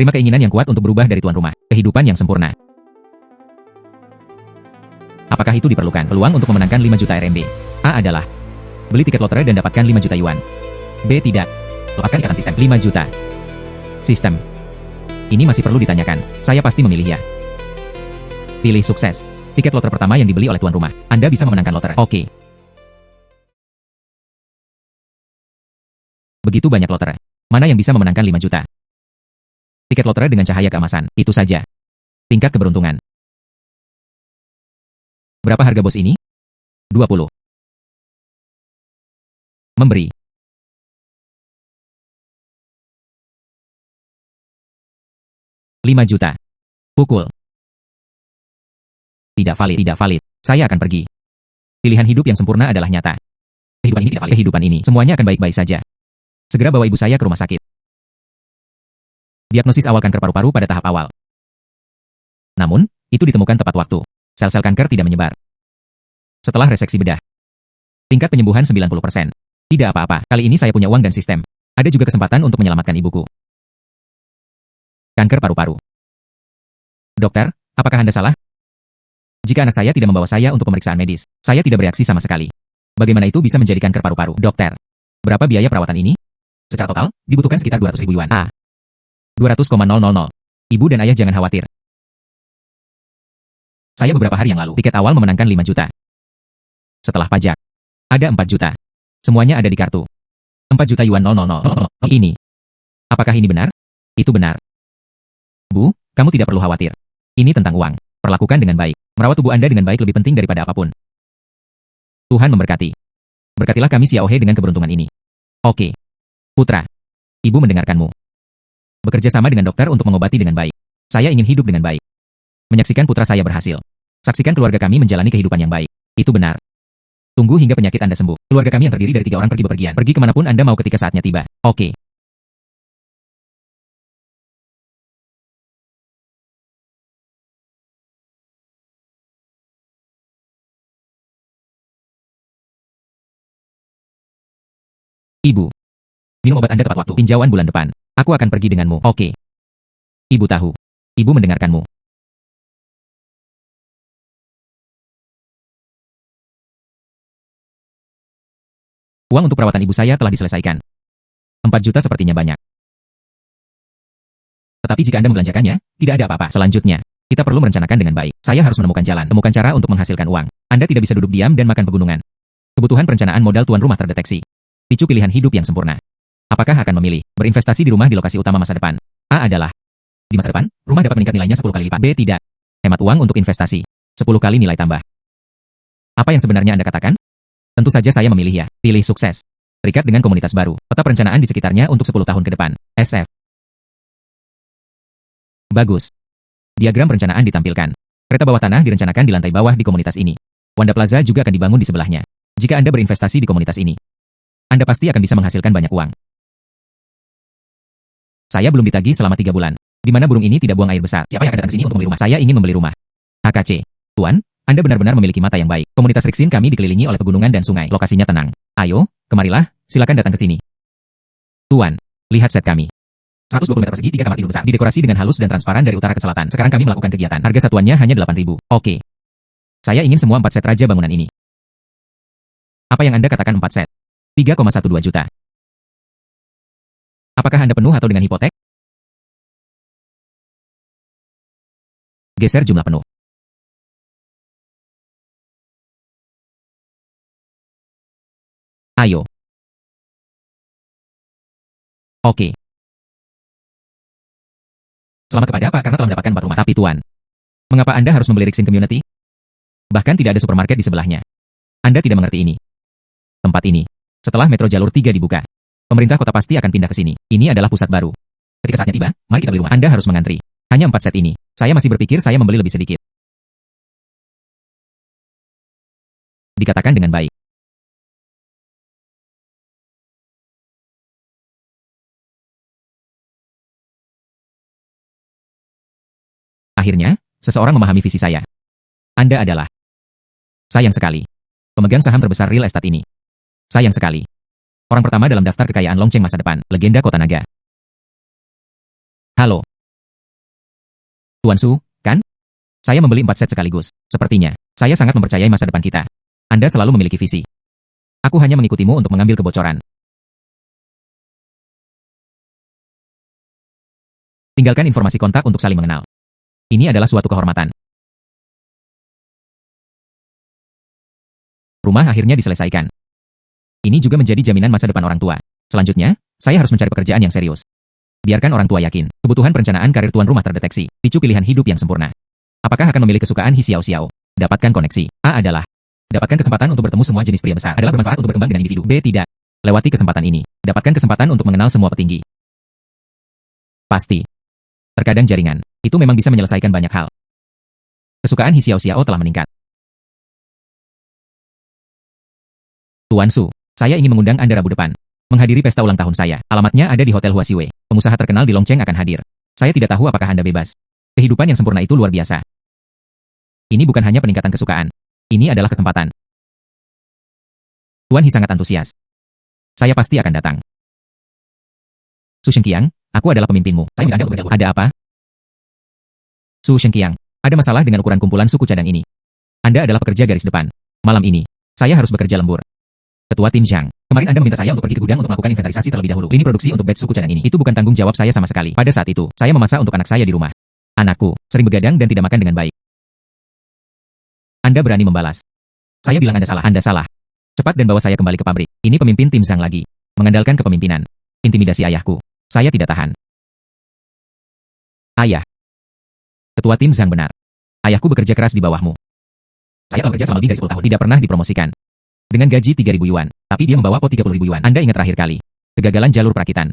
Terima keinginan yang kuat untuk berubah dari tuan rumah. Kehidupan yang sempurna. Apakah itu diperlukan? Peluang untuk memenangkan 5 juta RMB. A adalah beli tiket lotre dan dapatkan 5 juta yuan. B tidak. Lepaskan ikatan sistem 5 juta. Sistem. Ini masih perlu ditanyakan. Saya pasti memilih ya. Pilih sukses. Tiket lotre pertama yang dibeli oleh tuan rumah. Anda bisa memenangkan lotre. Oke. Begitu banyak lotre. Mana yang bisa memenangkan 5 juta? Tiket lotre dengan cahaya keemasan. Itu saja. Tingkat keberuntungan. Berapa harga bos ini? 20. Memberi. Rp5 juta. Pukul. Tidak valid, tidak valid. Saya akan pergi. Pilihan hidup yang sempurna adalah nyata. Kehidupan ini tidak valid. Kehidupan ini, semuanya akan baik-baik saja. Segera bawa ibu saya ke rumah sakit. Diagnosis awal kanker paru-paru pada tahap awal. Namun, itu ditemukan tepat waktu. Sel-sel kanker tidak menyebar. Setelah reseksi bedah. Tingkat penyembuhan 90%. Tidak apa-apa, kali ini saya punya uang dan sistem. Ada juga kesempatan untuk menyelamatkan ibuku. Kanker paru-paru. Dokter, apakah Anda salah? Jika anak saya tidak membawa saya untuk pemeriksaan medis, saya tidak bereaksi sama sekali. Bagaimana itu bisa menjadi kanker paru-paru? Dokter, berapa biaya perawatan ini? Secara total, dibutuhkan sekitar 200.000 yuan. 200,000. Ibu dan ayah jangan khawatir. Saya beberapa hari yang lalu, tiket awal memenangkan 5 juta. Setelah pajak, ada 4 juta. Semuanya ada di kartu. 4 juta yuan 000. Ini. Apakah ini benar? Itu benar. Bu, kamu tidak perlu khawatir. Ini tentang uang. Perlakukan dengan baik. Merawat tubuh Anda dengan baik lebih penting daripada apapun. Tuhan memberkati. Berkatilah kami Xiaohe dengan keberuntungan ini. Oke. Putra. Ibu mendengarkanmu. Bekerja sama dengan dokter untuk mengobati dengan baik. Saya ingin hidup dengan baik. Menyaksikan putra saya berhasil. Saksikan keluarga kami menjalani kehidupan yang baik. Itu benar. Tunggu hingga penyakit Anda sembuh. Keluarga kami yang terdiri dari 3 orang pergi bepergian. Pergi kemanapun Anda mau ketika saatnya tiba. Oke. Ibu. Minum obat Anda tepat waktu. Tinjauan bulan depan. Aku akan pergi denganmu. Oke. Ibu tahu. Ibu mendengarkanmu. Uang untuk perawatan ibu saya telah diselesaikan. 4 juta sepertinya banyak. Tetapi jika Anda membelanjakannya, tidak ada apa-apa. Selanjutnya, kita perlu merencanakan dengan baik. Saya harus menemukan jalan, temukan cara untuk menghasilkan uang. Anda tidak bisa duduk diam dan makan pegunungan. Kebutuhan perencanaan modal tuan rumah terdeteksi. Picu pilihan hidup yang sempurna. Apakah akan memilih berinvestasi di rumah di lokasi utama masa depan? A adalah di masa depan, rumah dapat meningkat nilainya 10 kali lipat. B tidak. Hemat uang untuk investasi. 10 kali nilai tambah. Apa yang sebenarnya Anda katakan? Tentu saja saya memilih ya. Pilih sukses. Terikat dengan komunitas baru. Tetap perencanaan di sekitarnya untuk 10 tahun ke depan. SF. Bagus. Diagram perencanaan ditampilkan. Kereta bawah tanah direncanakan di lantai bawah di komunitas ini. Wanda Plaza juga akan dibangun di sebelahnya. Jika Anda berinvestasi di komunitas ini, Anda pasti akan bisa menghasilkan banyak uang. Saya belum ditagih selama 3 bulan. Di mana burung ini tidak buang air besar? Siapa yang akan datang sini untuk membeli rumah? Saya ingin membeli rumah. HKC. Tuan, Anda benar-benar memiliki mata yang baik. Komunitas Rixin kami dikelilingi oleh pegunungan dan sungai. Lokasinya tenang. Ayo, kemarilah, silakan datang ke sini. Tuan, lihat set kami. 120 meter persegi 3 kamar tidur besar. Didekorasi dengan halus dan transparan dari utara ke selatan. Sekarang kami melakukan kegiatan. Harga satuannya hanya 8.000. Oke. Saya ingin semua 4 set raja bangunan ini. Apa yang Anda katakan 4 set? 3,12 juta. Apakah Anda penuh atau dengan hipotek? Geser jumlah penuh. Ayo. Oke. Selamat kepada apa karena telah mendapatkan 4 rumah. Tapi Tuan, mengapa Anda harus membeli Rixin Community? Bahkan tidak ada supermarket di sebelahnya. Anda tidak mengerti ini. Tempat ini, setelah metro jalur 3 dibuka, pemerintah kota pasti akan pindah ke sini. Ini adalah pusat baru. Ketika saatnya tiba, mari kita beli rumah. Anda harus mengantri. Hanya 4 set ini. Saya masih berpikir saya membeli lebih sedikit. Dikatakan dengan baik. Akhirnya, seseorang memahami visi saya. Anda adalah. Sayang sekali. Pemegang saham terbesar real estate ini. Sayang sekali. Orang pertama dalam daftar kekayaan Longcheng masa depan, legenda Kota Naga. Halo. Tuan Su, kan? Saya membeli 4 set sekaligus. Sepertinya, saya sangat mempercayai masa depan kita. Anda selalu memiliki visi. Aku hanya mengikutimu untuk mengambil kebocoran. Tinggalkan informasi kontak untuk saling mengenal. Ini adalah suatu kehormatan. Rumah akhirnya diselesaikan. Ini juga menjadi jaminan masa depan orang tua. Selanjutnya, saya harus mencari pekerjaan yang serius. Biarkan orang tua yakin, kebutuhan perencanaan karir tuan rumah terdeteksi, picu pilihan hidup yang sempurna. Apakah akan memilih kesukaan Hi Xiao Xiao? Dapatkan koneksi. A adalah, dapatkan kesempatan untuk bertemu semua jenis pria besar. Adalah bermanfaat untuk berkembang dengan individu. B tidak. Lewati kesempatan ini. Dapatkan kesempatan untuk mengenal semua petinggi. Pasti. Terkadang jaringan, itu memang bisa menyelesaikan banyak hal. Kesukaan Hi Xiao Xiao telah meningkat. Tuan Su, saya ingin mengundang Anda Rabu depan. Menghadiri pesta ulang tahun saya. Alamatnya ada di Hotel Huasiwe. Pengusaha terkenal di Longcheng akan hadir. Saya tidak tahu apakah Anda bebas. Kehidupan yang sempurna itu luar biasa. Ini bukan hanya peningkatan kesukaan. Ini adalah kesempatan. Tuan Hi sangat antusias. Saya pasti akan datang. Su Shengqiang, aku adalah pemimpinmu. Saya minta Anda untuk berjabur. Ada apa? Su Shengqiang, ada masalah dengan ukuran kumpulan suku cadang ini. Anda adalah pekerja garis depan. Malam ini, saya harus bekerja lembur. Ketua Tim Zhang, kemarin Anda meminta saya untuk pergi ke gudang untuk melakukan inventarisasi terlebih dahulu. Ini produksi untuk batch suku cadang ini. Itu bukan tanggung jawab saya sama sekali. Pada saat itu, saya memasak untuk anak saya di rumah. Anakku sering begadang dan tidak makan dengan baik. Anda berani membalas. Saya bilang Anda salah. Anda salah. Cepat dan bawa saya kembali ke pabrik. Ini pemimpin Tim Zhang lagi. Mengandalkan kepemimpinan. Intimidasi ayahku. Saya tidak tahan. Ayah. Ketua Tim Zhang benar. Ayahku bekerja keras di bawahmu. Saya telah bekerja selama lebih dari 10 tahun. Tidak pernah dipromosikan. Dengan gaji 3.000 yuan, tapi dia membawa pot 30.000 yuan. Anda ingat terakhir kali. Kegagalan jalur perakitan.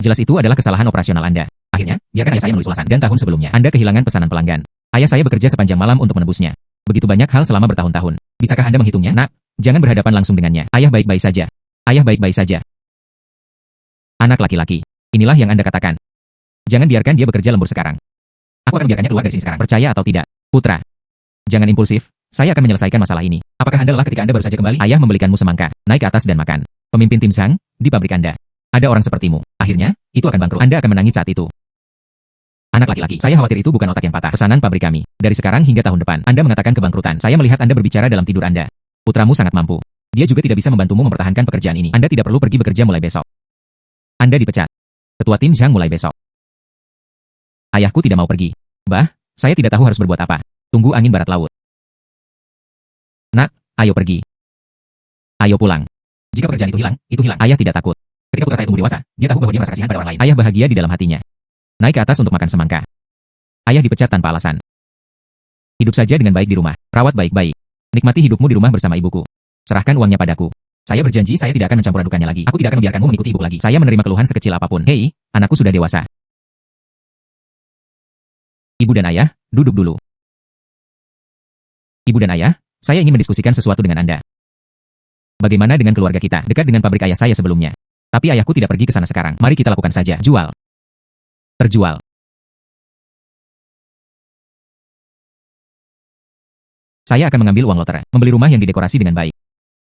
Jelas itu adalah kesalahan operasional Anda. Akhirnya, biarkan ayah saya menulis ulasan. Dan tahun sebelumnya, Anda kehilangan pesanan pelanggan. Ayah saya bekerja sepanjang malam untuk menebusnya. Begitu banyak hal selama bertahun-tahun. Bisakah Anda menghitungnya, nak? Jangan berhadapan langsung dengannya. Ayah baik-baik saja. Ayah baik-baik saja. Anak laki-laki. Inilah yang Anda katakan. Jangan biarkan dia bekerja lembur sekarang. Aku akan biarkannya keluar dari sini sekarang. Percaya atau tidak? Putra. Jangan impulsif. Saya akan menyelesaikan masalah ini. Apakah Anda lelah ketika Anda baru saja kembali? Ayah membelikanmu semangka. Naik ke atas dan makan. Pemimpin Tim Zhang, di pabrik Anda. Ada orang sepertimu. Akhirnya, itu akan bangkrut. Anda akan menangis saat itu. Anak laki-laki, saya khawatir itu bukan otak yang patah. Pesanan pabrik kami. Dari sekarang hingga tahun depan, Anda mengatakan kebangkrutan. Saya melihat Anda berbicara dalam tidur Anda. Putramu sangat mampu. Dia juga tidak bisa membantumu mempertahankan pekerjaan ini. Anda tidak perlu pergi bekerja mulai besok. Anda dipecat. Ketua Tim Zhang mulai besok. Ayahku tidak mau pergi. Bah, saya tidak tahu harus berbuat apa. Tunggu angin barat laut. Nak, ayo pergi. Ayo pulang. Jika pekerjaan itu hilang, itu hilang. Ayah tidak takut. Ketika putra saya tumbuh dewasa, dia tahu bahwa dia merasa kasihan pada orang lain. Ayah bahagia di dalam hatinya. Naik ke atas untuk makan semangka. Ayah dipecat tanpa alasan. Hidup saja dengan baik di rumah. Rawat baik-baik. Nikmati hidupmu di rumah bersama ibuku. Serahkan uangnya padaku. Saya berjanji saya tidak akan mencampur adukannya lagi. Aku tidak akan membiarkanmu mengikuti ibu lagi. Saya menerima keluhan sekecil apapun. Hei, anakku sudah dewasa. Ibu dan ayah, duduk dulu. Ibu dan ayah, saya ingin mendiskusikan sesuatu dengan Anda. Bagaimana dengan keluarga kita, dekat dengan pabrik ayah saya sebelumnya? Tapi ayahku tidak pergi ke sana sekarang. Mari kita lakukan saja. Jual. Terjual. Saya akan mengambil uang loter, membeli rumah yang didekorasi dengan baik.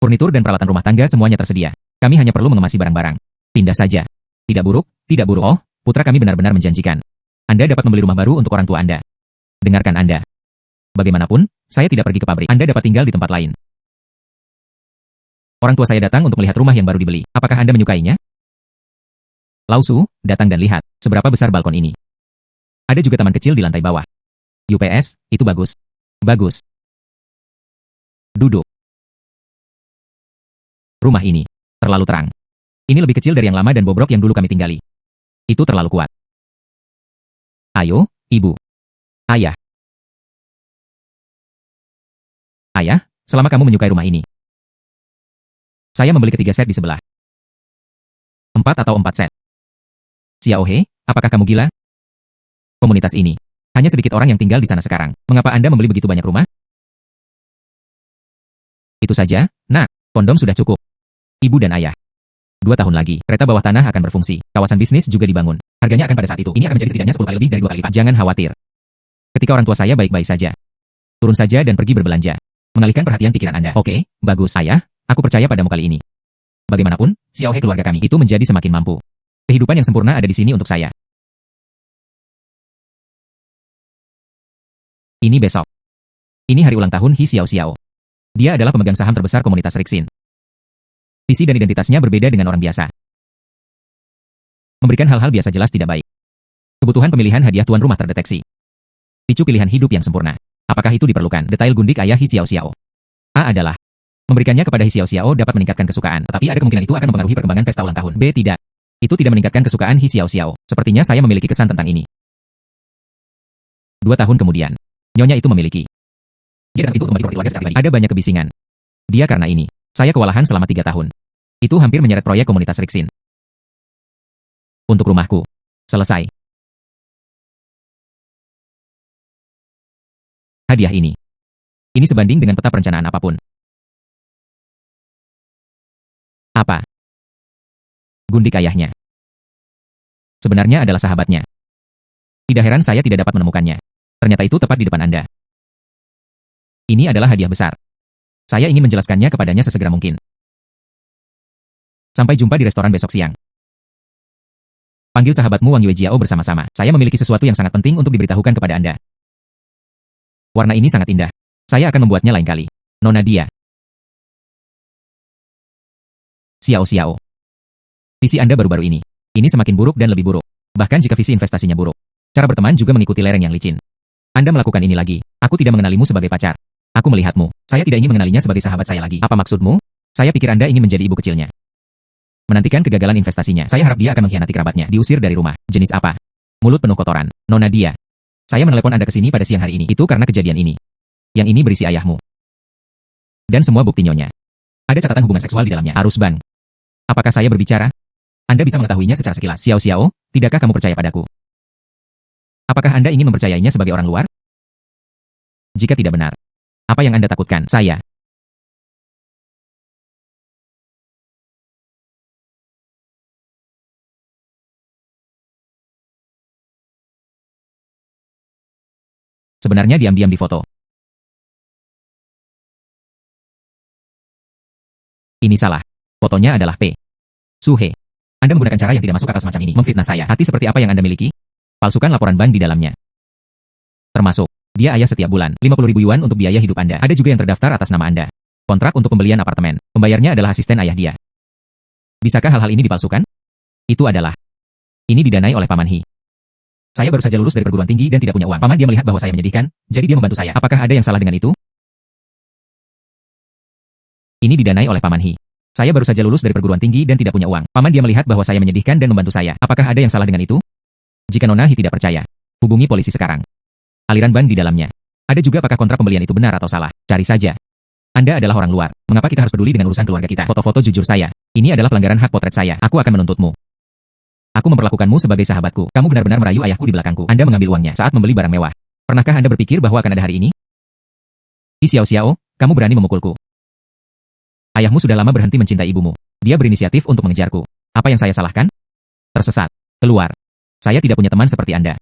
Furnitur dan peralatan rumah tangga semuanya tersedia. Kami hanya perlu mengemasi barang-barang. Pindah saja. Tidak buruk, tidak buruk. Oh, putra kami benar-benar menjanjikan. Anda dapat membeli rumah baru untuk orang tua Anda. Dengarkan Anda. Bagaimanapun, saya tidak pergi ke pabrik. Anda dapat tinggal di tempat lain. Orang tua saya datang untuk melihat rumah yang baru dibeli. Apakah Anda menyukainya? Lao Su, datang dan lihat, seberapa besar balkon ini. Ada juga taman kecil di lantai bawah. UPS, itu bagus. Bagus. Duduk. Rumah ini terlalu terang. Ini lebih kecil dari yang lama dan bobrok yang dulu kami tinggali. Itu terlalu kuat. Ayo, ibu. Ayah. Ayah, selama kamu menyukai rumah ini. Saya membeli ketiga set di sebelah. 4 atau 4 set. Xiao He, apakah kamu gila? Komunitas ini. Hanya sedikit orang yang tinggal di sana sekarang. Mengapa Anda membeli begitu banyak rumah? Itu saja, nak. Kondom sudah cukup. Ibu dan ayah. 2 tahun lagi, kereta bawah tanah akan berfungsi. Kawasan bisnis juga dibangun. Harganya akan pada saat itu. Ini akan menjadi setidaknya 10 kali lebih dari 2 kali lipat. Jangan khawatir. Ketika orang tua saya baik-baik saja. Turun saja dan pergi berbelanja. Mengalihkan perhatian pikiran Anda. Oke, bagus. Ayah, aku percaya padamu kali ini. Bagaimanapun, Xiao He keluarga kami itu menjadi semakin mampu. Kehidupan yang sempurna ada di sini untuk saya. Ini besok. Ini hari ulang tahun He Xiao Xiao. Dia adalah pemegang saham terbesar komunitas Rixin. Visi dan identitasnya berbeda dengan orang biasa. Memberikan hal-hal biasa jelas tidak baik. Kebutuhan pemilihan hadiah tuan rumah terdeteksi. Picu pilihan hidup yang sempurna. Apakah itu diperlukan? Detail gundik ayah He Xiao Xiao. A adalah memberikannya kepada He Xiao Xiao dapat meningkatkan kesukaan, tetapi ada kemungkinan itu akan mempengaruhi perkembangan pesta ulang tahun. B tidak. Itu tidak meningkatkan kesukaan He Xiao Xiao. Sepertinya saya memiliki kesan tentang ini. 2 tahun kemudian, nyonya itu memiliki. Dia datang itu kembali keluarga secara pribadi. Ada banyak kebisingan. Dia karena ini. Saya kewalahan selama 3 tahun. Itu hampir menyeret proyek komunitas Rixin. Untuk rumahku. Selesai. Hadiah ini. Ini sebanding dengan peta perencanaan apapun. Apa? Gundik ayahnya. Sebenarnya adalah sahabatnya. Tidak heran saya tidak dapat menemukannya. Ternyata itu tepat di depan Anda. Ini adalah hadiah besar. Saya ingin menjelaskannya kepadanya sesegera mungkin. Sampai jumpa di restoran besok siang. Panggil sahabatmu Wang Yuejiao bersama-sama. Saya memiliki sesuatu yang sangat penting untuk diberitahukan kepada Anda. Warna ini sangat indah. Saya akan membuatnya lain kali. Nona dia. Xiao Xiao. Visi Anda baru-baru ini. Ini semakin buruk dan lebih buruk. Bahkan jika visi investasinya buruk. Cara berteman juga mengikuti lereng yang licin. Anda melakukan ini lagi. Aku tidak mengenalimu sebagai pacar. Aku melihatmu. Saya tidak ingin mengenalinya sebagai sahabat saya lagi. Apa maksudmu? Saya pikir Anda ingin menjadi ibu kecilnya. Menantikan kegagalan investasinya. Saya harap dia akan mengkhianati kerabatnya. Diusir dari rumah. Jenis apa? Mulut penuh kotoran. Nona dia. Saya menelepon Anda ke sini pada siang hari ini. Itu karena kejadian ini. Yang ini berisi ayahmu. Dan semua bukti nyonya. Ada catatan hubungan seksual di dalamnya. Arus bank. Apakah saya berbicara? Anda bisa mengetahuinya secara sekilas. Xiao Xiao, tidakkah kamu percaya padaku? Apakah Anda ingin mempercayainya sebagai orang luar? Jika tidak benar, apa yang Anda takutkan? Saya. Sebenarnya diam-diam di foto. Ini salah. Fotonya adalah P. Suhe. Anda menggunakan cara yang tidak masuk akal semacam ini. Memfitnah saya. Hati seperti apa yang Anda miliki? Palsukan laporan bank di dalamnya. Termasuk, dia ayah setiap bulan, 50.000 yuan untuk biaya hidup Anda. Ada juga yang terdaftar atas nama Anda. Kontrak untuk pembelian apartemen. Pembayarnya adalah asisten ayah dia. Bisakah hal-hal ini dipalsukan? Itu adalah. Ini didanai oleh Paman He. Saya baru saja lulus dari perguruan tinggi dan tidak punya uang. Paman dia melihat bahwa saya menyedihkan, jadi dia membantu saya. Apakah ada yang salah dengan itu? Ini didanai oleh Paman He. Saya baru saja lulus dari perguruan tinggi dan tidak punya uang. Paman dia melihat bahwa saya menyedihkan dan membantu saya. Apakah ada yang salah dengan itu? Jika Nona He tidak percaya, hubungi polisi sekarang. Aliran ban di dalamnya. Ada juga apakah kontrak pembelian itu benar atau salah? Cari saja. Anda adalah orang luar. Mengapa kita harus peduli dengan urusan keluarga kita? Foto-foto jujur saya. Ini adalah pelanggaran hak potret saya. Aku akan menuntutmu. Aku memperlakukanmu sebagai sahabatku. Kamu benar-benar merayu ayahku di belakangku. Anda mengambil uangnya saat membeli barang mewah. Pernahkah Anda berpikir bahwa akan ada hari ini? Xiao Xiao, kamu berani memukulku. Ayahmu sudah lama berhenti mencintai ibumu. Dia berinisiatif untuk mengejarku. Apa yang saya salahkan? Tersesat. Keluar. Saya tidak punya teman seperti Anda.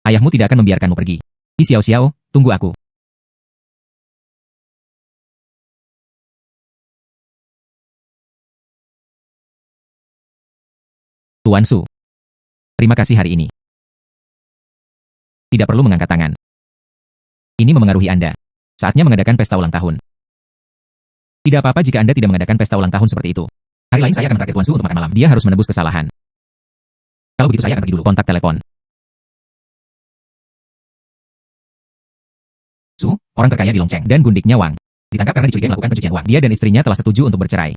Ayahmu tidak akan membiarkanmu pergi. Xiao Xiao, tunggu aku. Tuan Su. Terima kasih hari ini. Tidak perlu mengangkat tangan. Ini memengaruhi Anda. Saatnya mengadakan pesta ulang tahun. Tidak apa-apa jika Anda tidak mengadakan pesta ulang tahun seperti itu. Hari lain saya akan menraktir Tuan Su untuk makan malam. Dia harus menebus kesalahan. Kalau begitu saya akan pergi dulu. Kontak telepon. Su, orang terkaya di Longcheng, dan gundiknya Wang. Ditangkap karena dicurigai melakukan pencucian uang. Dia dan istrinya telah setuju untuk bercerai.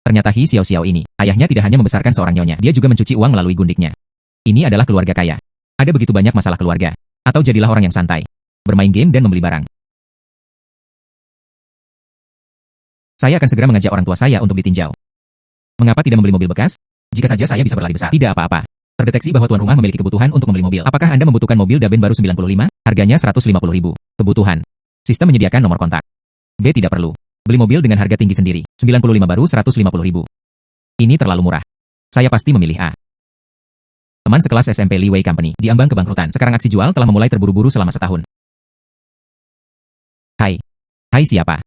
Ternyata He Xiao Xiao ini, ayahnya tidak hanya membesarkan seorang nyonya, dia juga mencuci uang melalui gundiknya. Ini adalah keluarga kaya. Ada begitu banyak masalah keluarga. Atau jadilah orang yang santai. Bermain game dan membeli barang. Saya akan segera mengajak orang tua saya untuk ditinjau. Mengapa tidak membeli mobil bekas? Jika saja saya bisa berlari besar. Tidak apa-apa. Terdeteksi bahwa tuan rumah memiliki kebutuhan untuk membeli mobil. Apakah Anda membutuhkan mobil Daben baru 95? Harganya 150.000. Kebutuhan. Sistem menyediakan nomor kontak. B. Tidak perlu. Beli mobil dengan harga tinggi sendiri. 95 baru 150.000. Ini terlalu murah. Saya pasti memilih A. Teman sekelas SMP Li Wei Company diambang kebangkrutan. Sekarang aksi jual telah memulai terburu-buru selama setahun. Hai. Hai siapa?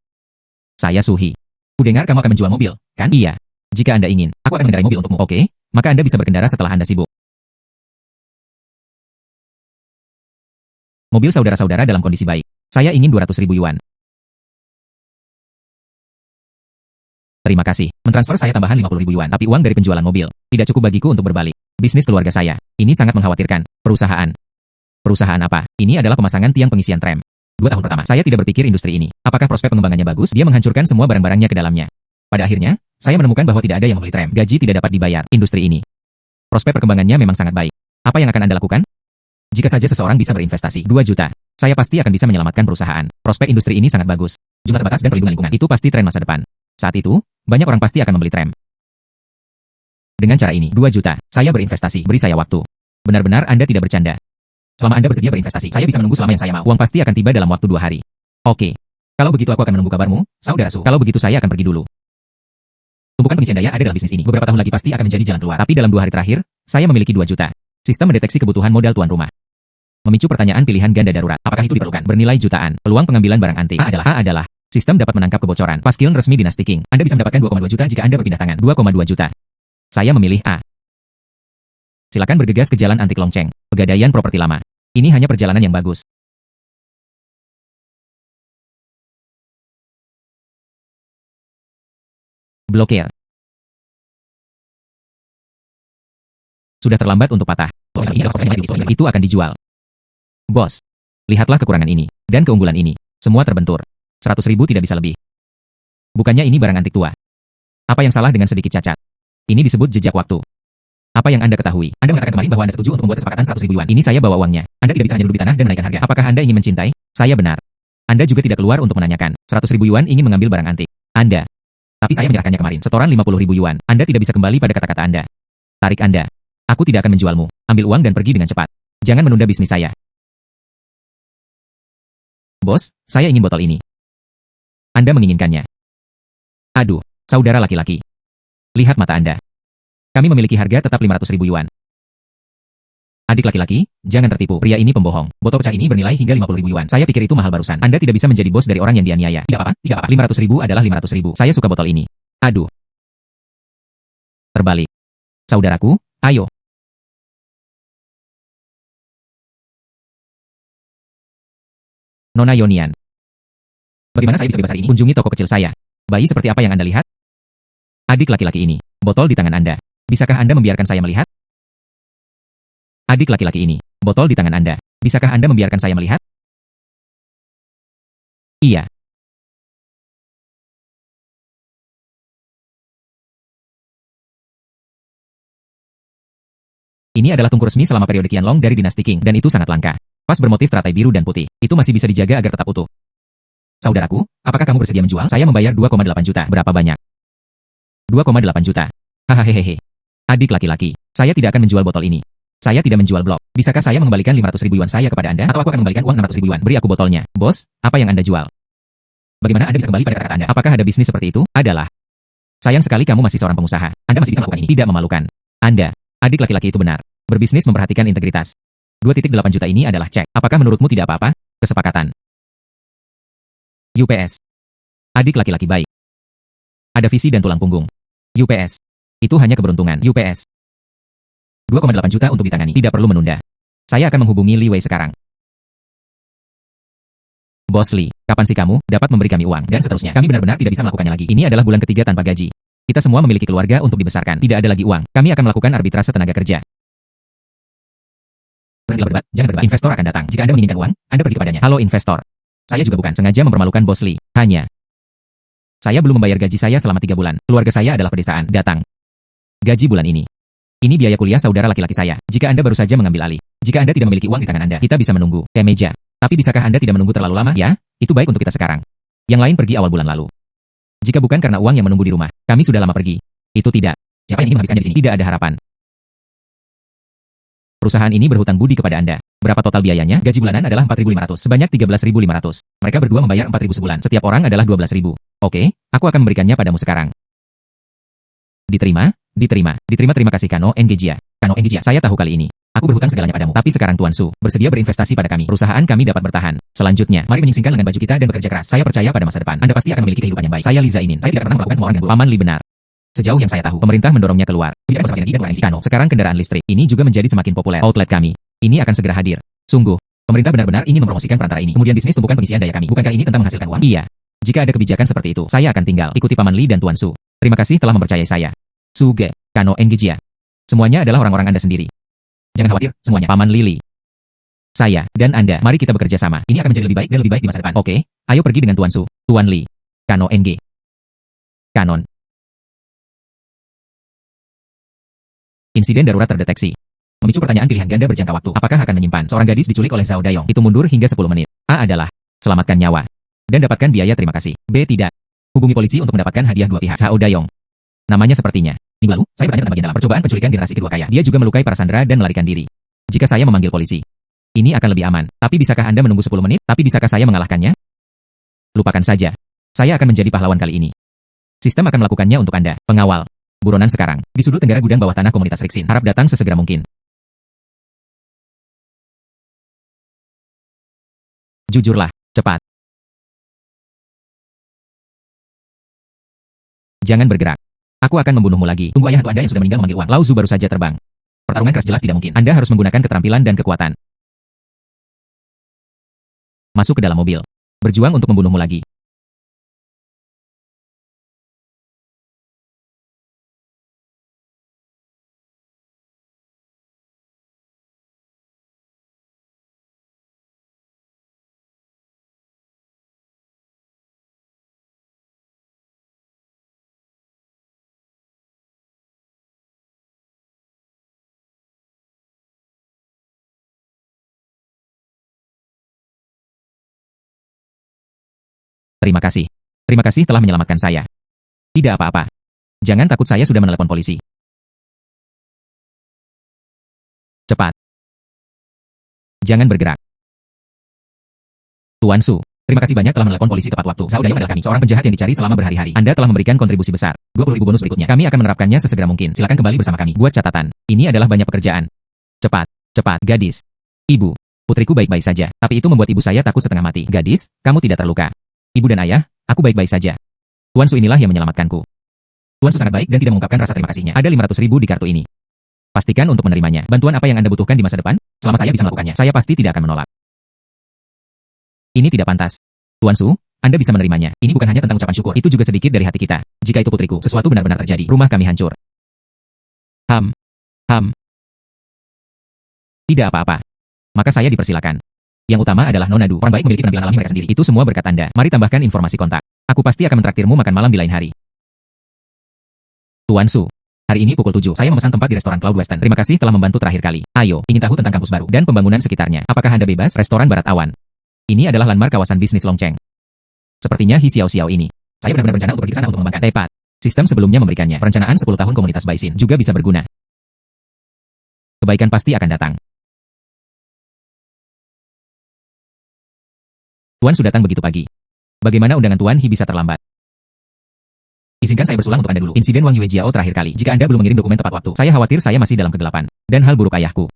Saya Suhi. Kudengar kamu akan menjual mobil, kan? Iya. Jika Anda ingin, aku akan mengendarai mobil untukmu. Oke, maka Anda bisa berkendara setelah Anda sibuk. Mobil saudara-saudara dalam kondisi baik. Saya ingin 200.000 yuan. Terima kasih. Mentransfer saya tambahan 50.000 yuan, tapi uang dari penjualan mobil tidak cukup bagiku untuk berbalik. Bisnis keluarga saya. Ini sangat mengkhawatirkan. Perusahaan. Perusahaan apa? Ini adalah pemasangan tiang pengisian tram. 2 tahun pertama, saya tidak berpikir industri ini. Apakah prospek pengembangannya bagus? Dia menghancurkan semua barang-barangnya ke dalamnya. Pada akhirnya, saya menemukan bahwa tidak ada yang membeli tram. Gaji tidak dapat dibayar. Industri ini. Prospek perkembangannya memang sangat baik. Apa yang akan Anda lakukan? Jika saja seseorang bisa berinvestasi 2 juta, saya pasti akan bisa menyelamatkan perusahaan. Prospek industri ini sangat bagus. Jumlah terbatas dan perlindungan lingkungan. Itu pasti tren masa depan. Saat itu, banyak orang pasti akan membeli tram. Dengan cara ini, 2 juta, saya berinvestasi. Beri saya waktu. Benar-benar Anda tidak bercanda. Selama Anda bersedia berinvestasi, saya bisa menunggu selama yang saya mau. Uang pasti akan tiba dalam waktu 2 hari. Oke. Kalau begitu aku akan menunggu kabarmu, saudara Su. Kalau begitu saya akan pergi dulu. Tumpukan pengisian daya ada dalam bisnis ini. Beberapa tahun lagi pasti akan menjadi jalan keluar. Tapi dalam 2 hari terakhir, saya memiliki 2 juta. Sistem mendeteksi kebutuhan modal tuan rumah. Memicu pertanyaan pilihan ganda darurat. Apakah itu diperlukan? Bernilai jutaan. Peluang pengambilan barang antik. A adalah. Sistem dapat menangkap kebocoran. Paskiln resmi Dynasty King. Anda bisa mendapatkan 2,2 juta jika Anda berpindah tangan. 2,2 juta. Saya memilih A. Silakan bergegas ke jalan antik Longcheng. Pegadaian properti lama. Ini hanya perjalanan yang bagus. Blokir. Sudah terlambat untuk patah. Itu akan dijual. Bos, lihatlah kekurangan ini dan keunggulan ini. Semua terbentur. 100.000 tidak bisa lebih. Bukannya ini barang antik tua. Apa yang salah dengan sedikit cacat? Ini disebut jejak waktu. Apa yang Anda ketahui? Anda mengatakan kemarin bahwa Anda setuju untuk membuat kesepakatan 100.000 yuan. Ini saya bawa uangnya. Anda tidak bisa hanya duduk di tanah dan menaikkan harga. Apakah Anda ingin mencintai? Saya benar. Anda juga tidak keluar untuk menanyakan. 100.000 yuan ingin mengambil barang antik. Anda. Tapi saya menyerahkannya kemarin. Setoran 50.000 yuan. Anda tidak bisa kembali pada kata-kata Anda. Tarik Anda. Aku tidak akan menjualmu. Ambil uang dan pergi dengan cepat. Jangan menunda bisnis saya. Bos, saya ingin botol ini. Anda menginginkannya. Aduh, saudara laki-laki. Lihat mata Anda. Kami memiliki harga tetap 500.000 yuan. Adik laki-laki, jangan tertipu. Pria ini pembohong. Botol pecah ini bernilai hingga 50.000 yuan. Saya pikir itu mahal barusan. Anda tidak bisa menjadi bos dari orang yang dianiaya. Tidak apa-apa, tidak apa. 500.000 adalah 500.000. Saya suka botol ini. Aduh. Terbalik. Saudaraku, ayo. Nona Yonian. Bagaimana saya bisa bebas hari ini? Kunjungi toko kecil saya. Bayi seperti apa yang Anda lihat? Adik laki-laki ini. Botol di tangan Anda. Bisakah Anda membiarkan saya melihat? Adik laki-laki ini. Botol di tangan Anda. Bisakah Anda membiarkan saya melihat? Iya. Ini adalah tungku resmi selama periode Qianlong dari Dynasty Qing, dan itu sangat langka. Pas bermotif teratai biru dan putih. Itu masih bisa dijaga agar tetap utuh. Saudaraku, apakah kamu bersedia menjual? Saya membayar 2,8 juta. Berapa banyak? 2,8 juta. Hahaha. Adik laki-laki, saya tidak akan menjual botol ini. Saya tidak menjual blok. Bisakah saya mengembalikan 500.000 yuan saya kepada Anda? Atau aku akan mengembalikan uang 600.000 yuan? Beri aku botolnya. Bos, apa yang Anda jual? Bagaimana Anda bisa kembali pada kata-kata Anda? Apakah ada bisnis seperti itu? Adalah. Sayang sekali kamu masih seorang pengusaha. Anda masih bisa melakukan ini. Tidak memalukan. Anda, adik laki-laki itu benar. Berbisnis memperhatikan integritas. 2,8 juta ini adalah cek. Apakah menurutmu tidak apa-apa? Kesepakatan. UPS. Adik laki-laki baik. Ada visi dan tulang punggung. UPS. Itu hanya keberuntungan. UPS. 2,8 juta untuk ditangani. Tidak perlu menunda. Saya akan menghubungi Li Wei sekarang. Bos Li, kapan sih kamu dapat memberi kami uang? Dan seterusnya. Kami benar-benar tidak bisa melakukannya lagi. Ini adalah bulan ketiga tanpa gaji. Kita semua memiliki keluarga untuk dibesarkan. Tidak ada lagi uang. Kami akan melakukan arbitrase tenaga kerja. Berhentilah berdebat, jangan berdebat. Investor akan datang. Jika Anda menginginkan uang, Anda pergi kepadanya. Halo investor. Saya juga bukan sengaja mempermalukan Bos Li. Hanya. Saya belum membayar gaji saya selama 3 bulan. Keluarga saya adalah pedesaan. Datang. Gaji bulan ini. Ini biaya kuliah saudara laki-laki saya. Jika Anda baru saja mengambil alih. Jika Anda tidak memiliki uang di tangan Anda, kita bisa menunggu. Meja. Tapi bisakah Anda tidak menunggu terlalu lama? Ya, itu baik untuk kita sekarang. Yang lain pergi awal bulan lalu. Jika bukan karena uang yang menunggu di rumah, kami sudah lama pergi. Itu tidak. Siapa yang ingin menghabiskannya di sini? Tidak ada harapan. Perusahaan ini berhutang budi kepada Anda. Berapa total biayanya? Gaji bulanan adalah 4.500. Sebanyak 13.500. Mereka berdua membayar 4.000 sebulan. Setiap orang adalah 12.000. Oke, aku akan memberikannya padamu sekarang. Diterima, diterima, diterima. Terima kasih Kano Engjia. Kano Engjia, saya tahu kali ini. Aku berhutang segalanya padamu. Tapi sekarang Tuan Su bersedia berinvestasi pada kami. Perusahaan kami dapat bertahan. Selanjutnya, mari menyingsingkan lengan baju kita dan bekerja keras. Saya percaya pada masa depan. Anda pasti akan memiliki kehidupan yang baik. Saya Liza Inin. Saya tidak pernah melakukan semua orang dengan Paman Li benar. Sejauh yang saya tahu, pemerintah mendorongnya keluar. Bicara konservasi energi dan energi Kano. Sekarang kendaraan listrik. Ini juga menjadi semakin populer. Outlet kami. Ini akan segera hadir. Sungguh, Pemerintah benar-benar ingin mempromosikan perantara ini. Kemudian bisnis tumpukan pengisian daya kami. Bukankah ini tentang menghasilkan uang? Iya. Jika ada kebijakan seperti itu, saya akan tinggal ikuti Paman Li dan Tuan Su. Terima kasih telah mempercayai saya. Suge, Kano Engjia. Semuanya adalah orang-orang Anda sendiri. Jangan khawatir, semuanya. Paman Lili. Saya dan Anda, mari kita bekerja sama. Ini akan menjadi lebih baik dan lebih baik di masa depan. Oke, ayo pergi dengan Tuan Su, Tuan Li, Kano NG. Kanon. Insiden darurat terdeteksi. Memicu pertanyaan pilihan ganda berjangka waktu. Apakah akan menyimpan seorang gadis diculik oleh Zhao Dayong? Itu mundur hingga 10 menit. A adalah selamatkan nyawa dan dapatkan biaya terima kasih. B tidak. Hubungi polisi untuk mendapatkan hadiah dua pihak. Zhao Dayong. Namanya sepertinya. Minggu lalu, saya bertanya tentang bagian dalam percobaan penculikan generasi kedua kaya. Dia juga melukai para sandera dan melarikan diri. Jika saya memanggil polisi, ini akan lebih aman. Tapi bisakah Anda menunggu 10 menit? Tapi bisakah saya mengalahkannya? Lupakan saja. Saya akan menjadi pahlawan kali ini. Sistem akan melakukannya untuk Anda. Pengawal. Buronan sekarang. Di sudut tenggara gudang bawah tanah komunitas Rixin. Harap datang sesegera mungkin. Jujurlah. Cepat. Jangan bergerak. Aku akan membunuhmu lagi. Tunggu ayah atau Anda yang sudah meninggal memanggil uang. Lao Zu baru saja terbang. Pertarungan keras jelas tidak mungkin. Anda harus menggunakan keterampilan dan kekuatan. Masuk ke dalam mobil. Berjuang untuk membunuhmu lagi. Terima kasih. Terima kasih telah menyelamatkan saya. Tidak apa-apa. Jangan takut, saya sudah menelepon polisi. Cepat. Jangan bergerak. Tuan Su, terima kasih banyak telah menelepon polisi tepat waktu. Zhao Dayong adalah kami, seorang penjahat yang dicari selama berhari-hari. Anda telah memberikan kontribusi besar. 20.000 bonus berikutnya. Kami akan menerapkannya sesegera mungkin. Silakan kembali bersama kami. Buat catatan. Ini adalah banyak pekerjaan. Cepat. Cepat, gadis. Ibu. Putriku baik-baik saja. Tapi itu membuat ibu saya takut setengah mati. Gadis, kamu tidak terluka. Ibu dan ayah, aku baik-baik saja. Tuan Su inilah yang menyelamatkanku. Tuan Su sangat baik dan tidak mengungkapkan rasa terima kasihnya. Ada 500.000 di kartu ini. Pastikan untuk menerimanya. Bantuan apa yang Anda butuhkan di masa depan? Selama saya bisa melakukannya, saya pasti tidak akan menolak. Ini tidak pantas. Tuan Su, Anda bisa menerimanya. Ini bukan hanya tentang ucapan syukur. Itu juga sedikit dari hati kita. Jika itu putriku, sesuatu benar-benar terjadi. Rumah kami hancur. Ham. Tidak apa-apa. Maka saya dipersilakan. Yang utama adalah Nona Du. Orang baik memiliki penampilan alami mereka sendiri. Itu semua berkat Anda. Mari tambahkan informasi kontak. Aku pasti akan mentraktirmu makan malam di lain hari. Tuan Su. Hari ini pukul 7. Saya memesan tempat di restoran Cloud Western. Terima kasih telah membantu terakhir kali. Ayo, ingin tahu tentang kampus baru dan pembangunan sekitarnya. Apakah Anda bebas? Restoran Barat Awan. Ini adalah landmark kawasan bisnis Longcheng. Sepertinya Hi Xiao Xiao ini. Saya benar-benar berencana untuk pergi ke sana untuk mengembangkan. Tepat. Sistem sebelumnya memberikannya. Perencanaan 10 tahun komunitas Baisin juga bisa berguna. Kebaikan pasti akan datang. Tuan Su datang begitu pagi. Bagaimana undangan Tuan Hi bisa terlambat? Izinkan saya bersulang untuk Anda dulu. Insiden Wang Yuejiao terakhir kali. Jika Anda belum mengirim dokumen tepat waktu, saya khawatir saya masih dalam kegelapan. Dan hal buruk ayahku.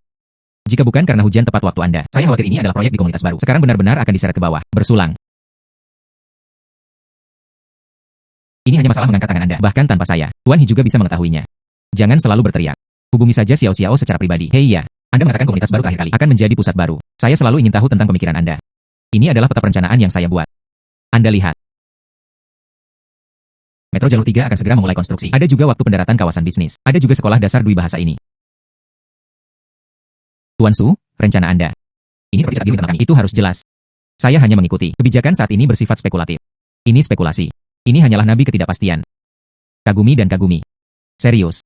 Jika bukan karena hujan tepat waktu Anda, saya khawatir ini adalah proyek di komunitas baru. Sekarang benar-benar akan diseret ke bawah. Bersulang. Ini hanya masalah mengangkat tangan Anda. Bahkan tanpa saya, Tuan Hi juga bisa mengetahuinya. Jangan selalu berteriak. Hubungi saja Xiao Xiao secara pribadi. Hei ya, Anda mengatakan komunitas baru terakhir kali akan menjadi pusat baru. Saya selalu ingin tahu tentang pemikiran Anda. Ini adalah peta perencanaan yang saya buat. Anda lihat. Metro Jalur 3 akan segera memulai konstruksi. Ada juga waktu pendaratan kawasan bisnis. Ada juga sekolah dasar Dwi bahasa ini. Tuan Su, rencana Anda. Ini seperti cara internal kami. Itu harus jelas. Saya hanya mengikuti. Kebijakan saat ini bersifat spekulatif. Ini spekulasi. Ini hanyalah nabi ketidakpastian. Kagumi dan kagumi. Serius.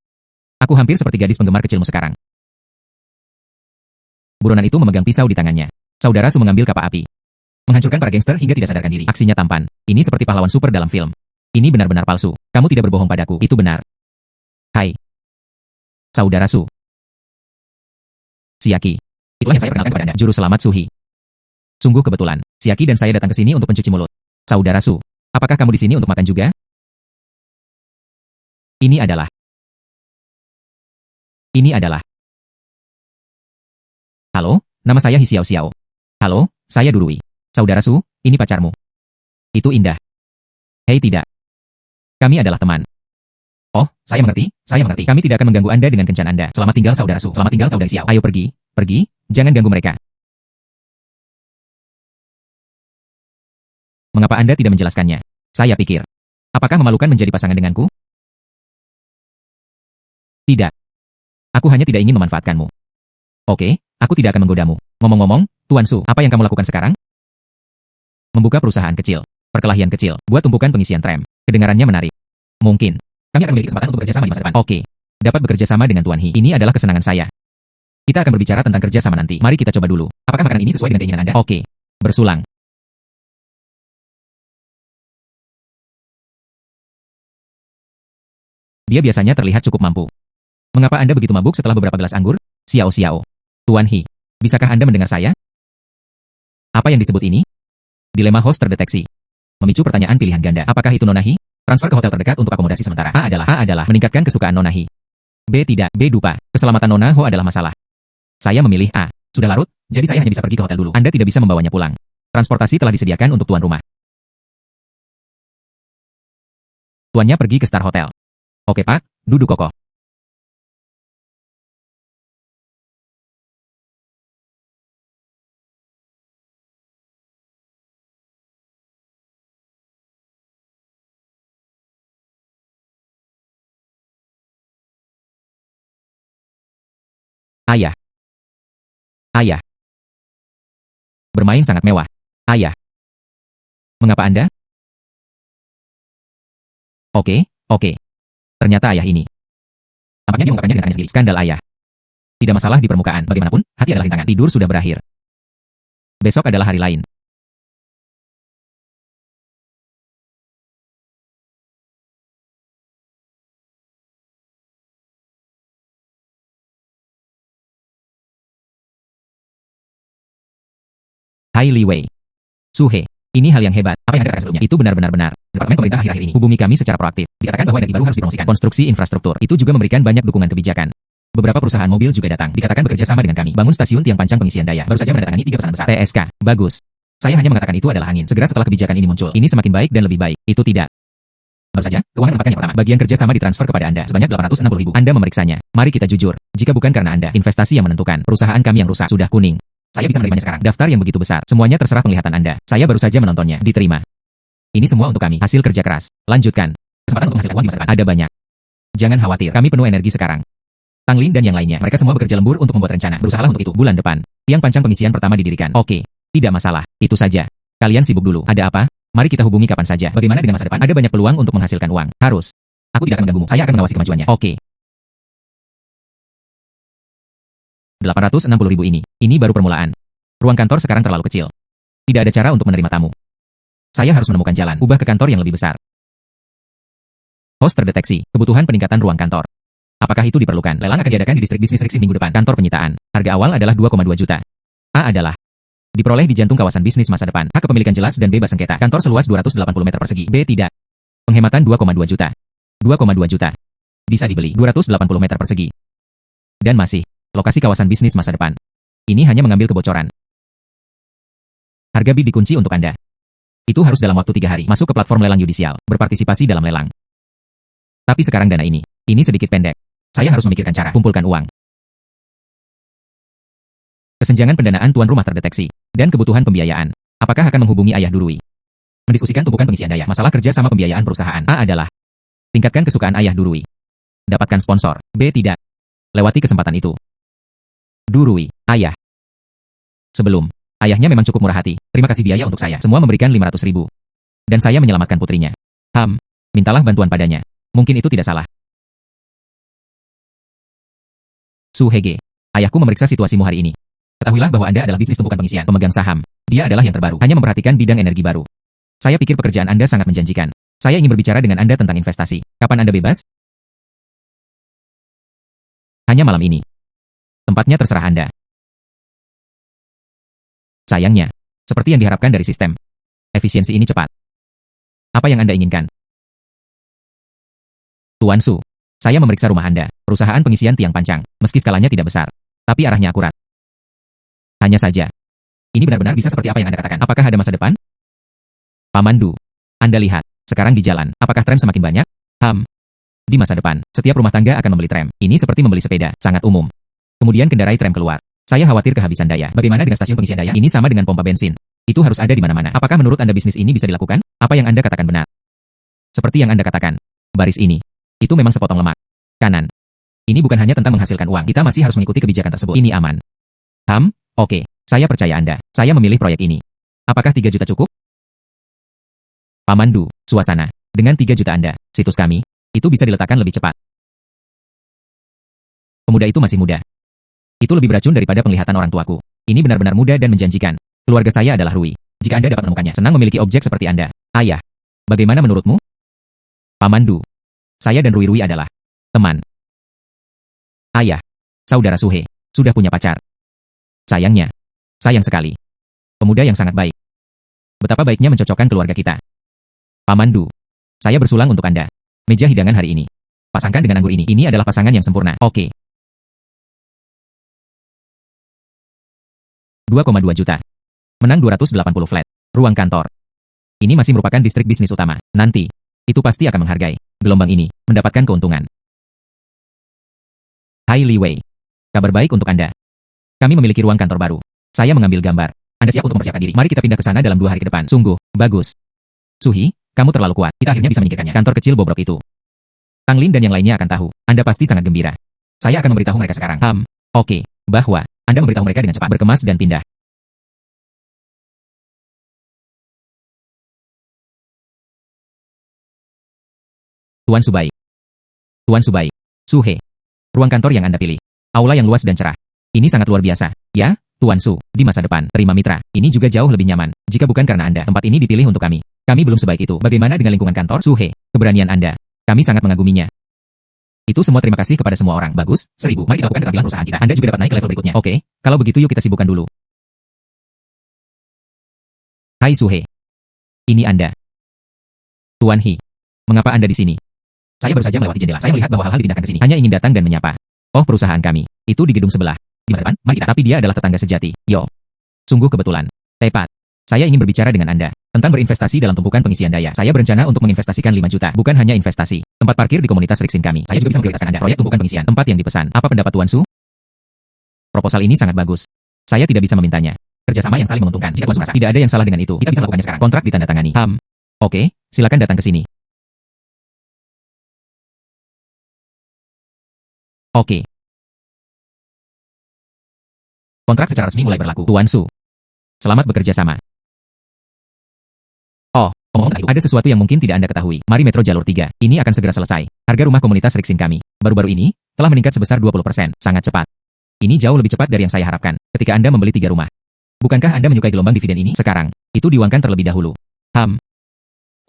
Aku hampir seperti gadis penggemar kecilmu sekarang. Buronan itu memegang pisau di tangannya. Saudara Su mengambil kapak api. Menghancurkan para gangster hingga tidak sadarkan diri. Aksinya tampan. Ini seperti pahlawan super dalam film. Ini benar-benar palsu. Kamu tidak berbohong padaku. Itu benar. Hai. Saudara Su. Siaki. Itulah yang saya perkenalkan kepada Anda. Juru selamat Suhi. Sungguh kebetulan. Siaki dan saya datang ke sini untuk mencuci mulut. Saudara Su. Apakah kamu di sini untuk makan juga? Ini adalah. Halo, nama saya Hi Xiao Xiao. Halo, saya Durui. Saudara Su, ini pacarmu. Itu indah. Hei tidak. Kami adalah teman. Oh, saya mengerti. Kami tidak akan mengganggu Anda dengan kencan Anda. Selamat tinggal Saudara Su. Selamat tinggal Saudari Xiao. Ayo pergi, jangan ganggu mereka. Mengapa Anda tidak menjelaskannya? Saya pikir. Apakah memalukan menjadi pasangan denganku? Tidak. Aku hanya tidak ingin memanfaatkanmu. Oke, aku tidak akan menggodamu. Ngomong-ngomong, Tuan Su, apa yang kamu lakukan sekarang? Membuka perusahaan kecil. Perkelahian kecil. Buat tumpukan pengisian tram. Kedengarannya menarik. Mungkin. Kami akan memiliki kesempatan untuk bekerja sama di masa depan. Oke. Dapat bekerja sama dengan Tuan He. Ini adalah kesenangan saya. Kita akan berbicara tentang kerja sama nanti. Mari kita coba dulu. Apakah makanan ini sesuai dengan keinginan Anda? Oke. Bersulang. Dia biasanya terlihat cukup mampu. Mengapa Anda begitu mabuk setelah beberapa gelas anggur? Xiao Xiao. Tuan He. Bisakah Anda mendengar saya? Apa yang disebut ini? Dilema host terdeteksi. Memicu pertanyaan pilihan ganda. Apakah itu Nona He? Transfer ke hotel terdekat untuk akomodasi sementara. A adalah meningkatkan kesukaan Nona He. B tidak. B dupa. Keselamatan Nona Ho adalah masalah. Saya memilih A. Sudah larut, jadi saya hanya bisa pergi ke hotel dulu. Anda tidak bisa membawanya pulang. Transportasi telah disediakan untuk tuan rumah. Tuannya pergi ke Star Hotel. Oke Pak, duduk kokoh. Ayah. Ayah. Bermain sangat mewah. Ayah. Mengapa Anda? Oke. Ternyata ayah ini. Tampaknya dia mengungkapkannya dengan aneh sendiri. Skandal ayah. Tidak masalah di permukaan. Bagaimanapun, hati adalah rintangan. Tidur sudah berakhir. Besok adalah hari lain. Hai Li Wei. Suhe. Ini hal yang hebat. Apa yang Anda katakan sebelumnya? Itu benar-benar benar. Departemen pemerintah akhir-akhir ini hubungi kami secara proaktif. Dikatakan bahwa energi baru harus dipromosikan. Konstruksi infrastruktur itu juga memberikan banyak dukungan kebijakan. Beberapa perusahaan mobil juga datang. Dikatakan bekerja sama dengan kami. Bangun stasiun tiang pancang pengisian daya. Baru saja menandatangani 3 pesanan besar. TSK. Bagus. Saya hanya mengatakan itu adalah angin. Segera setelah kebijakan ini muncul, ini semakin baik dan lebih baik. Itu tidak. Baru saja, keuangan menempatkan yang pertama. Bagian kerja sama ditransfer kepada Anda sebanyak 860.000. Anda memeriksanya. Mari kita jujur. Jika bukan karena Anda, investasi yang menentukan, perusahaan kami yang rusak sudah kuning. Saya bisa menerimanya sekarang. Daftar yang begitu besar. Semuanya terserah penglihatan Anda. Saya baru saja menontonnya. Diterima. Ini semua untuk kami. Hasil kerja keras. Lanjutkan. Kesempatan untuk menghasilkan uang di masa depan. Ada banyak. Jangan khawatir. Kami penuh energi sekarang. Tang Lin dan yang lainnya. Mereka semua bekerja lembur untuk membuat rencana. Berusahalah untuk itu. Bulan depan. Tiang pancang pengisian pertama didirikan. Oke. Tidak masalah. Itu saja. Kalian sibuk dulu. Ada apa? Mari kita hubungi kapan saja. Bagaimana dengan masa depan? Ada banyak peluang untuk menghasilkan uang. Harus. Aku tidak akan mengganggumu. Saya akan mengawasi kemajuannya. Oke. 860.000 ini. Ini baru permulaan. Ruang kantor sekarang terlalu kecil. Tidak ada cara untuk menerima tamu. Saya harus menemukan jalan. Ubah ke kantor yang lebih besar. Host terdeteksi. Kebutuhan peningkatan ruang kantor. Apakah itu diperlukan? Lelang akan diadakan di distrik bisnis Rixi minggu depan. Kantor penyitaan. Harga awal adalah 2,2 juta. A adalah diperoleh di jantung kawasan bisnis masa depan. Hak kepemilikan jelas dan bebas sengketa. Kantor seluas 280 meter persegi. B tidak. Penghematan 2,2 juta. 2,2 juta. Bisa dibeli. 280 meter persegi. Dan masih. Lokasi kawasan bisnis masa depan. Ini hanya mengambil kebocoran. Harga bid dikunci untuk Anda. Itu harus dalam waktu 3 hari. Masuk ke platform lelang yudisial. Berpartisipasi dalam lelang. Tapi sekarang dana ini sedikit pendek. Saya harus memikirkan cara kumpulkan uang. Kesenjangan pendanaan tuan rumah terdeteksi. Dan kebutuhan pembiayaan. Apakah akan menghubungi Ayah Durui? Mendiskusikan tumpukan pengisian daya. Masalah kerja sama pembiayaan perusahaan. A adalah tingkatkan kesukaan Ayah Durui. Dapatkan sponsor. B tidak. Lewati kesempatan itu. Durui. Ayah. Sebelum. Ayahnya memang cukup murah hati. Terima kasih biaya untuk saya. Semua memberikan 500.000. Dan saya menyelamatkan putrinya. Mintalah bantuan padanya. Mungkin itu tidak salah. Su Hege. Ayahku memeriksa situasimu hari ini. Ketahuilah bahwa Anda adalah bisnis tumpukan pengisian. Pemegang saham. Dia adalah yang terbaru. Hanya memperhatikan bidang energi baru. Saya pikir pekerjaan Anda sangat menjanjikan. Saya ingin berbicara dengan Anda tentang investasi. Kapan Anda bebas? Hanya malam ini. Tempatnya terserah Anda. Sayangnya, seperti yang diharapkan dari sistem. Efisiensi ini cepat. Apa yang Anda inginkan? Tuan Su, saya memeriksa rumah Anda, perusahaan pengisian tiang pancang, meski skalanya tidak besar, tapi arahnya akurat. Hanya saja, ini benar-benar bisa seperti apa yang Anda katakan. Apakah ada masa depan? Paman Du, Anda lihat, sekarang di jalan, apakah tram semakin banyak? Di masa depan, setiap rumah tangga akan membeli tram. Ini seperti membeli sepeda, sangat umum. Kemudian kendarai tram keluar. Saya khawatir kehabisan daya. Bagaimana dengan stasiun pengisian daya? Ini sama dengan pompa bensin. Itu harus ada di mana-mana. Apakah menurut Anda bisnis ini bisa dilakukan? Apa yang Anda katakan benar? Seperti yang Anda katakan. Baris ini. Itu memang sepotong lemak. Kanan. Ini bukan hanya tentang menghasilkan uang. Kita masih harus mengikuti kebijakan tersebut. Ini aman. Oke. Saya percaya Anda. Saya memilih proyek ini. Apakah 3 juta cukup? Pamandu, suasana. Dengan 3 juta Anda, situs kami, itu bisa diletakkan lebih cepat. Pemuda itu masih muda. Itu lebih beracun daripada penglihatan orang tuaku. Ini benar-benar muda dan menjanjikan. Keluarga saya adalah Rui. Jika Anda dapat menemukannya, senang memiliki objek seperti Anda. Ayah, bagaimana menurutmu? Pamandu, saya dan Rui adalah teman. Ayah, saudara Suhe, sudah punya pacar. Sayangnya, sayang sekali. Pemuda yang sangat baik. Betapa baiknya mencocokkan keluarga kita. Pamandu, saya bersulang untuk Anda. Meja hidangan hari ini. Pasangkan dengan anggur ini. Ini adalah pasangan yang sempurna. Oke. 2,2 juta. Menang 280 flat. Ruang kantor. Ini masih merupakan distrik bisnis utama. Nanti, itu pasti akan menghargai. Gelombang ini, mendapatkan keuntungan. Hai Li Wei. Kabar baik untuk Anda. Kami memiliki ruang kantor baru. Saya mengambil gambar. Anda siap untuk mempersiapkan diri? Mari kita pindah ke sana dalam 2 hari ke depan. Sungguh, bagus. Suhi, kamu terlalu kuat. Kita akhirnya bisa menyingkirkannya. Kantor kecil bobrok itu. Tang Lin dan yang lainnya akan tahu. Anda pasti sangat gembira. Saya akan memberitahu mereka sekarang. Oke. Bahwa, Anda memberitahu mereka dengan cepat. Berkemas dan pindah. Tuan Subai. Tuan Subai. Suhe. Ruang kantor yang Anda pilih. Aula yang luas dan cerah. Ini sangat luar biasa. Ya, Tuan Su. Di masa depan, terima mitra. Ini juga jauh lebih nyaman. Jika bukan karena Anda, tempat ini dipilih untuk kami. Kami belum sebaik itu. Bagaimana dengan lingkungan kantor? Suhe, keberanian Anda. Kami sangat mengaguminya. Itu semua terima kasih kepada semua orang. Bagus, 1000. Mari kita lakukan keterampilan perusahaan kita. Anda juga dapat naik ke level berikutnya. Oke, kalau begitu yuk kita sibukkan dulu. Hai Suhe. Ini Anda. Tuan Hi. Mengapa Anda di sini? Saya baru saja melewati jendela. Saya melihat bahwa hal-hal dipindahkan ke sini. Hanya ingin datang dan menyapa. Oh, perusahaan kami. Itu di gedung sebelah. Di masa depan, mari kita. Tapi dia adalah tetangga sejati. Yo. Sungguh kebetulan. Tepat. Saya ingin berbicara dengan Anda. Tentang berinvestasi dalam tumpukan pengisian daya. Saya berencana untuk menginvestasikan 5 juta. Bukan hanya investasi. Tempat parkir di komunitas Rixin kami. Saya juga bisa memprioritaskan Anda. Proyek tumpukan pengisian. Tempat yang dipesan. Apa pendapat Tuan Su? Proposal ini sangat bagus. Saya tidak bisa memintanya. Kerjasama yang saling menguntungkan. Jika Tuan Su merasa tidak ada yang salah dengan itu, kita bisa melakukannya sekarang. Kontrak ditandatangani. Oke, silakan datang ke sini. Oke. Kontrak secara resmi mulai berlaku. Tuan Su. Selamat bekerja sama. Omong tentang itu, ada sesuatu yang mungkin tidak Anda ketahui. Mari Metro Jalur 3. Ini akan segera selesai. Harga rumah komunitas Rixin kami, baru-baru ini, telah meningkat sebesar 20%. Sangat cepat. Ini jauh lebih cepat dari yang saya harapkan, ketika Anda membeli 3 rumah. Bukankah Anda menyukai gelombang dividen ini? Sekarang, itu diuangkan terlebih dahulu.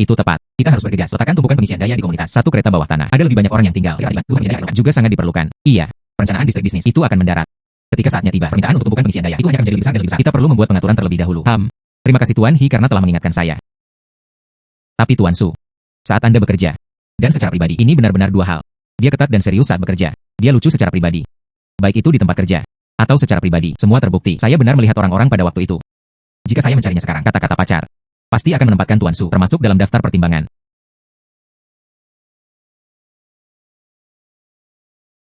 Itu tepat. Kita harus bergegas. Letakkan tumpukan pengisian daya di komunitas. 1 kereta bawah tanah. Ada lebih banyak orang yang tinggal. Juga sangat diperlukan. Iya. Perencanaan distrik bisnis itu akan mendarat. Ketika saatnya tiba, permintaan untuk tumpukan pengisian daya itu hanya akan menjadi lebih besar dan lebih besar. Kita perlu membuat pengaturan terlebih dahulu. Terima kasih Tuan Hi karena telah mengingatkan saya. Tapi Tuan Su, saat Anda bekerja, dan secara pribadi, ini benar-benar 2 hal. Dia ketat dan serius saat bekerja. Dia lucu secara pribadi. Baik itu di tempat kerja, atau secara pribadi, semua terbukti. Saya benar melihat orang-orang pada waktu itu. Jika saya mencarinya sekarang, kata-kata pacar, pasti akan menempatkan Tuan Su termasuk dalam daftar pertimbangan.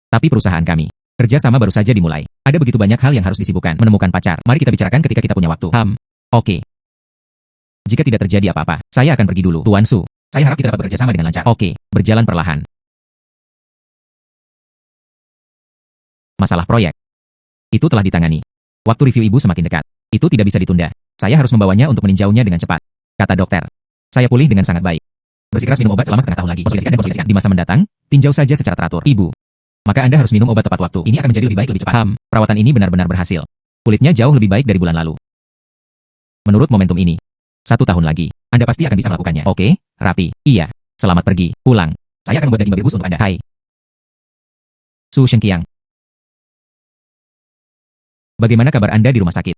Tapi perusahaan kami, kerjasama baru saja dimulai. Ada begitu banyak hal yang harus disibukkan. Menemukan pacar, mari kita bicarakan ketika kita punya waktu. Oke. Jika tidak terjadi apa-apa, saya akan pergi dulu. Tuan Su, saya harap kita dapat bekerja sama dengan lancar. Oke, berjalan perlahan. Masalah proyek. Itu telah ditangani. Waktu review ibu semakin dekat. Itu tidak bisa ditunda. Saya harus membawanya untuk meninjaunya dengan cepat. Kata dokter. Saya pulih dengan sangat baik. Bersikeras minum obat selama setengah tahun lagi. Konsolidasikan. Di masa mendatang, tinjau saja secara teratur. Ibu. Maka Anda harus minum obat tepat waktu. Ini akan menjadi lebih baik lebih cepat. Perawatan ini benar-benar berhasil. Kulitnya jauh lebih baik dari bulan lalu. Menurut momentum ini, 1 tahun lagi, Anda pasti akan bisa melakukannya. Oke, rapi. Iya. Selamat pergi, pulang. Saya akan membuat daging babi rebus untuk Anda. Hai. Su Shenqiang. Bagaimana kabar Anda di rumah sakit?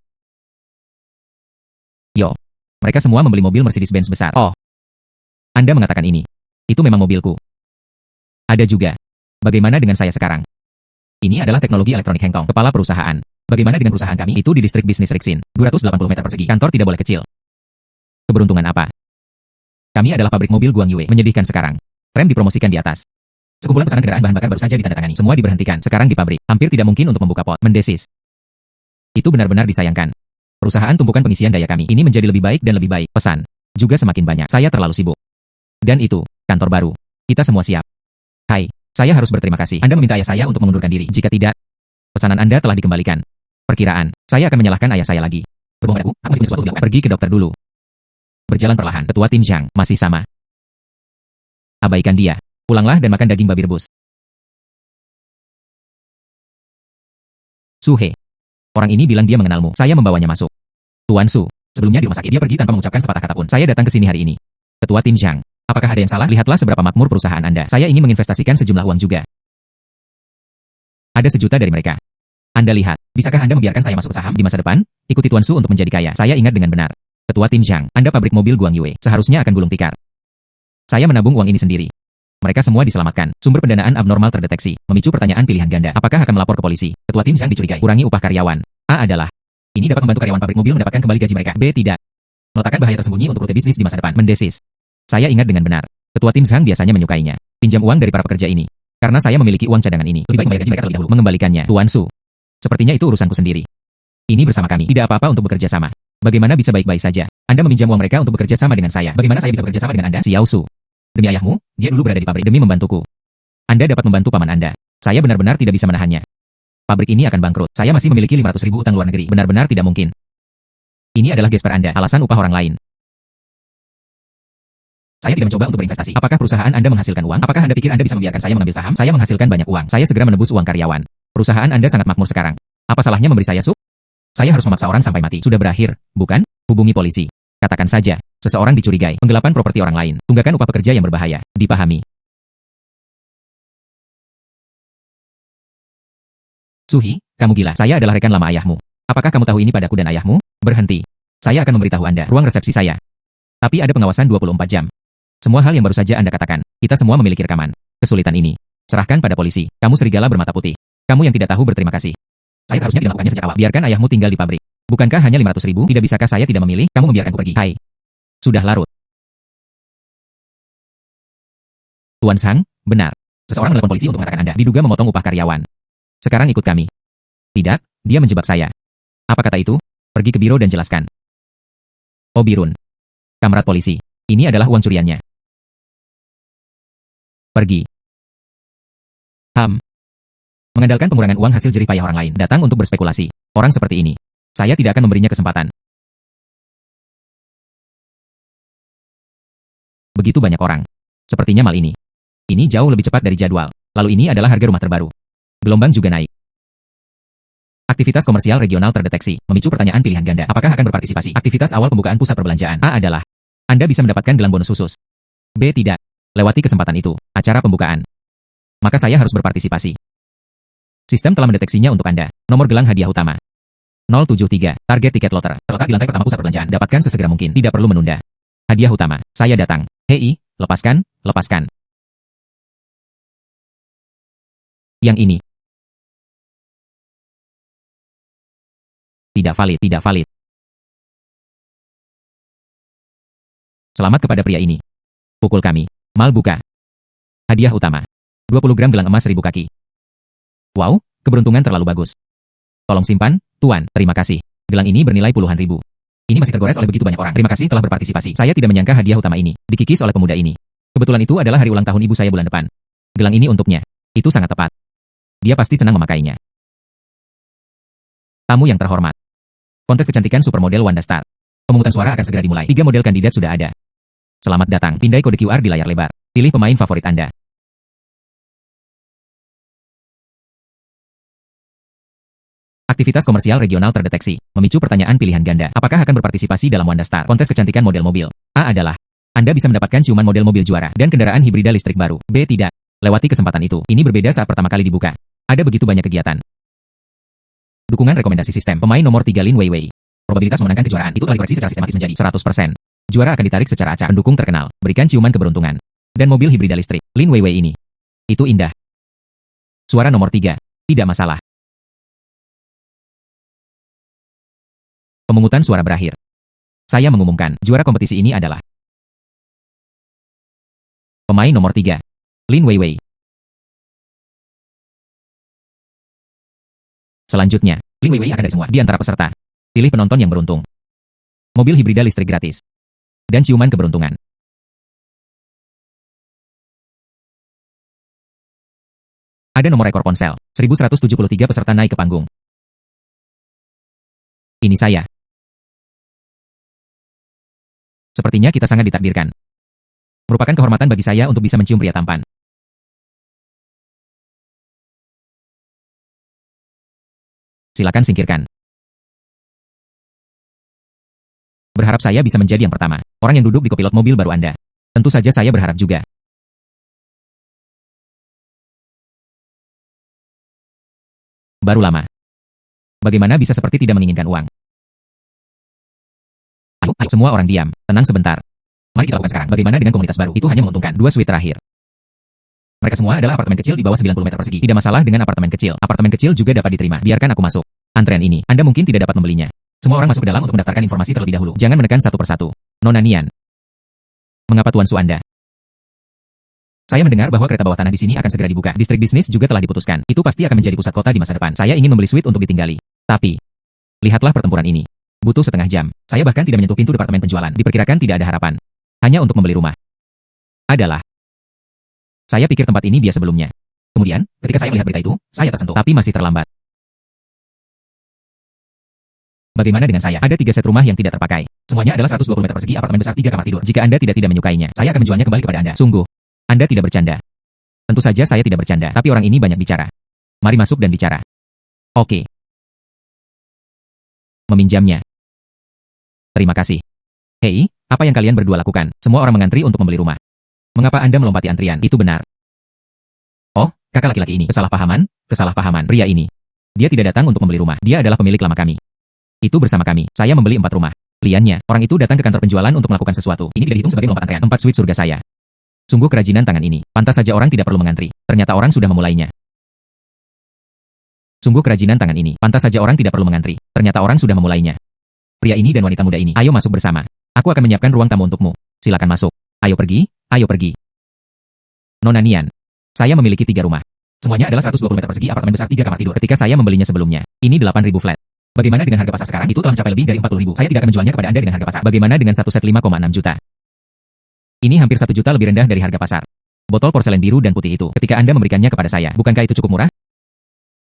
Yo. Mereka semua membeli mobil Mercedes-Benz besar. Oh. Anda mengatakan ini. Itu memang mobilku. Ada juga. Bagaimana dengan saya sekarang? Ini adalah teknologi elektronik Heng Tong, kepala perusahaan. Bagaimana dengan perusahaan kami? Itu di distrik bisnis Rixin. 280 meter persegi. Kantor tidak boleh kecil. Keberuntungan apa? Kami adalah pabrik mobil Guang Yue. Menyedihkan sekarang. Rem dipromosikan di atas. Sekumpulan pesanan kendaraan bahan bakar baru saja ditandatangani. Semua diberhentikan. Sekarang di pabrik. Hampir tidak mungkin untuk membuka pot. Mendesis. Itu benar-benar disayangkan. Perusahaan tumpukan pengisian daya kami ini menjadi lebih baik dan lebih baik. Pesan juga semakin banyak. Saya terlalu sibuk. Dan itu, kantor baru. Kita semua siap. Hai, saya harus berterima kasih. Anda meminta ayah saya untuk mengundurkan diri. Jika tidak, pesanan Anda telah dikembalikan. Perkiraan, saya akan menyalahkan ayah saya lagi. Berbohong padaku, aku masih punya sesuatu untuk dilakukan. Pergi ke dokter dulu. Berjalan perlahan, ketua tim Zhang masih sama. Abaikan dia. Pulanglah dan makan daging babi rebus. Suhe. Orang ini bilang dia mengenalmu. Saya membawanya masuk. Tuan Su. Sebelumnya di rumah sakit, dia pergi tanpa mengucapkan sepatah kata pun. Saya datang ke sini hari ini. Ketua tim Zhang. Apakah ada yang salah? Lihatlah seberapa makmur perusahaan Anda. Saya ingin menginvestasikan sejumlah uang juga. Ada 1 juta dari mereka. Anda lihat, bisakah Anda membiarkan saya masuk ke saham di masa depan? Ikuti Tuan Su untuk menjadi kaya. Saya ingat dengan benar. Ketua tim Zhang. Anda pabrik mobil Guangyue. Seharusnya akan gulung tikar. Saya menabung uang ini sendiri. Mereka semua diselamatkan. Sumber pendanaan abnormal terdeteksi. Memicu pertanyaan pilihan ganda. Apakah akan melapor ke polisi? Ketua tim Zhang dicurigai. Kurangi upah karyawan. A adalah. Ini dapat membantu karyawan pabrik mobil mendapatkan kembali gaji mereka. B tidak. Meletakkan bahaya tersembunyi untuk rute bisnis di masa depan. Mendesis. Saya ingat dengan benar. Ketua tim Zhang biasanya menyukainya. Pinjam uang dari para pekerja ini. Karena saya memiliki uang cadangan ini. Lebih baik membayar gaji mereka terlebih dahulu. Mengembalikannya. Tuan Su. Sepertinya itu urusanku sendiri. Ini bersama kami. Tidak apa-apa untuk bekerja sama. Bagaimana bisa baik-baik saja? Anda meminjam uang mereka untuk bekerja sama dengan saya. Bagaimana saya bisa bekerja sama dengan Anda? Xiao Su. Demi ayahmu, dia dulu berada di pabrik demi membantuku. Anda dapat membantu paman Anda. Saya benar-benar tidak bisa menahannya. Pabrik ini akan bangkrut. Saya masih memiliki 500.000 utang luar negeri. Benar-benar tidak mungkin. Ini adalah gesper Anda. Alasan upah orang lain. Saya tidak mencoba untuk berinvestasi. Apakah perusahaan Anda menghasilkan uang? Apakah Anda pikir Anda bisa membiarkan saya mengambil saham? Saya menghasilkan banyak uang. Saya segera menebus uang karyawan. Perusahaan Anda sangat makmur sekarang. Apa salahnya memberi saya sup? Saya harus memaksa orang sampai mati. Sudah berakhir, bukan? Hubungi polisi. Katakan saja, seseorang dicurigai, penggelapan properti orang lain, tunggakan upah pekerja yang berbahaya, dipahami. Suhi, kamu gila. Saya adalah rekan lama ayahmu. Apakah kamu tahu ini padaku dan ayahmu? Berhenti. Saya akan memberitahu Anda ruang resepsi saya. Tapi ada pengawasan 24 jam. Semua hal yang baru saja Anda katakan, kita semua memiliki rekaman. Kesulitan ini, serahkan pada polisi. Kamu serigala bermata putih. Kamu yang tidak tahu berterima kasih. Saya seharusnya tidak melakukannya sejak awal. Biarkan ayahmu tinggal di pabrik. Bukankah hanya 500.000? Tidak bisakah saya tidak memilih? Kamu membiarkanku pergi. Hai. Sudah larut. Tuan Zhang, benar. Seseorang menelepon polisi untuk mengatakan Anda diduga memotong upah karyawan. Sekarang ikut kami. Tidak, dia menjebak saya. Apa kata itu? Pergi ke biro dan jelaskan. Oh Birun. Kamrat polisi. Ini adalah uang curiannya. Pergi. Mengandalkan pengurangan uang hasil jerih payah orang lain. Datang untuk berspekulasi. Orang seperti ini. Saya tidak akan memberinya kesempatan. Begitu banyak orang. Sepertinya mal ini. Ini jauh lebih cepat dari jadwal. Lalu ini adalah harga rumah terbaru. Gelombang juga naik. Aktivitas komersial regional terdeteksi. Memicu pertanyaan pilihan ganda. Apakah akan berpartisipasi? Aktivitas awal pembukaan pusat perbelanjaan. A adalah. Anda bisa mendapatkan gelang bonus khusus. B tidak. Lewati kesempatan itu. Acara pembukaan. Maka saya harus berpartisipasi. Sistem telah mendeteksinya untuk Anda. Nomor gelang hadiah utama. 073. Target tiket loter. Terletak di lantai pertama pusat perbelanjaan. Dapatkan sesegera mungkin. Tidak perlu menunda. Hadiah utama. Saya datang. Hei, lepaskan, lepaskan. Yang ini. Tidak valid, tidak valid. Selamat kepada pria ini. Pukul kami. Mal buka. Hadiah utama. 20 gram gelang emas 1000 kaki. Wow, keberuntungan terlalu bagus. Tolong simpan, Tuan. Terima kasih. Gelang ini bernilai puluhan ribu. Ini masih tergores oleh begitu banyak orang. Terima kasih telah berpartisipasi. Saya tidak menyangka hadiah utama ini dikikis oleh pemuda ini. Kebetulan itu adalah hari ulang tahun ibu saya bulan depan. Gelang ini untuknya. Itu sangat tepat. Dia pasti senang memakainya. Tamu yang terhormat. Kontes kecantikan supermodel Wanda Star. Pemungutan suara akan segera dimulai. 3 model kandidat sudah ada. Selamat datang. Pindai kode QR di layar lebar. Pilih pemain favorit Anda. Aktivitas komersial regional terdeteksi. Memicu pertanyaan pilihan ganda. Apakah akan berpartisipasi dalam Wanda Star? Kontes kecantikan model mobil. A adalah. Anda bisa mendapatkan ciuman model mobil juara dan kendaraan hibrida listrik baru. B tidak. Lewati kesempatan itu. Ini berbeda saat pertama kali dibuka. Ada begitu banyak kegiatan. Dukungan rekomendasi sistem. Pemain nomor 3 Lin Weiwei. Probabilitas memenangkan kejuaraan itu telah dikoreksi secara sistematis menjadi 100%. Juara akan ditarik secara acak. Pendukung terkenal. Berikan ciuman keberuntungan. Dan mobil hibrida listrik. Lin Weiwei ini. Itu indah. Suara nomor 3. Tidak masalah. Pemungutan suara berakhir. Saya mengumumkan, juara kompetisi ini adalah pemain nomor 3, Lin Weiwei. Selanjutnya, Lin Weiwei akan dari semua di antara peserta. Pilih penonton yang beruntung. Mobil hibrida listrik gratis. Dan ciuman keberuntungan. Ada nomor ekor ponsel. 1173 peserta naik ke panggung. Ini saya. Sepertinya kita sangat ditakdirkan. Merupakan kehormatan bagi saya untuk bisa mencium pria tampan. Silakan singkirkan. Berharap saya bisa menjadi yang pertama. Orang yang duduk di kopilot mobil baru Anda. Tentu saja saya berharap juga. Baru lama. Bagaimana bisa seperti tidak menginginkan uang? Ayo, semua orang diam. Tenang sebentar. Mari kita lakukan sekarang. Bagaimana dengan komunitas baru? Itu hanya menguntungkan. 2 suite terakhir. Mereka semua adalah apartemen kecil di bawah 90 meter persegi. Tidak masalah dengan apartemen kecil. Apartemen kecil juga dapat diterima. Biarkan aku masuk. Antrean ini, Anda mungkin tidak dapat membelinya. Semua orang masuk ke dalam untuk mendaftarkan informasi terlebih dahulu. Jangan menekan satu persatu. Nona Nian. Mengapa Tuan Su Anda? Saya mendengar bahwa kereta bawah tanah di sini akan segera dibuka. Distrik bisnis juga telah diputuskan. Itu pasti akan menjadi pusat kota di masa depan. Saya ingin membeli suite untuk ditinggali. Tapi, lihatlah pertempuran ini. Butuh setengah jam. Saya bahkan tidak menyentuh pintu departemen penjualan. Diperkirakan tidak ada harapan. Hanya untuk membeli rumah. Adalah. Saya pikir tempat ini biasa sebelumnya. Kemudian, ketika saya melihat berita itu, saya tersentuh. Tapi masih terlambat. Bagaimana dengan saya? Ada 3 set rumah yang tidak terpakai. Semuanya adalah 120 meter persegi apartemen besar 3 kamar tidur. Jika Anda tidak menyukainya, saya akan menjualnya kembali kepada Anda. Sungguh. Anda tidak bercanda. Tentu saja saya tidak bercanda, tapi orang ini banyak bicara. Mari masuk dan bicara. Oke. Meminjamnya. Terima kasih. Hei, apa yang kalian berdua lakukan? Semua orang mengantri untuk membeli rumah. Mengapa Anda melompati antrian? Itu benar. Oh, kakak laki-laki ini. Kesalahpahaman. Pria ini. Dia tidak datang untuk membeli rumah. Dia adalah pemilik lama kami. Itu bersama kami. Saya membeli 4 rumah. Liannya, orang itu datang ke kantor penjualan untuk melakukan sesuatu. Ini tidak dihitung sebagai lompat antrean. 4 suite surga saya. Sungguh kerajinan tangan ini. Pantas saja orang tidak perlu mengantri. Ternyata orang sudah memulainya. Sungguh kerajinan tangan ini. Pantas saja orang tidak perlu mengantri. Ternyata orang sudah memulainya. Pria ini dan wanita muda ini. Ayo masuk bersama. Aku akan menyiapkan ruang tamu untukmu. Silakan masuk. Ayo pergi. Nona Nian. Saya memiliki 3 rumah. Semuanya adalah 120 meter persegi apartemen besar 3 kamar tidur. Ketika saya membelinya sebelumnya, ini 8.000 flat. Bagaimana dengan harga pasar sekarang? Itu telah mencapai lebih dari 40.000. Saya tidak akan menjualnya kepada Anda dengan harga pasar. Bagaimana dengan satu set 5,6 juta? Ini hampir 1 juta lebih rendah dari harga pasar. Botol porselen biru dan putih itu, ketika Anda memberikannya kepada saya, bukankah itu cukup murah?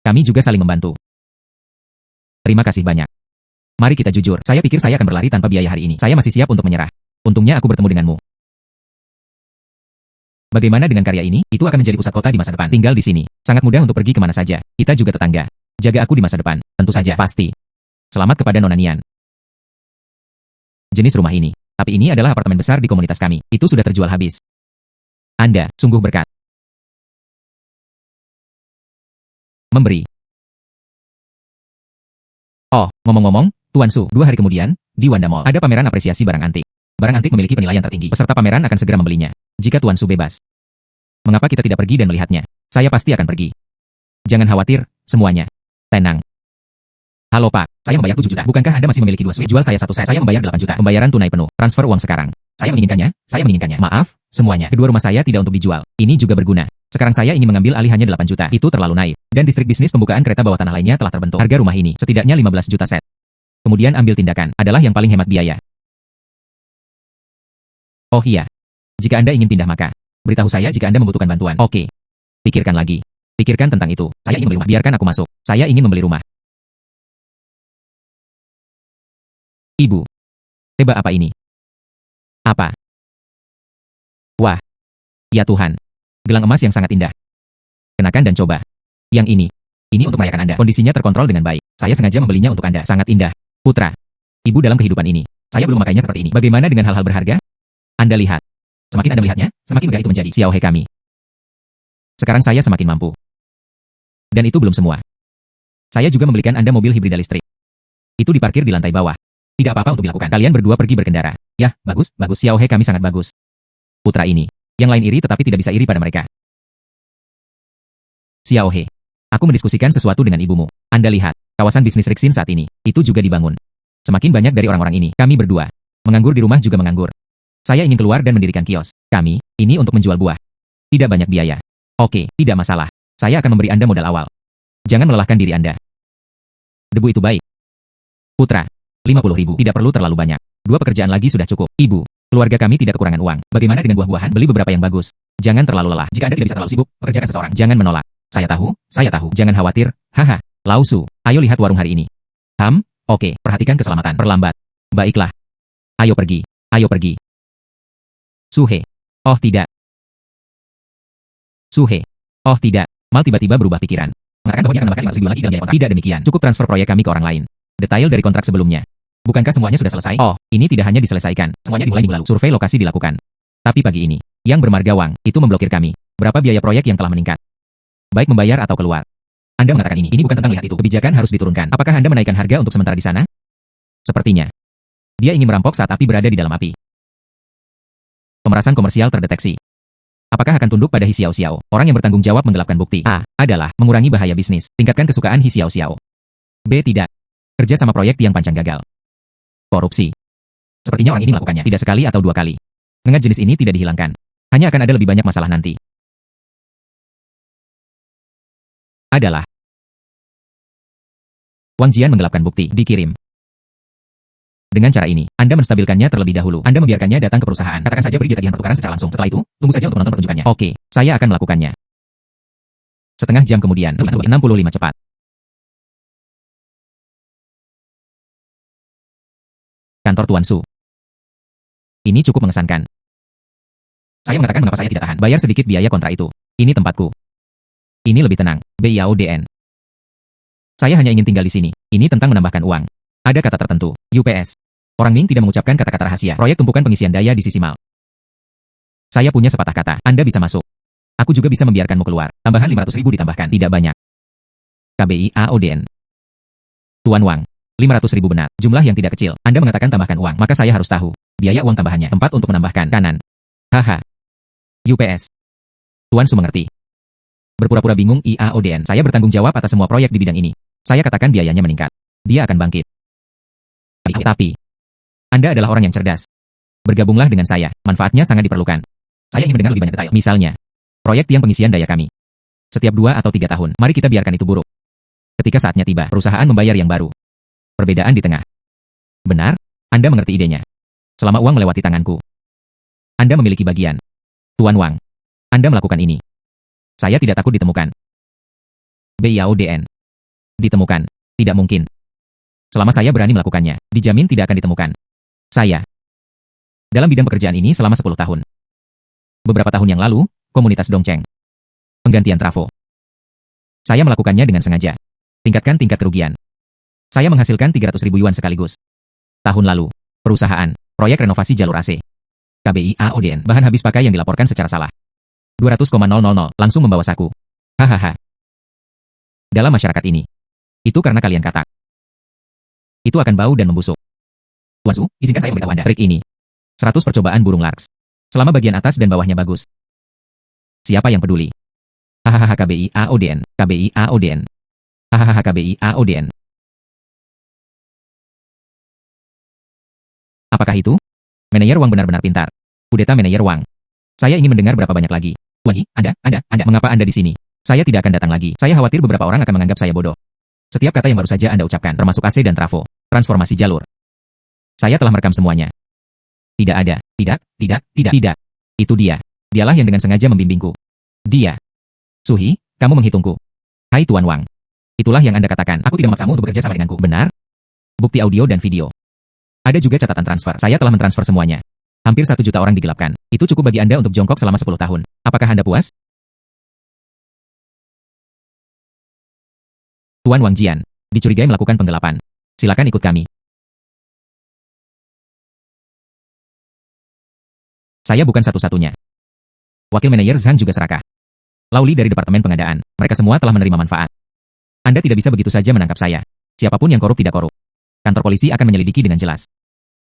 Kami juga saling membantu. Terima kasih banyak. Mari kita jujur, saya pikir saya akan berlari tanpa biaya hari ini. Saya masih siap untuk menyerah. Untungnya aku bertemu denganmu. Bagaimana dengan karya ini? Itu akan menjadi pusat kota di masa depan. Tinggal di sini. Sangat mudah untuk pergi kemana saja. Kita juga tetangga. Jaga aku di masa depan. Tentu saja. Pasti. Selamat kepada Nona Nian. Jenis rumah ini. Tapi ini adalah apartemen besar di komunitas kami. Itu sudah terjual habis. Anda, sungguh berkat. Memberi. Oh, ngomong-ngomong, Tuan Su, 2 hari kemudian, di Wanda Mall, ada pameran apresiasi barang antik. Barang antik memiliki penilaian tertinggi. Peserta pameran akan segera membelinya. Jika Tuan Su bebas. Mengapa kita tidak pergi dan melihatnya? Saya pasti akan pergi. Jangan khawatir, semuanya. Tenang. Halo Pak, saya membayar 7 juta. Bukankah Anda masih memiliki 2 suite? Jual saya 1 set. Saya membayar 8 juta. Pembayaran tunai penuh. Transfer uang sekarang. Saya menginginkannya. Maaf, semuanya. Kedua rumah saya tidak untuk dijual. Ini juga berguna. Sekarang saya ingin mengambil alih hanya 8 juta. Itu terlalu naik. Dan distrik bisnis pembukaan kereta bawah tanah lainnya telah terbentuk. Harga rumah ini setidaknya 15 juta set. Kemudian ambil tindakan. Adalah yang paling hemat biaya. Oh iya. Jika Anda ingin pindah maka, beritahu saya jika Anda membutuhkan bantuan. Oke. Pikirkan lagi. Pikirkan tentang itu. Saya ingin membeli rumah. Biarkan aku masuk. Saya ingin membeli rumah. Ibu. Tebak apa ini? Apa? Wah. Ya Tuhan. Gelang emas yang sangat indah. Kenakan dan coba. Yang ini. Ini untuk merayakan Anda. Kondisinya terkontrol dengan baik. Saya sengaja membelinya untuk Anda. Sangat indah. Putra. Ibu dalam kehidupan ini. Saya belum memakainya seperti ini. Bagaimana dengan hal-hal berharga? Anda lihat. Semakin Anda melihatnya, semakin megah itu menjadi. Xiao He kami. Sekarang saya semakin mampu. Dan itu belum semua. Saya juga membelikan Anda mobil hibrida listrik. Itu diparkir di lantai bawah. Tidak apa-apa untuk dilakukan. Kalian berdua pergi berkendara. Yah, bagus. Xiao He kami sangat bagus. Putra ini. Yang lain iri tetapi tidak bisa iri pada mereka. Xiao He. Aku mendiskusikan sesuatu dengan ibumu. Anda lihat, kawasan bisnis Rixin saat ini. Itu juga dibangun. Semakin banyak dari orang-orang ini. Kami berdua. Menganggur di rumah juga menganggur. Saya ingin keluar dan mendirikan kios. Kami, ini untuk menjual buah. Tidak banyak biaya. Oke, tidak masalah. Saya akan memberi Anda modal awal. Jangan melelahkan diri Anda. Debu itu baik. Putra. 50.000 tidak perlu terlalu banyak. 2 pekerjaan lagi sudah cukup. Ibu, keluarga kami tidak kekurangan uang. Bagaimana dengan buah-buahan? Beli beberapa yang bagus. Jangan terlalu lelah. Jika Anda tidak bisa terlalu sibuk, pekerjakan seseorang. Jangan menolak. Saya tahu, saya tahu. Jangan khawatir. Haha. Lausu, ayo lihat warung hari ini. Oke, perhatikan keselamatan. Perlambat. Baiklah. Ayo pergi. Ayo pergi. Suhe. Oh tidak. Suhe. Oh tidak. Mal tiba-tiba berubah pikiran. Mengatakan bahwa dia akan menambahkan 500.000 lagi dalam biaya kontrak. Tidak demikian. Cukup transfer proyek kami ke orang lain. Detail dari kontrak sebelumnya. Bukankah semuanya sudah selesai? Oh, ini tidak hanya diselesaikan. Semuanya dimulai minggu lalu. Survei lokasi dilakukan. Tapi pagi ini, yang bermarga Wang, itu memblokir kami. Berapa biaya proyek yang telah meningkat? Baik membayar atau keluar. Anda mengatakan ini bukan tentang lihat itu. Kebijakan harus diturunkan. Apakah Anda menaikkan harga untuk sementara di sana? Sepertinya. Dia ingin merampok saat api berada di dalam api. Pemerasan komersial terdeteksi. Apakah akan tunduk pada He Xiao Xiao? Orang yang bertanggung jawab menggelapkan bukti. A. Adalah mengurangi bahaya bisnis. Tingkatkan kesukaan He Xiao Xiao. B. Tidak. Kerja sama proyek yang panjang gagal. Korupsi. Sepertinya orang ini melakukannya tidak sekali atau 2 kali. Ngengat jenis ini tidak dihilangkan. Hanya akan ada lebih banyak masalah nanti. Adalah Wang Jian menggelapkan bukti. Dikirim. Dengan cara ini, Anda menstabilkannya terlebih dahulu. Anda membiarkannya datang ke perusahaan. Katakan saja beri dia tagihan pertukaran secara langsung. Setelah itu, tunggu saja untuk menonton pertunjukannya. Oke, saya akan melakukannya. Setengah jam kemudian, 65 cepat. Kantor Tuan Su. Ini cukup mengesankan. Saya mengatakan mengapa saya tidak tahan. Bayar sedikit biaya kontrak itu. Ini tempatku. Ini lebih tenang. BIAODN. Saya hanya ingin tinggal di sini. Ini tentang menambahkan uang. Ada kata tertentu. UPS. Orang Ming tidak mengucapkan kata-kata rahasia. Proyek tumpukan pengisian daya di sisi Mal. Saya punya sepatah kata. Anda bisa masuk. Aku juga bisa membiarkanmu keluar. Tambahan 500.000 ditambahkan. Tidak banyak. KBIAODN. Tuan Wang. 500.000 benar. Jumlah yang tidak kecil. Anda mengatakan tambahkan uang. Maka saya harus tahu. Biaya uang tambahannya. Tempat untuk menambahkan. Kanan. Haha. UPS. Tuan Su mengerti. Berpura-pura bingung IAODN. Saya bertanggung jawab atas semua proyek di bidang ini. Saya katakan biayanya meningkat. Dia akan bangkit. Tapi, Anda adalah orang yang cerdas. Bergabunglah dengan saya. Manfaatnya sangat diperlukan. Saya ingin mendengar lebih banyak detail. Misalnya, proyek tiang pengisian daya kami. Setiap 2 atau 3 tahun, mari kita biarkan itu buruk. Ketika saatnya tiba, perusahaan membayar yang baru. Perbedaan di tengah. Benar? Anda mengerti idenya. Selama uang melewati tanganku, Anda memiliki bagian. Tuan Wang, Anda melakukan ini. Saya tidak takut ditemukan. BIAODN. Ditemukan. Tidak mungkin. Selama saya berani melakukannya, dijamin tidak akan ditemukan. Saya. Dalam bidang pekerjaan ini selama 10 tahun. Beberapa tahun yang lalu, komunitas Dongcheng. Penggantian trafo. Saya melakukannya dengan sengaja. Tingkatkan tingkat kerugian. Saya menghasilkan 300.000 yuan sekaligus. Tahun lalu, perusahaan, proyek renovasi jalur AC. KBIAODN, bahan habis pakai yang dilaporkan secara salah. 200,000 langsung membawa saku. Hahaha. Dalam masyarakat ini, itu karena kalian katak. Itu akan bau dan membusuk. Tuan Su, izinkan saya memberitahu Anda trik ini. 100 percobaan burung larks. Selama bagian atas dan bawahnya bagus. Siapa yang peduli? Hahaha KBIAODN, KBIAODN. Hahaha KBIAODN. Apakah itu? Manajer Wang benar-benar pintar. Kudeta Manajer Wang. Saya ingin mendengar berapa banyak lagi. Tuan He, Anda, mengapa Anda di sini? Saya tidak akan datang lagi. Saya khawatir beberapa orang akan menganggap saya bodoh. Setiap kata yang baru saja Anda ucapkan, termasuk AC dan trafo, transformasi jalur. Saya telah merekam semuanya. Tidak ada. Tidak. Itu dia. Dialah yang dengan sengaja membimbingku. Dia. Suhi, kamu menghitungku. Hai Tuan Wang. Itulah yang Anda katakan. Aku tidak memaksamu untuk bekerja sama denganku. Benar? Bukti audio dan video. Ada juga catatan transfer. Saya telah mentransfer semuanya. Hampir 1 juta orang digelapkan. Itu cukup bagi Anda untuk jongkok selama 10 tahun. Apakah Anda puas? Tuan Wang Jian, dicurigai melakukan penggelapan. Silakan ikut kami. Saya bukan satu-satunya. Wakil manajer Zhang juga serakah. Lauli dari Departemen Pengadaan. Mereka semua telah menerima manfaat. Anda tidak bisa begitu saja menangkap saya. Siapapun yang korup tidak korup. Kantor polisi akan menyelidiki dengan jelas.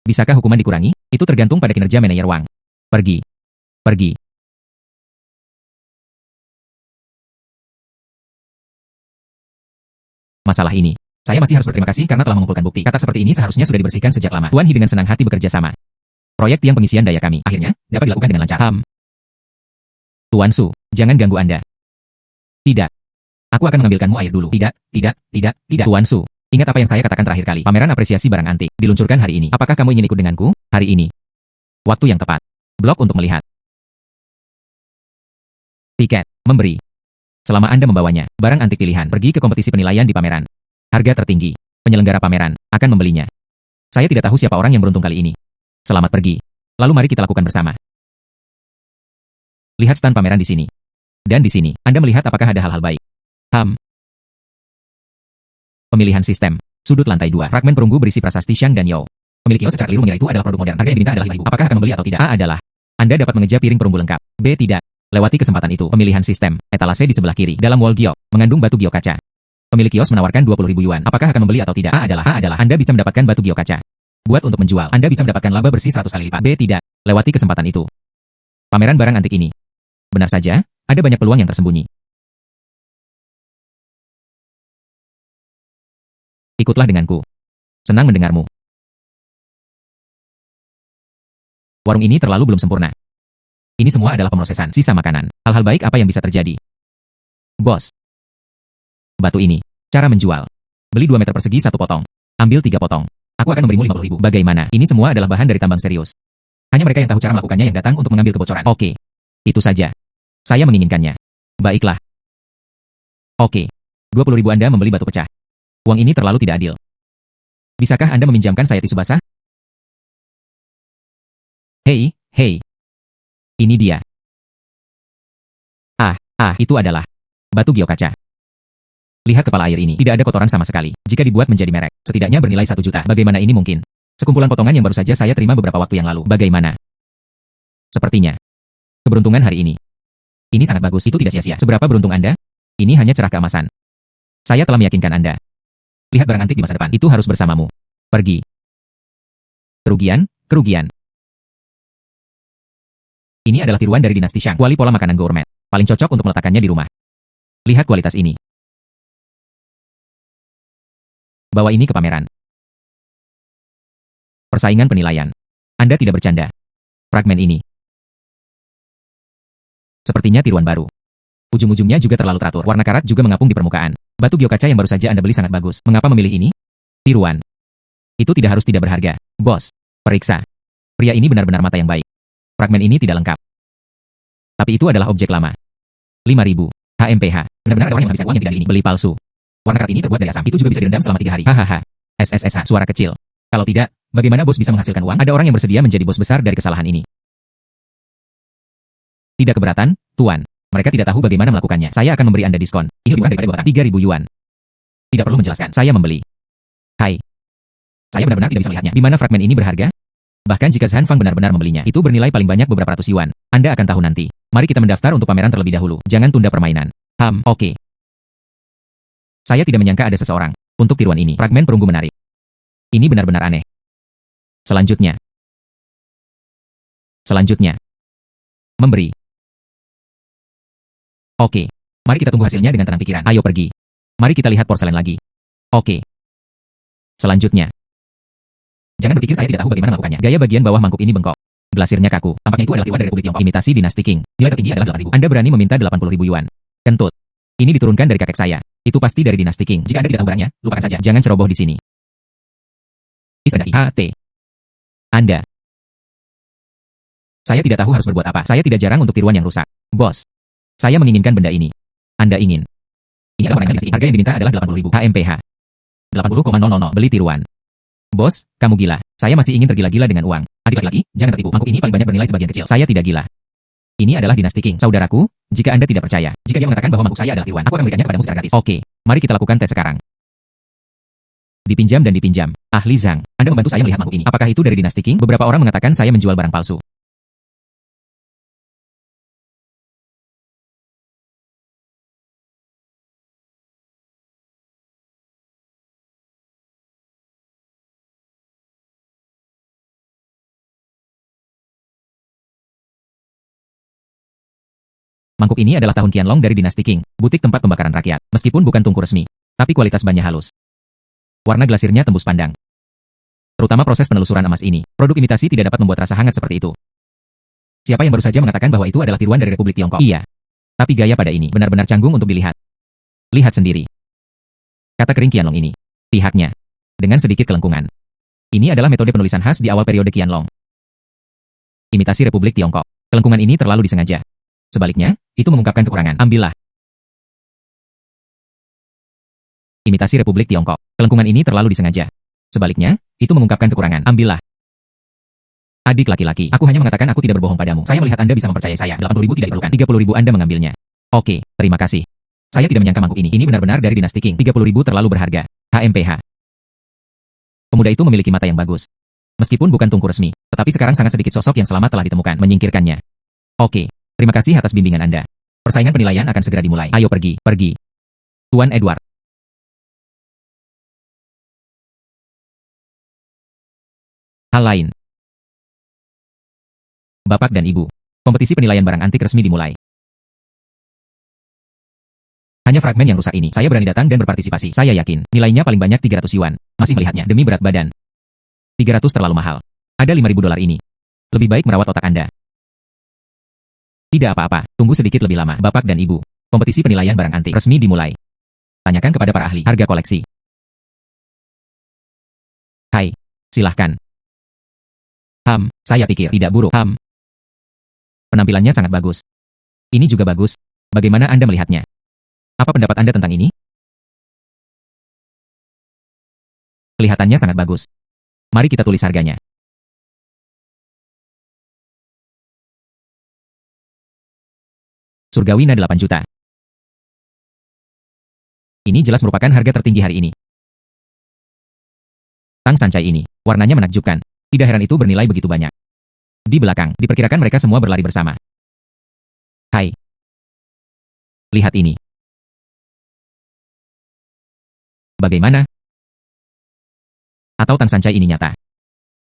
Bisakah hukuman dikurangi? Itu tergantung pada kinerja manajer Wang. Pergi. Masalah ini. Saya masih harus berterima kasih karena telah mengumpulkan bukti. Kata seperti ini seharusnya sudah dibersihkan sejak lama. Tuan He dengan senang hati bekerja sama. Proyek tiang pengisian daya kami, akhirnya, dapat dilakukan dengan lancar. Tuan Su, jangan ganggu Anda. Tidak. Aku akan mengambilkanmu air dulu. Tidak. Tuan Su, Ingat apa yang saya katakan terakhir kali. Pameran apresiasi barang antik diluncurkan hari ini. Apakah kamu ingin ikut denganku hari ini? Waktu yang tepat. Blok untuk melihat. Tiket. Memberi. Selama Anda membawanya, barang antik pilihan, pergi ke kompetisi penilaian di pameran. Harga tertinggi. Penyelenggara pameran akan membelinya. Saya tidak tahu siapa orang yang beruntung kali ini. Selamat pergi. Lalu mari kita lakukan bersama. Lihat stand pameran di sini. Dan di sini, Anda melihat apakah ada hal-hal baik. Pemilihan sistem. Sudut lantai 2. Fragmen perunggu berisi prasasti Xiang dan Yao. Pemilik kios secara keliru mengira itu adalah produk modern. Harga yang diminta adalah 5.000. Apakah akan membeli atau tidak? A adalah. Anda dapat mengejar piring perunggu lengkap. B tidak. Lewati kesempatan itu. Pemilihan sistem. Etalase di sebelah kiri. Dalam wall giok. Mengandung batu giok kaca. Pemilik kios menawarkan 20.000 yuan. Apakah akan membeli atau tidak? A adalah. Anda bisa mendapatkan batu giok kaca. Buat untuk menjual. Anda bisa mendapatkan laba bersih 100 kali lipat. B tidak. Lewati kesempatan itu. Pameran barang antik ini. Benar saja, ada banyak peluang yang tersembunyi. Ikutlah denganku. Senang mendengarmu. Warung ini terlalu belum sempurna. Ini semua adalah pemrosesan sisa makanan. Hal-hal baik apa yang bisa terjadi? Bos. Batu ini. Cara menjual. Beli 2 meter persegi 1 potong. Ambil 3 potong. Aku akan memberimu 50.000. Bagaimana? Ini semua adalah bahan dari tambang serius. Hanya mereka yang tahu cara melakukannya yang datang untuk mengambil kebocoran. Oke. Itu saja. Saya menginginkannya. Baiklah. Oke. 20.000 Anda membeli batu pecah. Uang ini terlalu tidak adil. Bisakah Anda meminjamkan saya tisu basah? Hei. Ini dia. Itu adalah batu giok kaca. Lihat kepala air ini. Tidak ada kotoran sama sekali. Jika dibuat menjadi merek, setidaknya bernilai 1 juta. Bagaimana ini mungkin? Sekumpulan potongan yang baru saja saya terima beberapa waktu yang lalu. Bagaimana? Sepertinya. Keberuntungan hari ini. Ini sangat bagus. Itu tidak sia-sia. Seberapa beruntung Anda? Ini hanya cerah keemasan. Saya telah meyakinkan Anda. Lihat barang antik di masa depan. Itu harus bersamamu. Pergi. Kerugian. Ini adalah tiruan dari dinasti Shang. Kuali pola makanan gourmet. Paling cocok untuk meletakkannya di rumah. Lihat kualitas ini. Bawa ini ke pameran. Persaingan penilaian. Anda tidak bercanda. Fragmen ini. Sepertinya tiruan baru. Ujung-ujungnya juga terlalu teratur. Warna karat juga mengapung di permukaan. Batu giok kaca yang baru saja Anda beli sangat bagus. Mengapa memilih ini? Tiruan. Itu tidak harus tidak berharga. Bos, periksa. Pria ini benar-benar mata yang baik. Fragmen ini tidak lengkap. Tapi itu adalah objek lama. 5.000. HMPH. Benar-benar ada orang yang menghabiskan uang yang tidak ini. Beli palsu. Warna karat ini terbuat dari asam. Itu juga bisa direndam selama 3 hari. Hahaha. SSSH. Suara kecil. Kalau tidak, bagaimana bos bisa menghasilkan uang? Ada orang yang bersedia menjadi bos besar dari kesalahan ini. Tidak keberatan, Tuan. Mereka tidak tahu bagaimana melakukannya. Saya akan memberi Anda diskon. Ini lebih murah daripada 3.000 yuan. Tidak perlu menjelaskan. Saya membeli. Hai. Saya benar-benar tidak bisa melihatnya. Di mana fragmen ini berharga? Bahkan jika Zhan Fang benar-benar membelinya, itu bernilai paling banyak beberapa ratus yuan. Anda akan tahu nanti. Mari kita mendaftar untuk pameran terlebih dahulu. Jangan tunda permainan. Oke. Saya tidak menyangka ada seseorang. Untuk tiruan ini, fragmen perunggu menarik. Ini benar-benar aneh. Selanjutnya. Memberi. Oke. Mari kita tunggu hasilnya dengan tenang pikiran. Ayo pergi. Mari kita lihat porselen lagi. Oke. Selanjutnya. Jangan berpikir saya tidak tahu bagaimana melakukannya. Gaya bagian bawah mangkuk ini bengkok. Glasirnya kaku. Tampaknya itu adalah tiruan dari Republik Tiongkok. Imitasi dinasti Qing. Nilai tertinggi adalah 8.000. Anda berani meminta 80.000 yuan. Kentut. Ini diturunkan dari kakek saya. Itu pasti dari dinasti Qing. Jika Anda tidak tahu barangnya, lupakan saja. Jangan ceroboh di sini. Anda. Saya tidak tahu harus berbuat apa. Saya tidak jarang untuk tiruan yang rusak. Bos. Saya menginginkan benda ini. Anda ingin. Ini adalah warna dinasti Qing. Harga yang diminta adalah 80.000 HMPH. 80,000. Beli tiruan. Bos, kamu gila. Saya masih ingin tergila-gila dengan uang. Adik laki-laki, jangan tertipu. Mangkuk ini paling banyak bernilai sebagian kecil. Saya tidak gila. Ini adalah dinasti Qing. Saudaraku, jika Anda tidak percaya, jika dia mengatakan bahwa mangkuk saya adalah tiruan, aku akan memberikannya kepadamu secara gratis. Oke, mari kita lakukan tes sekarang. Dipinjam dan dipinjam. Ahli Zhang, Anda membantu saya melihat mangkuk ini. Apakah itu dari dinasti Qing? Beberapa orang mengatakan saya menjual barang palsu. Mangkuk ini adalah tahun Qianlong dari dinasti Qing, butik tempat pembakaran rakyat, meskipun bukan tungku resmi, tapi kualitas bannya halus. Warna glasirnya tembus pandang. Terutama proses penelusuran emas ini, produk imitasi tidak dapat membuat rasa hangat seperti itu. Siapa yang baru saja mengatakan bahwa itu adalah tiruan dari Republik Tiongkok? Iya. Tapi gaya pada ini benar-benar canggung untuk dilihat. Lihat sendiri. Kata kering Qianlong ini. Pihaknya. Dengan sedikit kelengkungan. Ini adalah metode penulisan khas di awal periode Qianlong. Imitasi Republik Tiongkok. Kelengkungan ini terlalu disengaja. Sebaliknya, itu mengungkapkan kekurangan. Ambillah. Imitasi Republik Tiongkok. Kelengkungan ini terlalu disengaja. Sebaliknya, itu mengungkapkan kekurangan. Ambillah. Adik laki-laki, aku hanya mengatakan aku tidak berbohong padamu. Saya melihat Anda bisa mempercayai saya. 80.000 tidak diperlukan. 30.000 Anda mengambilnya. Oke, terima kasih. Saya tidak menyangka mangkuk ini. Ini benar-benar dari dinasti Qing. 30.000 terlalu berharga. HMPH. Pemuda itu memiliki mata yang bagus. Meskipun bukan tungku resmi, tetapi sekarang sangat sedikit sosok yang selamat telah ditemukan. Menyingkirkannya. Oke, terima kasih atas bimbingan Anda. Persaingan penilaian akan segera dimulai. Ayo pergi, pergi. Tuan Edward. Hal lain. Bapak dan Ibu. Kompetisi penilaian barang antik resmi dimulai. Hanya fragmen yang rusak ini. Saya berani datang dan berpartisipasi. Saya yakin, nilainya paling banyak 300 yuan. Masih melihatnya demi berat badan. 300 terlalu mahal. Ada 5.000 dolar ini. Lebih baik merawat otak Anda. Tidak apa-apa, tunggu sedikit lebih lama. Bapak dan Ibu. Kompetisi penilaian barang antik resmi dimulai. Tanyakan kepada para ahli harga koleksi. Hai, silahkan. Saya pikir tidak buruk. Penampilannya sangat bagus. Ini juga bagus. Bagaimana Anda melihatnya? Apa pendapat Anda tentang ini? Kelihatannya sangat bagus. Mari kita tulis harganya. Surgawina 8 juta. Ini jelas merupakan harga tertinggi hari ini. Tang sancai ini, warnanya menakjubkan. Tidak heran itu bernilai begitu banyak. Di belakang, diperkirakan mereka semua berlari bersama. Hai. Lihat ini. Bagaimana? Atau tang sancai ini nyata?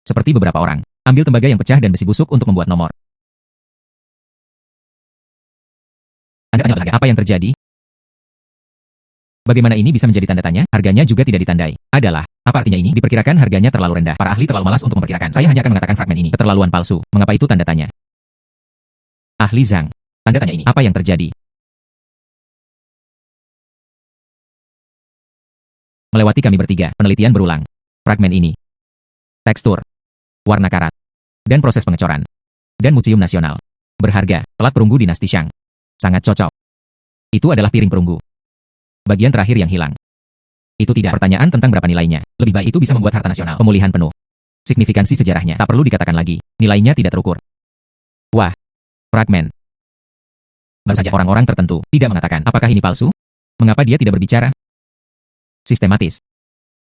Seperti beberapa orang, ambil tembaga yang pecah dan besi busuk untuk membuat nomor. Anda tanya apa yang terjadi? Bagaimana ini bisa menjadi tanda tanya? Harganya juga tidak ditandai. Adalah, apa artinya ini? Diperkirakan harganya terlalu rendah. Para ahli terlalu malas untuk memperkirakan. Saya hanya akan mengatakan fragmen ini keterlaluan palsu. Mengapa itu tanda tanya? Ahli Zhang. Tanda tanya ini. Apa yang terjadi? Melewati kami bertiga, penelitian berulang. Fragmen ini. Tekstur. Warna karat. Dan proses pengecoran. Dan Museum Nasional. Berharga, pelat perunggu dinasti Shang. Sangat cocok. Itu adalah piring perunggu. Bagian terakhir yang hilang. Itu tidak pertanyaan tentang berapa nilainya. Lebih baik itu bisa membuat harta nasional pemulihan penuh. Signifikansi sejarahnya tak perlu dikatakan lagi. Nilainya tidak terukur. Wah. Fragmen. Baru saja orang-orang tertentu tidak mengatakan apakah ini palsu? Mengapa dia tidak berbicara? Sistematis.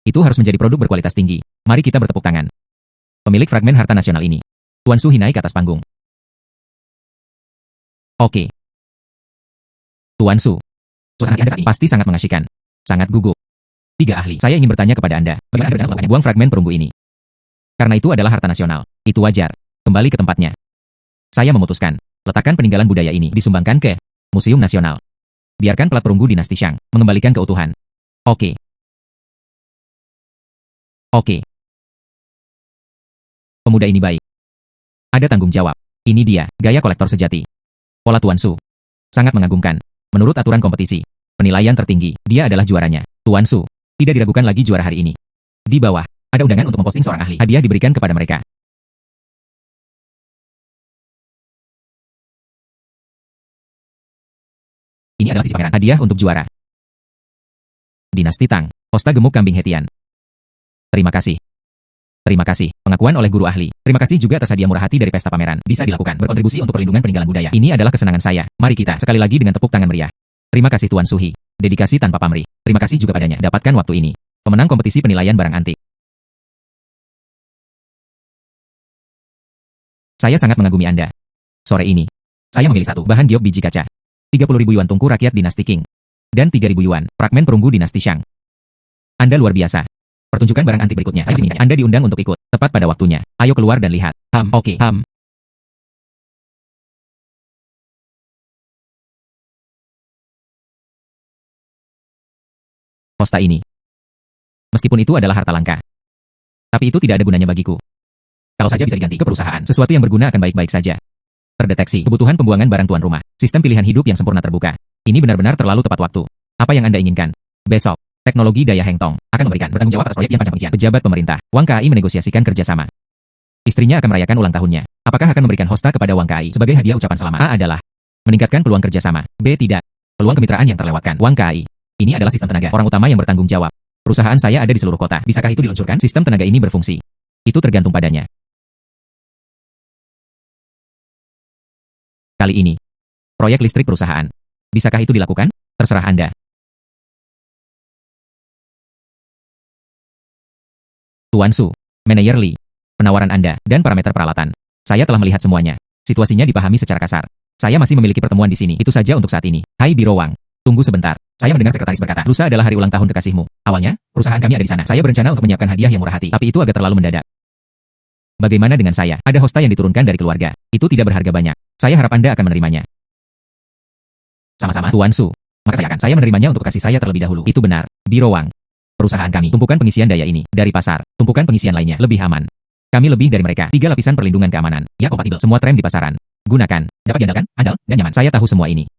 Itu harus menjadi produk berkualitas tinggi. Mari kita bertepuk tangan. Pemilik fragmen harta nasional ini. Tuan Su naik ke atas panggung. Oke. Tuan Su. Suasana Anda saat ini pasti sangat mengasyikan. Sangat gugup. 3 ahli. Saya ingin bertanya kepada Anda. Bagaimana Anda melakukannya? Buang fragmen perunggu ini. Karena itu adalah harta nasional. Itu wajar. Kembali ke tempatnya. Saya memutuskan. Letakkan peninggalan budaya ini disumbangkan ke Museum Nasional. Biarkan pelat perunggu dinasti Shang mengembalikan keutuhan. Oke. Oke. Pemuda ini baik. Ada tanggung jawab. Ini dia, gaya kolektor sejati. Pola Tuan Su. Sangat mengagumkan. Menurut aturan kompetisi, penilaian tertinggi, dia adalah juaranya. Tuan Su. Tidak diragukan lagi juara hari ini. Di bawah, ada undangan untuk memposting seorang ahli. Hadiah diberikan kepada mereka. Ini adalah sisi pameran. Hadiah untuk juara. Dinasti Tang. Hosta gemuk kambing Hetian. Terima kasih. Terima kasih. Pengakuan oleh guru ahli. Terima kasih juga atas hadiah murah hati dari pesta pameran. Bisa dilakukan. Berkontribusi untuk perlindungan peninggalan budaya. Ini adalah kesenangan saya. Mari kita sekali lagi dengan tepuk tangan meriah. Terima kasih Tuan Suhi. Dedikasi tanpa pamrih. Terima kasih juga padanya. Dapatkan waktu ini. Pemenang kompetisi penilaian barang antik. Saya sangat mengagumi Anda. Sore ini, saya memilih satu bahan giok biji kaca. 30.000 yuan tungku rakyat dinasti Qing. Dan 3.000 yuan fragmen perunggu dinasti Shang. Anda luar biasa. Pertunjukan barang antik berikutnya. Saya Anda diundang untuk ikut. Tepat pada waktunya. Ayo keluar dan lihat. Oke. Hosta ini. Meskipun itu adalah harta langka. Tapi itu tidak ada gunanya bagiku. Kalau saja bisa diganti ke perusahaan, sesuatu yang berguna akan baik-baik saja. Terdeteksi kebutuhan pembuangan barang tuan rumah. Sistem pilihan hidup yang sempurna terbuka. Ini benar-benar terlalu tepat waktu. Apa yang Anda inginkan? Besok. Teknologi Daya Hengtong akan memberikan bertanggung jawab atas proyek yang panjang pengisian. Pejabat pemerintah, Wang KAI menegosiasikan kerjasama. Istrinya akan merayakan ulang tahunnya. Apakah akan memberikan hosta kepada Wang KAI sebagai hadiah ucapan selamat? A adalah meningkatkan peluang kerjasama. B tidak. Peluang kemitraan yang terlewatkan. Wang KAI. Ini adalah sistem tenaga. Orang utama yang bertanggung jawab. Perusahaan saya ada di seluruh kota. Bisakah itu diluncurkan? Sistem tenaga ini berfungsi. Itu tergantung padanya. Kali ini, proyek listrik perusahaan. Bisakah itu dilakukan? Terserah Anda. Tuan Su, Manajer Lee, penawaran Anda, dan parameter peralatan. Saya telah melihat semuanya. Situasinya dipahami secara kasar. Saya masih memiliki pertemuan di sini. Itu saja untuk saat ini. Hai Biro Wang. Tunggu sebentar. Saya mendengar sekretaris berkata, lusa adalah hari ulang tahun kekasihmu. Awalnya, perusahaan kami ada di sana. Saya berencana untuk menyiapkan hadiah yang murah hati, tapi itu agak terlalu mendadak. Bagaimana dengan saya? Ada hosta yang diturunkan dari keluarga. Itu tidak berharga banyak. Saya harap Anda akan menerimanya. Sama-sama, Tuan Su. Maka saya menerimanya untuk kasih saya terlebih dahulu. Itu benar, Biro Wang. Perusahaan kami, tumpukan pengisian daya ini, dari pasar, tumpukan pengisian lainnya, lebih aman. Kami lebih dari mereka, 3 lapisan perlindungan keamanan, ya kompatibel, semua tram di pasaran. Gunakan, dapat diandalkan, andal, dan nyaman. Saya tahu semua ini.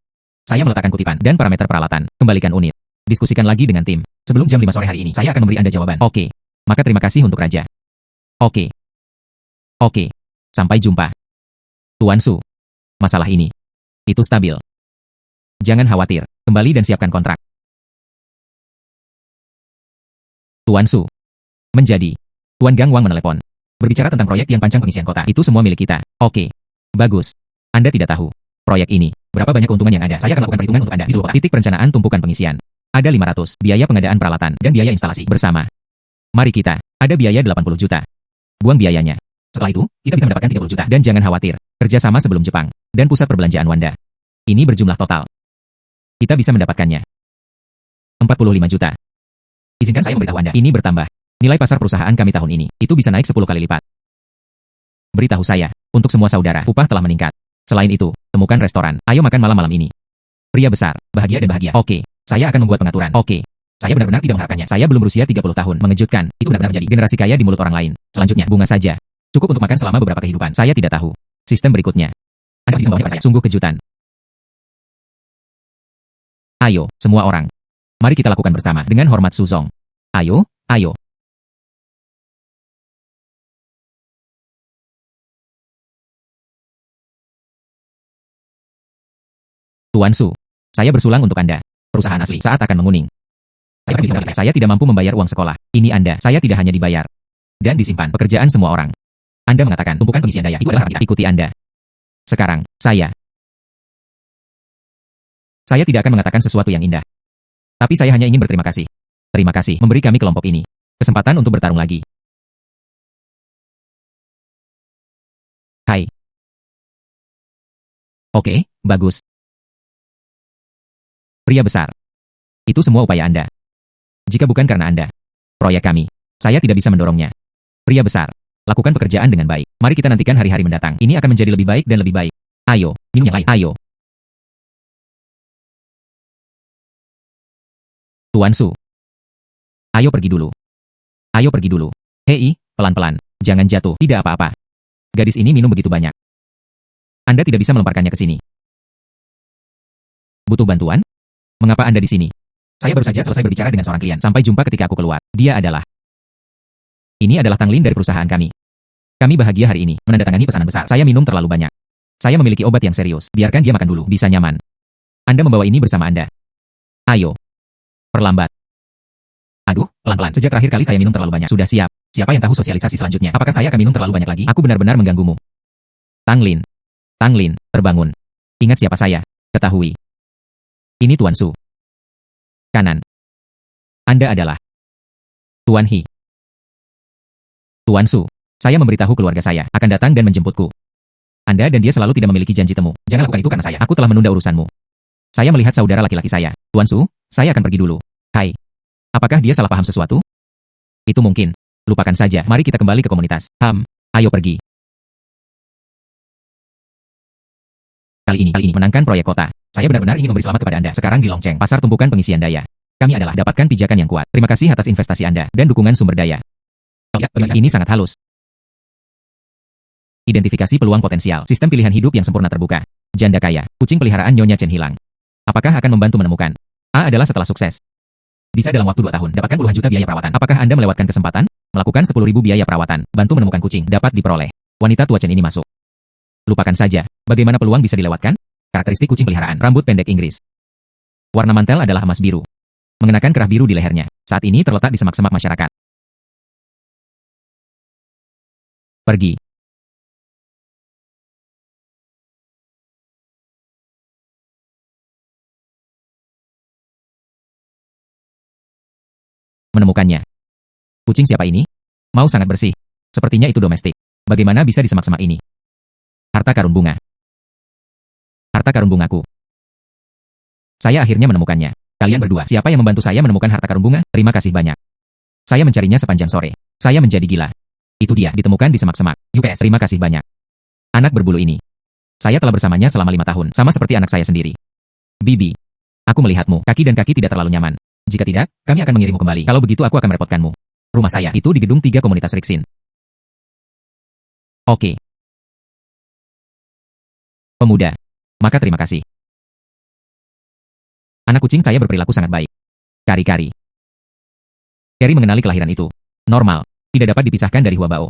Saya meletakkan kutipan, dan parameter peralatan, kembalikan unit. Diskusikan lagi dengan tim. Sebelum jam 5 sore hari ini, saya akan memberi Anda jawaban. Oke. Maka terima kasih untuk Raja. Oke. Oke. Sampai jumpa. Tuan Su. Masalah ini. Itu stabil. Jangan khawatir, kembali dan siapkan kontrak. Tuan Su. Menjadi. Tuan Gang Wang menelepon. Berbicara tentang proyek yang panjang pengisian kota. Itu semua milik kita. Oke. Bagus. Anda tidak tahu. Proyek ini. Berapa banyak keuntungan yang ada? Saya akan lakukan perhitungan untuk Anda di seluruh kota. Titik perencanaan tumpukan pengisian. Ada 500. Biaya pengadaan peralatan dan biaya instalasi bersama. Mari kita. Ada biaya 80 juta. Buang biayanya. Setelah itu, kita bisa mendapatkan 30 juta. Dan jangan khawatir. Kerjasama sebelum Jepang. Dan pusat perbelanjaan Wanda. Ini berjumlah total. Kita bisa mendapatkannya. 45 juta. Izinkan saya memberitahu Anda, ini bertambah. Nilai pasar perusahaan kami tahun ini, itu bisa naik 10 kali lipat. Beritahu saya, untuk semua saudara, upah telah meningkat. Selain itu, temukan restoran, ayo makan malam-malam ini. Pria besar, bahagia dan bahagia. Oke, saya akan membuat pengaturan. Oke, saya benar-benar tidak mengharapkannya. Saya belum berusia 30 tahun. Mengejutkan, itu benar-benar menjadi generasi kaya di mulut orang lain. Selanjutnya, bunga saja. Cukup untuk makan selama beberapa kehidupan. Saya tidak tahu. Sistem berikutnya. Anda pasti membawanya pada saya. Sungguh kejutan. Ayo, semua orang. Mari kita lakukan bersama. Dengan hormat Suzong. Ayo, ayo. Tuan Su. Saya bersulang untuk Anda. Perusahaan asli saat akan menguning. Saya tidak mampu membayar uang sekolah. Ini Anda. Saya tidak hanya dibayar. Dan disimpan pekerjaan semua orang. Anda mengatakan tumpukan pengisian daya. Itu adalah kita. Ikuti Anda. Sekarang, saya tidak akan mengatakan sesuatu yang indah. Tapi saya hanya ingin berterima kasih. Terima kasih memberi kami kelompok ini kesempatan untuk bertarung lagi. Hai. Oke, bagus. Pria besar. Itu semua upaya Anda. Jika bukan karena Anda, proyek kami, saya tidak bisa mendorongnya. Pria besar. Lakukan pekerjaan dengan baik. Mari kita nantikan hari-hari mendatang. Ini akan menjadi lebih baik dan lebih baik. Ayo, minum yang lain. Ayo. Tuan Su. Ayo pergi dulu. Ayo pergi dulu. Hei, pelan-pelan. Jangan jatuh. Tidak apa-apa. Gadis ini minum begitu banyak. Anda tidak bisa melemparkannya ke sini. Butuh bantuan? Mengapa Anda di sini? Saya baru saja selesai berbicara dengan seorang klien. Sampai jumpa ketika aku keluar. Dia adalah... Ini adalah Tang Lin dari perusahaan kami. Kami bahagia hari ini, menandatangani pesanan besar. Saya minum terlalu banyak. Saya memiliki obat yang serius. Biarkan dia makan dulu. Bisa nyaman. Anda membawa ini bersama Anda. Ayo. Perlambat. Aduh, pelan-pelan. Sejak terakhir kali saya minum terlalu banyak. Sudah siap. Siapa yang tahu sosialisasi selanjutnya? Apakah saya akan minum terlalu banyak lagi? Aku benar-benar mengganggumu. Tang Lin. Tang Lin, terbangun. Ingat siapa saya. Ketahui. Ini Tuan Su. Kanan. Anda adalah Tuan He. Tuan Su. Saya memberitahu keluarga saya akan datang dan menjemputku. Anda dan dia selalu tidak memiliki janji temu. Jangan lakukan itu karena saya. Aku telah menunda urusanmu. Saya melihat saudara laki-laki saya. Tuan Su, saya akan pergi dulu. Hai. Apakah dia salah paham sesuatu? Itu mungkin. Lupakan saja. Mari kita kembali ke komunitas. Ayo pergi. Kali ini menangkan proyek kota. Saya benar-benar ingin memberi selamat kepada Anda. Sekarang di Longcheng, pasar tumpukan pengisian daya. Kami adalah dapatkan pijakan yang kuat. Terima kasih atas investasi Anda dan dukungan sumber daya. Ini sangat halus. Identifikasi peluang potensial. Sistem pilihan hidup yang sempurna terbuka. Janda kaya. Kucing peliharaan Nyonya Chen hilang. Apakah akan membantu menemukan? A adalah setelah sukses. Bisa dalam waktu 2 tahun dapatkan puluhan juta biaya perawatan. Apakah Anda melewatkan kesempatan? Melakukan 10.000 biaya perawatan, bantu menemukan kucing, dapat diperoleh. Wanita tua Chen ini masuk. Lupakan saja. Bagaimana peluang bisa dilewatkan? Karakteristik kucing peliharaan, rambut pendek Inggris. Warna mantel adalah emas biru. Mengenakan kerah biru di lehernya. Saat ini terletak di semak-semak masyarakat. Pergi. Menemukannya. Kucing siapa ini? Mau sangat bersih. Sepertinya itu domestik. Bagaimana bisa di semak-semak ini? Harta karun bunga. Harta karun bungaku. Saya akhirnya menemukannya. Kalian berdua, siapa yang membantu saya menemukan harta karun bunga? Terima kasih banyak. Saya mencarinya sepanjang sore. Saya menjadi gila. Itu dia, ditemukan di semak-semak. UPS, terima kasih banyak. Anak berbulu ini. Saya telah bersamanya selama 5 tahun, sama seperti anak saya sendiri. Bibi. Aku melihatmu, kaki dan kaki tidak terlalu nyaman. Jika tidak, kami akan mengirimmu kembali. Kalau begitu aku akan merepotkanmu. Rumah saya itu di gedung 3 komunitas Rixin. Oke. Pemuda. Maka terima kasih. Anak kucing saya berperilaku sangat baik. Kari-kari. Carrie mengenali kelahiran itu. Normal. Tidak dapat dipisahkan dari Huabao.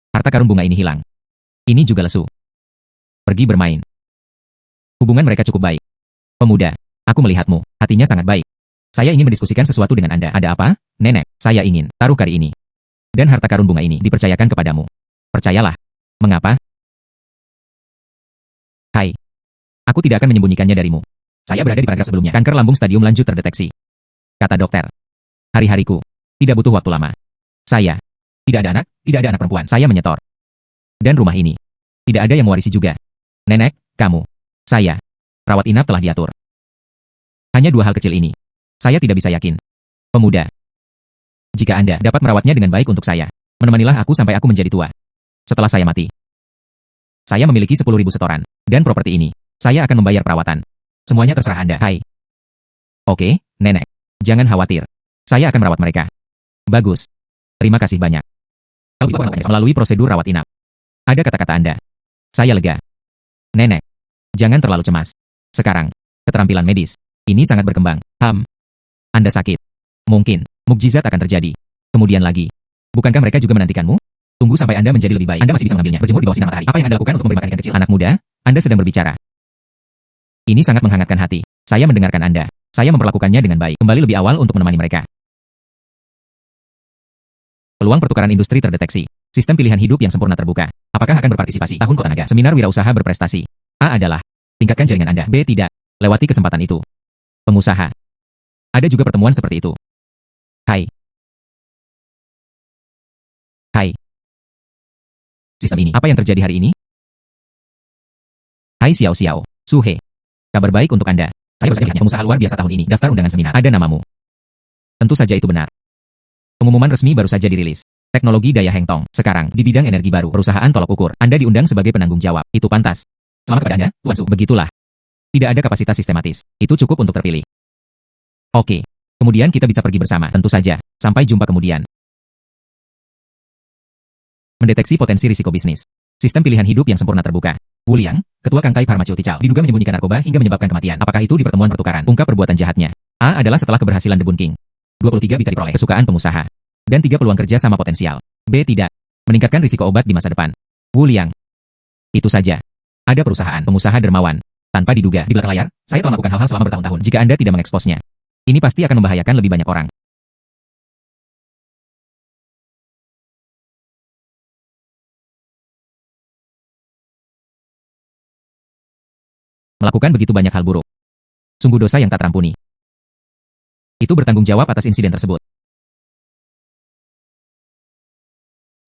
Harta karun bunga ini hilang. Ini juga lesu. Pergi bermain. Hubungan mereka cukup baik. Pemuda. Aku melihatmu. Hatinya sangat baik. Saya ingin mendiskusikan sesuatu dengan Anda. Ada apa? Nenek, saya ingin taruh kari ini. Dan harta karun bunga ini dipercayakan kepadamu. Percayalah. Mengapa? Hai. Aku tidak akan menyembunyikannya darimu. Saya berada di paragraf sebelumnya. Kanker lambung stadium lanjut terdeteksi. Kata dokter. Hari-hariku. Tidak butuh waktu lama. Saya. Tidak ada anak, tidak ada anak perempuan. Saya menyetor. Dan rumah ini. Tidak ada yang mewarisi juga. Nenek, kamu. Saya. Rawat inap telah diatur. Hanya 2 hal kecil ini. Saya tidak bisa yakin. Pemuda. Jika Anda dapat merawatnya dengan baik untuk saya, menemanilah aku sampai aku menjadi tua. Setelah saya mati. Saya memiliki 10.000 setoran. Dan properti ini. Saya akan membayar perawatan. Semuanya terserah Anda. Hai. Oke, Nenek. Jangan khawatir. Saya akan merawat mereka. Bagus. Terima kasih banyak. Kalau itu melalui prosedur rawat inap. Ada kata-kata Anda. Saya lega. Nenek. Jangan terlalu cemas. Sekarang, keterampilan medis. Ini sangat berkembang. Anda sakit. Mungkin, mukjizat akan terjadi. Kemudian lagi. Bukankah mereka juga menantikanmu? Tunggu sampai Anda menjadi lebih baik. Anda masih bisa mengambilnya. Berjemur di bawah sinar matahari. Apa yang Anda lakukan untuk memberi makan ikan kecil? Anak muda, Anda sedang berbicara. Ini sangat menghangatkan hati. Saya mendengarkan Anda. Saya memperlakukannya dengan baik. Kembali lebih awal untuk menemani mereka. Peluang pertukaran industri terdeteksi. Sistem pilihan hidup yang sempurna terbuka. Apakah akan berpartisipasi? Tahun Kota Naga. Seminar wirausaha berprestasi. A adalah. Tingkatkan jaringan Anda. B tidak. Lewati kesempatan itu. Pengusaha. Ada juga pertemuan seperti itu. Hai. Hai. Sistem ini. Apa yang terjadi hari ini? Hai Xiao Xiao. Suhe. Kabar baik untuk Anda. Saya bersedia pengusaha luar biasa tahun ini. Daftar undangan seminar. Ada namamu. Tentu saja itu benar. Pengumuman resmi baru saja dirilis. Teknologi daya Hengtong. Sekarang, di bidang energi baru, perusahaan tolok ukur. Anda diundang sebagai penanggung jawab. Itu pantas. Selamat kepada Anda, Tuan Su. Begitulah. Tidak ada kapasitas sistematis. Itu cukup untuk terpilih. Oke. Kemudian kita bisa pergi bersama. Tentu saja. Sampai jumpa kemudian. Mendeteksi potensi risiko bisnis. Sistem pilihan hidup yang sempurna terbuka. Wu Liang, Ketua Kangkai Pharmaceutical, diduga menyembunyikan narkoba hingga menyebabkan kematian. Apakah itu di pertemuan pertukaran? Ungkap perbuatan jahatnya. A adalah setelah keberhasilan The Bun King. 23 bisa diperoleh. Kesukaan pengusaha. Dan 3 peluang kerja sama potensial. B tidak. Meningkatkan risiko obat di masa depan. Wu Liang. Itu saja. Ada perusahaan pengusaha dermawan. Tanpa diduga, di belakang layar, saya telah melakukan hal-hal selama bertahun-tahun. Jika Anda tidak mengeksposnya, ini pasti akan membahayakan lebih banyak orang. Melakukan begitu banyak hal buruk. Sungguh dosa yang tak terampuni. Itu bertanggung jawab atas insiden tersebut.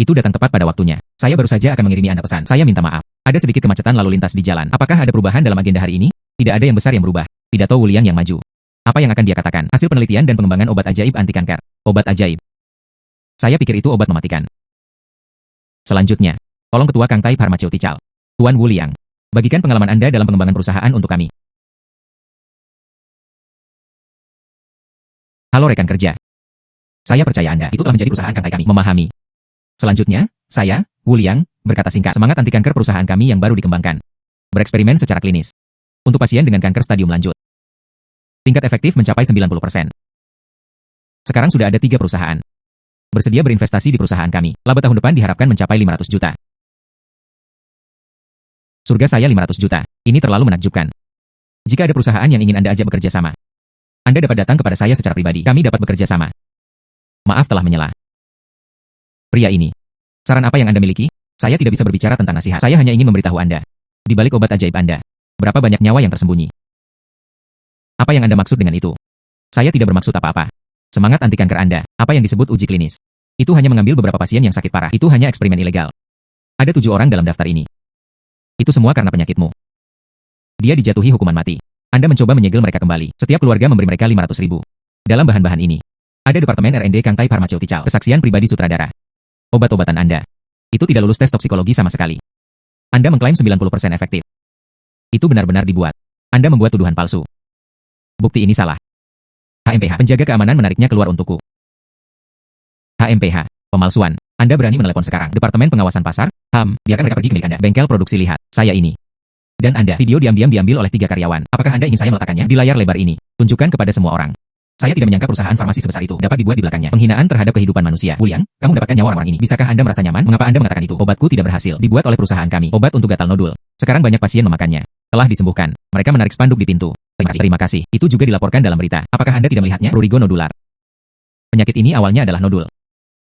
Itu datang tepat pada waktunya. Saya baru saja akan mengirimi Anda pesan. Saya minta maaf. Ada sedikit kemacetan lalu lintas di jalan. Apakah ada perubahan dalam agenda hari ini? Tidak ada yang besar yang berubah. Pidato Wu Liang yang maju. Apa yang akan dia katakan? Hasil penelitian dan pengembangan obat ajaib anti kanker. Obat ajaib. Saya pikir itu obat mematikan. Selanjutnya, tolong Ketua Kangkai Pharmaceutical, Tuan Wu Liang, bagikan pengalaman Anda dalam pengembangan perusahaan untuk kami. Halo rekan kerja. Saya percaya Anda itu telah menjadi perusahaan Kangkai kami. Memahami. Selanjutnya, saya, Wu Liang, berkata singkat semangat anti kanker perusahaan kami yang baru dikembangkan. Bereksperimen secara klinis. Untuk pasien dengan kanker stadium lanjut. Tingkat efektif mencapai 90%. Sekarang sudah ada 3 perusahaan bersedia berinvestasi di perusahaan kami. Laba tahun depan diharapkan mencapai 500 juta. Surga saya 500 juta. Ini terlalu menakjubkan. Jika ada perusahaan yang ingin Anda ajak bekerja sama, Anda dapat datang kepada saya secara pribadi. Kami dapat bekerja sama. Maaf telah menyela. Pria ini. Saran apa yang Anda miliki? Saya tidak bisa berbicara tentang nasihat. Saya hanya ingin memberitahu Anda. Di balik obat ajaib Anda, berapa banyak nyawa yang tersembunyi? Apa yang Anda maksud dengan itu? Saya tidak bermaksud apa-apa. Semangat anti kanker Anda, apa yang disebut uji klinis. Itu hanya mengambil beberapa pasien yang sakit parah. Itu hanya eksperimen ilegal. Ada 7 orang dalam daftar ini. Itu semua karena penyakitmu. Dia dijatuhi hukuman mati. Anda mencoba menyegel mereka kembali. Setiap keluarga memberi mereka 500.000. Dalam bahan-bahan ini, ada Departemen R&D Kangtai Pharmaceutical. Kesaksian pribadi sutradara. Obat-obatan Anda. Itu tidak lulus tes toksikologi sama sekali. Anda mengklaim 90% efektif. Itu benar-benar dibuat. Anda membuat tuduhan palsu. Bukti ini salah. HMPH, penjaga keamanan menariknya keluar untukku. HMPH, pemalsuan. Anda berani menelepon sekarang. Departemen Pengawasan Pasar, biarkan mereka pergi ke milik Anda. Bengkel produksi lihat, saya ini. Dan Anda, video diam-diam diambil oleh 3 karyawan. Apakah Anda ingin saya meletakkannya di layar lebar ini? Tunjukkan kepada semua orang. Saya tidak menyangka perusahaan farmasi sebesar itu dapat dibuat di belakangnya. Penghinaan terhadap kehidupan manusia. Wulian, kamu mendapatkan nyawa orang-orang ini. Bisakah Anda merasa nyaman? Mengapa Anda mengatakan itu? Obatku tidak berhasil. Dibuat oleh perusahaan kami. Obat untuk gatal nodul. Sekarang banyak pasien memakannya. Telah disembuhkan. Mereka menarik spanduk di pintu. Terima kasih. Itu juga dilaporkan dalam berita. Apakah Anda tidak melihatnya? Prurigo nodular. Penyakit ini awalnya adalah nodul.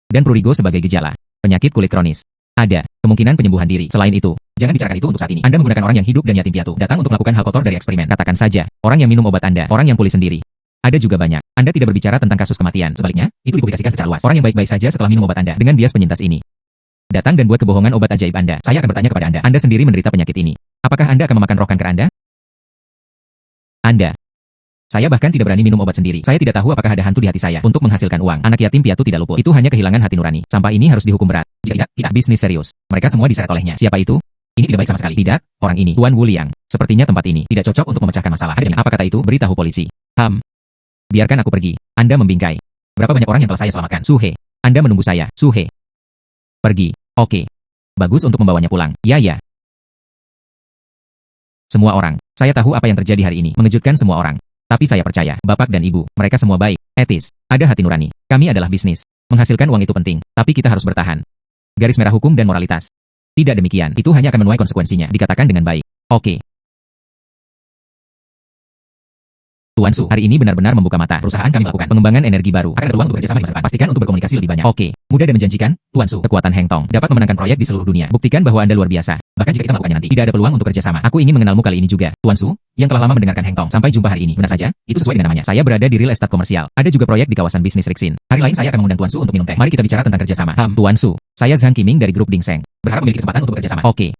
Dan prurigo sebagai gejala. Penyakit kulit kronis. Ada kemungkinan penyembuhan diri. Selain itu, jangan bicarakan itu untuk saat ini. Anda menggunakan orang yang hidup dan yatim piatu datang untuk melakukan hal kotor dari eksperimen. Katakan saja, orang yang minum obat Anda, orang yang pulih sendiri. Ada juga banyak. Anda tidak berbicara tentang kasus kematian. Sebaliknya, itu dipublikasikan secara luas. Orang yang baik-baik saja setelah minum obat Anda dengan bias penyintas ini. Datang dan buat kebohongan obat ajaib Anda. Saya akan bertanya kepada Anda. Anda sendiri menderita penyakit ini. Apakah Anda akan memakan roh kanker Anda? Anda. Saya bahkan tidak berani minum obat sendiri. Saya tidak tahu apakah ada hantu di hati saya untuk menghasilkan uang. Anak yatim piatu tidak luput. Itu hanya kehilangan hati nurani. Sampah ini harus dihukum berat. Jika tidak, kita bisnis serius. Mereka semua diseret olehnya. Siapa itu? Ini tidak baik sama sekali. Tidak, orang ini. Tuan Wu Liang. Sepertinya tempat ini tidak cocok untuk memecahkan masalah. Apa kata itu? Beritahu polisi. Biarkan aku pergi. Anda membingkai. Berapa banyak orang yang telah saya selamatkan? Suhe. Anda menunggu saya. Suhe. Pergi. Oke. Bagus untuk membawanya pulang. Ya. Semua orang. Saya tahu apa yang terjadi hari ini. Mengejutkan semua orang. Tapi saya percaya, Bapak dan Ibu, mereka semua baik, etis, ada hati nurani. Kami adalah bisnis. Menghasilkan uang itu penting, tapi kita harus bertahan. Garis merah hukum dan moralitas. Tidak demikian, itu hanya akan menuai konsekuensinya. Dikatakan dengan baik. Oke. Tuan Su, hari ini benar-benar membuka mata. Perusahaan kami melakukan pengembangan energi baru. Akan ada peluang untuk kerjasama di masa depan. Pastikan untuk berkomunikasi lebih banyak. Oke. Mudah dan menjanjikan, Tuan Su. Kekuatan Heng Tong dapat memenangkan proyek di seluruh dunia. Buktikan bahwa Anda luar biasa. Bahkan jika kita melakukannya nanti, tidak ada peluang untuk kerjasama. Aku ingin mengenalmu kali ini juga, Tuan Su, yang telah lama mendengarkan Heng Tong. Sampai jumpa hari ini. Benar saja, itu sesuai dengan namanya. Saya berada di real estate komersial. Ada juga proyek di kawasan bisnis Rixin. Hari lain saya akan mengundang Tuan Su untuk minum teh. Mari kita bicara tentang kerjasama. Tuan Su, saya Zhang Qiming dari grup Dingseng. Berharap memiliki kesempatan untuk bekerjasama. Oke.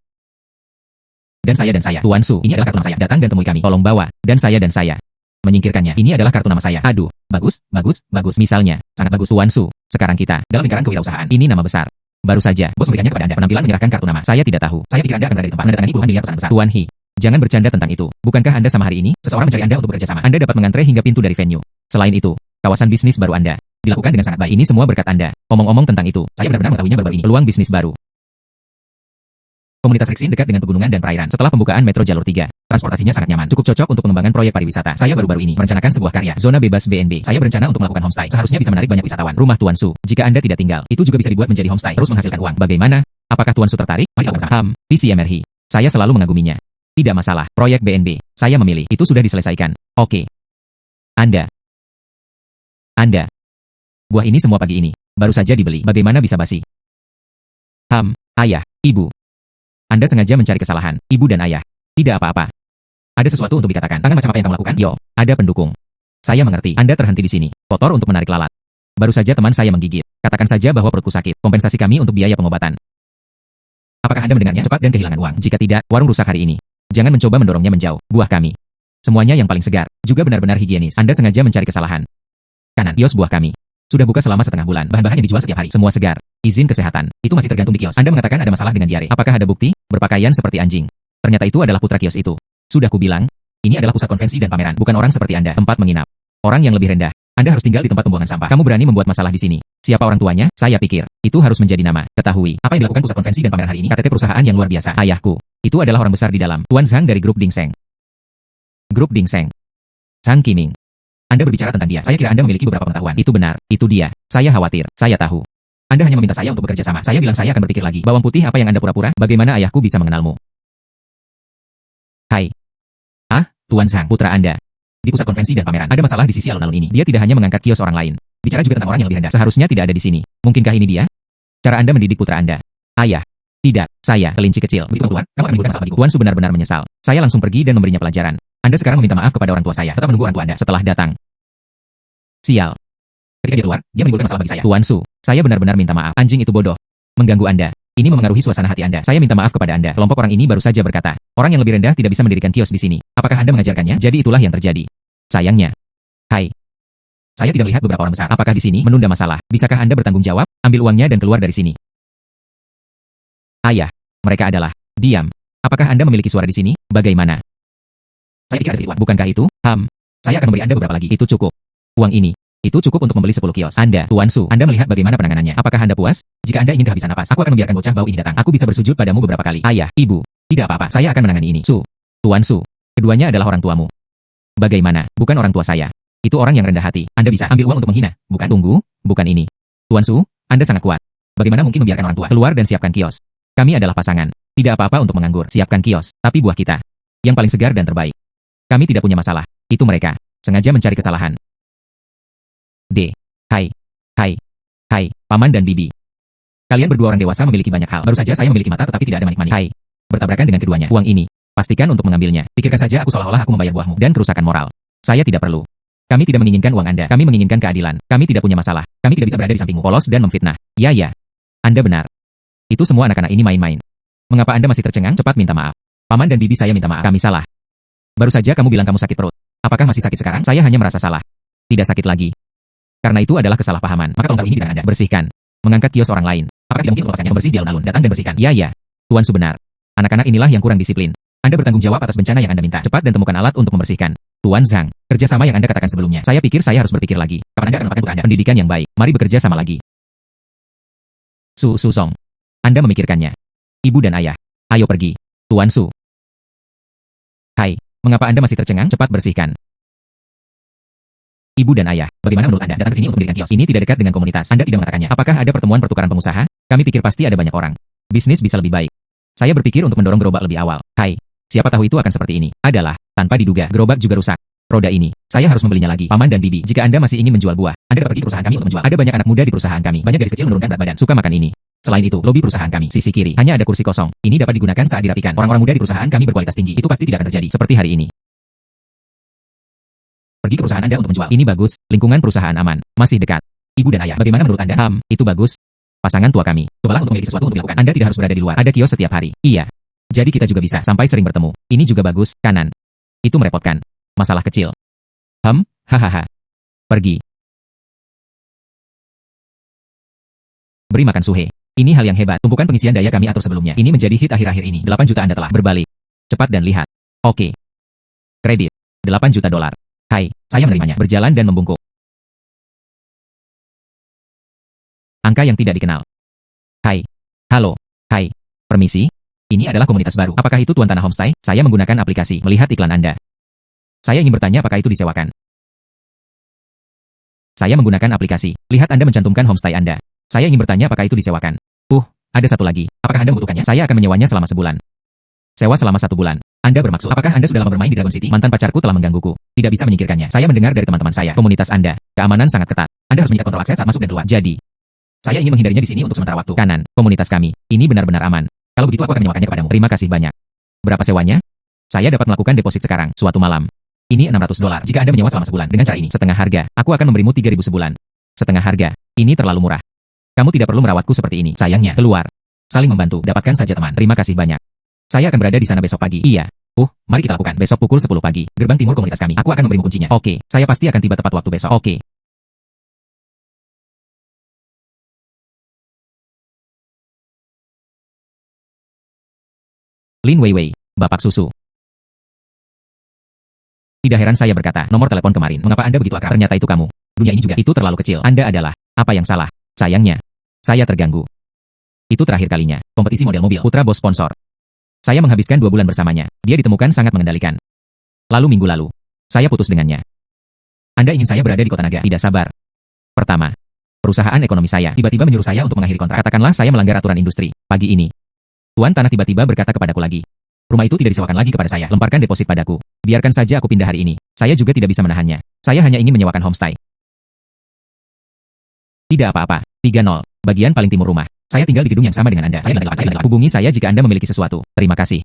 Dan saya. Tuan Su, ini adalah kartu nama saya. Datang dan temui kami. Tolong bawa. Dan saya. Menyingkirkannya. Ini adalah kartu nama saya. Aduh, bagus. Misalnya, sangat bagus. Tuan Su, sekarang kita dalam lingkaran kewirausahaan. Ini nama besar. Baru saja, bos memberikannya kepada Anda. Penampilan menyerahkan kartu nama. Saya tidak tahu. Saya pikir Anda akan berada di tempat menandatangani puluhan miliar pesan besar. Tuan He, jangan bercanda tentang itu. Bukankah Anda sama hari ini? Seseorang mencari Anda untuk bekerja sama. Anda dapat mengantre hingga pintu dari venue. Selain itu, kawasan bisnis baru Anda dilakukan dengan sangat baik. Ini semua berkat Anda. Omong-omong tentang itu, saya benar-benar mengetahuinya baru-baru ini. Peluang bisnis baru. Komunitas Rixin dekat dengan pegunungan dan perairan. Setelah pembukaan Metro Jalur 3, transportasinya sangat nyaman. Cukup cocok untuk pengembangan proyek pariwisata. Saya baru-baru ini merencanakan sebuah karya, zona bebas BNB. Saya berencana untuk melakukan homestay. Seharusnya bisa menarik banyak wisatawan. Rumah Tuan Su, jika Anda tidak tinggal, itu juga bisa dibuat menjadi homestay. Terus menghasilkan uang. Bagaimana? Apakah Tuan Su tertarik? Mari lakukan sama. TCMRH. Saya selalu mengaguminya. Tidak masalah. Proyek BNB. Saya memilih. Itu sudah diselesaikan. Oke. Anda. Buah ini semua pagi ini. Baru saja dibeli. Bagaimana bisa basi? Ayah, Ibu. Anda sengaja mencari kesalahan, Ibu dan Ayah. Tidak apa-apa. Ada sesuatu untuk dikatakan. Tangan macam apa yang kamu lakukan? Yo, ada pendukung. Saya mengerti. Anda terhenti di sini. Kotor untuk menarik lalat. Baru saja teman saya menggigit. Katakan saja bahwa perutku sakit. Kompensasi kami untuk biaya pengobatan. Apakah Anda mendengarnya cepat dan kehilangan uang? Jika tidak, warung rusak hari ini. Jangan mencoba mendorongnya menjauh. Buah kami. Semuanya yang paling segar. Juga benar-benar higienis. Anda sengaja mencari kesalahan. Kanan. Kios buah kami. Sudah buka selama setengah bulan. Bahan-bahan yang dijual setiap hari. Semua segar. Izin kesehatan. Itu masih tergantung di kios. Anda mengatakan ada masalah dengan diare. Apakah ada bukti? Berpakaian seperti anjing. Ternyata itu adalah putra kios itu. Sudah kubilang, ini adalah pusat konvensi dan pameran. Bukan orang seperti Anda. Tempat menginap. Orang yang lebih rendah. Anda harus tinggal di tempat pembuangan sampah. Kamu berani membuat masalah di sini. Siapa orang tuanya? Saya pikir. Itu harus menjadi nama. Ketahui. Apa yang dilakukan pusat konvensi dan pameran hari ini? KTT perusahaan yang luar biasa. Ayahku. Itu adalah orang besar di dalam. Tuan Zhang dari grup Dingseng. Grup Dingseng. Zhang Qiming. Anda berbicara tentang dia. Saya kira Anda memiliki beberapa pengetahuan. Itu benar. Itu dia. Saya khawatir. Saya tahu. Anda hanya meminta saya untuk bekerja sama. Saya bilang saya akan berpikir lagi. Bawang putih apa yang Anda pura-pura? Bagaimana ayahku bisa mengenalmu? Hai. Ah, Tuan Zhang, putra Anda. Di pusat konvensi dan pameran. Ada masalah di sisi alun-alun ini. Dia tidak hanya mengangkat kios orang lain. Bicara juga tentang orang yang lebih rendah. Seharusnya tidak ada di sini. Mungkinkah ini dia? Cara Anda mendidik putra Anda? Ayah. Tidak, saya, kelinci kecil. Begitu keluar, kamu akan menimbulkan masalah bagiku. Tuan Su benar-benar menyesal. Saya langsung pergi dan memberinya pelajaran. Anda sekarang meminta maaf kepada orang tua saya. Tetap menunggu orang tua Anda setelah datang. Sial. Ketika dia keluar, dia menimbulkan masalah bagi saya. Tuan Su, saya benar-benar minta maaf. Anjing itu bodoh. Mengganggu Anda. Ini memengaruhi suasana hati Anda. Saya minta maaf kepada Anda. Kelompok orang ini baru saja berkata, orang yang lebih rendah tidak bisa mendirikan kios di sini. Apakah Anda mengajarkannya? Jadi itulah yang terjadi. Sayangnya. Hai. Saya tidak melihat beberapa orang besar. Apakah di sini menunda masalah? Bisakah Anda bertanggung jawab? Ambil uangnya dan keluar dari sini. Ayah. Mereka adalah. Diam. Apakah Anda memiliki suara di sini? Bagaimana? Saya pikir ada sedikit uang. Bukankah itu? Saya akan memberi Anda beberapa lagi. Itu cukup. Uang ini. Itu cukup untuk membeli 10 kios. Anda, Tuan Su, Anda melihat bagaimana penanganannya. Apakah Anda puas? Jika Anda ingin kehabisan napas, aku akan membiarkan bocah bau ini datang. Aku bisa bersujud padamu beberapa kali. Ayah, ibu. Tidak apa-apa. Saya akan menangani ini. Su. Tuan Su. Keduanya adalah orang tuamu. Bagaimana? Bukan orang tua saya. Itu orang yang rendah hati. Anda bisa ambil uang untuk menghina. Bukan? Tunggu. Bukan ini. Tuan Su, Anda sangat kuat. Bagaimana mungkin membiarkan orang tua keluar dan siapkan kios? Kami adalah pasangan. Tidak apa-apa untuk menganggur. Siapkan kios. Tapi buah kita. Yang paling segar dan terbaik. Kami tidak punya masalah. Itu mereka. Sengaja mencari kesalahan. D. Hai. Hai. Hai. Paman dan Bibi. Kalian berdua orang dewasa memiliki banyak hal. Baru saja saya memiliki mata tetapi tidak ada manik-manik. Hai. Bertabrakan dengan keduanya. Uang ini. Pastikan untuk mengambilnya. Pikirkan saja aku seolah-olah aku membayar buahmu. Dan kerusakan moral. Saya tidak perlu. Kami tidak menginginkan uang Anda. Kami menginginkan keadilan. Kami tidak punya masalah. Kami tidak bisa berada di sampingmu. Polos dan memfitnah. Ya. Anda benar. Itu semua anak-anak ini main-main. Mengapa Anda masih tercengang? Cepat minta maaf. Paman dan Bibi saya minta maaf. Kami salah. Baru saja kamu bilang kamu sakit perut. Apakah masih sakit sekarang? Saya hanya merasa salah. Tidak sakit lagi. Karena itu adalah kesalahpahaman. Maka tolong taruh ini di tangan Anda. Bersihkan. Mengangkat kios orang lain. Apakah tidak mungkin melepaskannya bersih di alun-alun? Datang dan bersihkan. Ya. Tuan Su benar. Anak-anak inilah yang kurang disiplin. Anda bertanggung jawab atas bencana yang Anda minta. Cepat dan temukan alat untuk membersihkan. Tuan Zhang, kerjasama yang Anda katakan sebelumnya. Saya pikir saya harus berpikir lagi. Kapan Anda akan mendapatkan putra Anda? Pendidikan yang baik. Mari bekerja sama lagi. Su Song. Anda memikirkannya. Ibu dan ayah. Ayo pergi. Tuan Su. Hai. Mengapa Anda masih tercengang? Cepat bersihkan. Ibu dan ayah, bagaimana menurut Anda datang ke sini untuk mendirikan kios? Ini tidak dekat dengan komunitas. Anda tidak mengatakannya. Apakah ada pertemuan pertukaran pengusaha? Kami pikir pasti ada banyak orang. Bisnis bisa lebih baik. Saya berpikir untuk mendorong gerobak lebih awal. Hai. Siapa tahu itu akan seperti ini. Adalah, tanpa diduga, gerobak juga rusak. Roda ini, saya harus membelinya lagi. Paman dan Bibi, jika Anda masih ingin menjual buah, Anda dapat pergi ke perusahaan kami untuk menjual. Ada banyak anak muda di perusahaan kami. Banyak gadis kecil menurunkan berat badan. Suka makan ini. Selain itu, lobi perusahaan kami, sisi kiri, hanya ada kursi kosong. Ini dapat digunakan saat dirapikan. Orang-orang muda di perusahaan kami berkualitas tinggi. Itu pasti tidak akan terjadi seperti hari ini. Pergi ke perusahaan Anda untuk menjual. Ini bagus, lingkungan perusahaan aman, masih dekat. Ibu dan ayah, bagaimana menurut Anda? Itu bagus. Pasangan tua kami. Cobalah untuk memiliki sesuatu untuk dilakukan. Anda tidak harus berada di luar. Ada kios setiap hari. Iya. Jadi kita juga bisa sampai sering bertemu. Ini juga bagus, kanan. Itu merepotkan. Masalah kecil. Hahaha. Pergi. Beri makan Suhe. Ini hal yang hebat. Tumpukan pengisian daya kami atur sebelumnya. Ini menjadi hit akhir-akhir ini. 8 juta Anda telah berbalik. Cepat dan lihat. Oke. Kredit. 8 juta dolar. Hai, saya menerimanya. Berjalan dan membungkuk. Angka yang tidak dikenal. Hai. Halo. Hai. Permisi. Ini adalah komunitas baru. Apakah itu Tuan Tanah Homestay? Saya menggunakan aplikasi. Melihat iklan Anda. Saya ingin bertanya apakah itu disewakan. Saya menggunakan aplikasi. Lihat Anda mencantumkan homestay Anda. Saya ingin bertanya apakah itu disewakan. Ada satu lagi. Apakah Anda membutuhkannya? Saya akan menyewanya selama sebulan. Sewa selama 1 bulan. Anda bermaksud, apakah Anda sudah lama bermain di Dragon City? Mantan pacarku telah menggangguku. Tidak bisa menyingkirkannya. Saya mendengar dari teman-teman saya. Komunitas Anda. Keamanan sangat ketat. Anda harus mengikat kontrol akses saat masuk dan keluar. Jadi, saya ingin menghindarinya di sini untuk sementara waktu. Kanan. Komunitas kami. Ini benar-benar aman. Kalau begitu aku akan menyewakannya kepadamu. Terima kasih banyak. Berapa sewanya? Saya dapat melakukan deposit sekarang, suatu malam. Ini $600 jika Anda menyewa selama sebulan. Dengan cara ini, setengah harga. Aku akan memberimu 3.000 sebulan. Setengah harga. Ini terlalu murah. Kamu tidak perlu merawatku seperti ini. Sayangnya, keluar. Saling membantu. Dapatkan saja teman. Terima kasih banyak. Saya akan berada di sana besok pagi. Iya. Mari kita lakukan. Besok pukul 10 pagi. Gerbang timur komunitas kami. Aku akan memberimu kuncinya. Oke. Saya pasti akan tiba tepat waktu besok. Oke. Lin Weiwei, Bapak Susu. Tidak heran saya berkata, nomor telepon kemarin. Mengapa Anda begitu akrab? Ternyata itu kamu. Dunia ini juga. Itu terlalu kecil. Anda adalah. Apa yang salah? Sayangnya. Saya terganggu. Itu terakhir kalinya. Kompetisi model mobil. Putra bos sponsor. Saya menghabiskan 2 bulan bersamanya. Dia ditemukan sangat mengendalikan. Lalu minggu lalu. Saya putus dengannya. Anda ingin saya berada di kota naga? Tidak sabar. Pertama, perusahaan ekonomi saya tiba-tiba menyuruh saya untuk mengakhiri kontrak. Katakanlah saya melanggar aturan industri. Pagi ini, tuan tanah tiba-tiba berkata kepadaku lagi. Rumah itu tidak disewakan lagi kepada saya. Lemparkan deposit padaku. Biarkan saja aku pindah hari ini. Saya juga tidak bisa menahannya. Saya hanya ingin menyewakan homestay. Tidak apa-apa. 30. Bagian paling timur rumah. Saya tinggal di gedung yang sama dengan Anda. Hubungi saya jika Anda memiliki sesuatu. Terima kasih.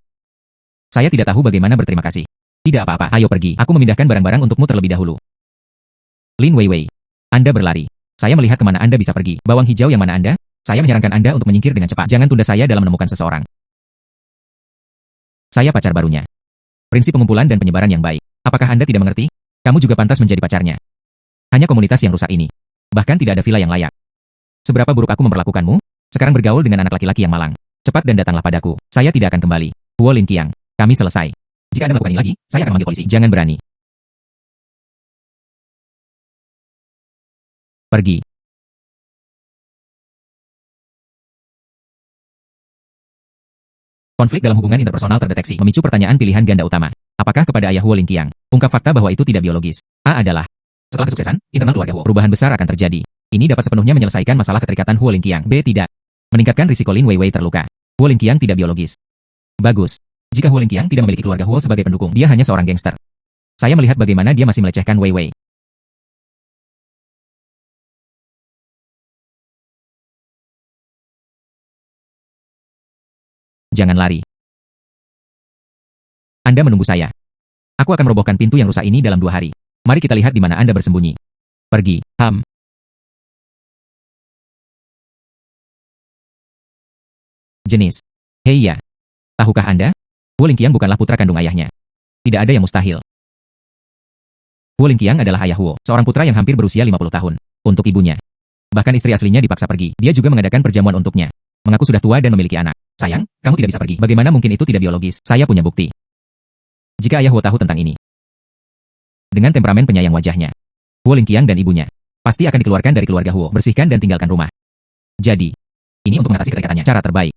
Saya tidak tahu bagaimana berterima kasih. Tidak apa-apa. Ayo pergi. Aku memindahkan barang-barang untukmu terlebih dahulu. Lin Weiwei. Anda berlari. Saya melihat kemana Anda bisa pergi. Bawang hijau yang mana Anda? Saya menyarankan Anda untuk menyingkir dengan cepat. Jangan tunda saya dalam menemukan seseorang. Saya pacar barunya. Prinsip pengumpulan dan penyebaran yang baik. Apakah Anda tidak mengerti? Kamu juga pantas menjadi pacarnya. Hanya komunitas yang rusak ini. Bahkan tidak ada villa yang layak. Seberapa buruk aku memperlakukanmu? Sekarang bergaul dengan anak laki-laki yang malang. Cepat dan datanglah padaku. Saya tidak akan kembali. Huo Lin Qiang. Kami selesai. Jika Anda melakukan ini lagi, saya akan memanggil polisi. Jangan berani. Pergi. Konflik dalam hubungan interpersonal terdeteksi, memicu pertanyaan pilihan ganda utama. Apakah kepada ayah Huo Lin Qiang? Ungkap fakta bahwa itu tidak biologis. A adalah, setelah kesuksesan, internal keluarga Huo, perubahan besar akan terjadi. Ini dapat sepenuhnya menyelesaikan masalah keterikatan Huo Lin Qiang. B tidak. Meningkatkan risiko Lin Weiwei terluka. Huo Lin Qiang tidak biologis. Bagus. Jika Huo Lin Qiang tidak memiliki keluarga Huo sebagai pendukung, dia hanya seorang gangster. Saya melihat bagaimana dia masih melecehkan Weiwei. Jangan lari. Anda menunggu saya. Aku akan merobohkan pintu yang rusak ini dalam 2 hari. Mari kita lihat di mana Anda bersembunyi. Pergi. Jenis. Hei ya. Tahukah Anda? Huo Lin Qiang bukanlah putra kandung ayahnya. Tidak ada yang mustahil. Huo Lin Qiang adalah ayah Huo, seorang putra yang hampir berusia 50 tahun. Untuk ibunya. Bahkan istri aslinya dipaksa pergi. Dia juga mengadakan perjamuan untuknya. Mengaku sudah tua dan memiliki anak. Sayang, kamu tidak bisa pergi. Bagaimana mungkin itu tidak biologis? Saya punya bukti. Jika ayah Huo tahu tentang ini. Dengan temperamen penyayang wajahnya, Huo Lin Qiang dan ibunya pasti akan dikeluarkan dari keluarga Huo, bersihkan dan tinggalkan rumah. Jadi, ini untuk mengatasi keterikatannya. Cara terbaik.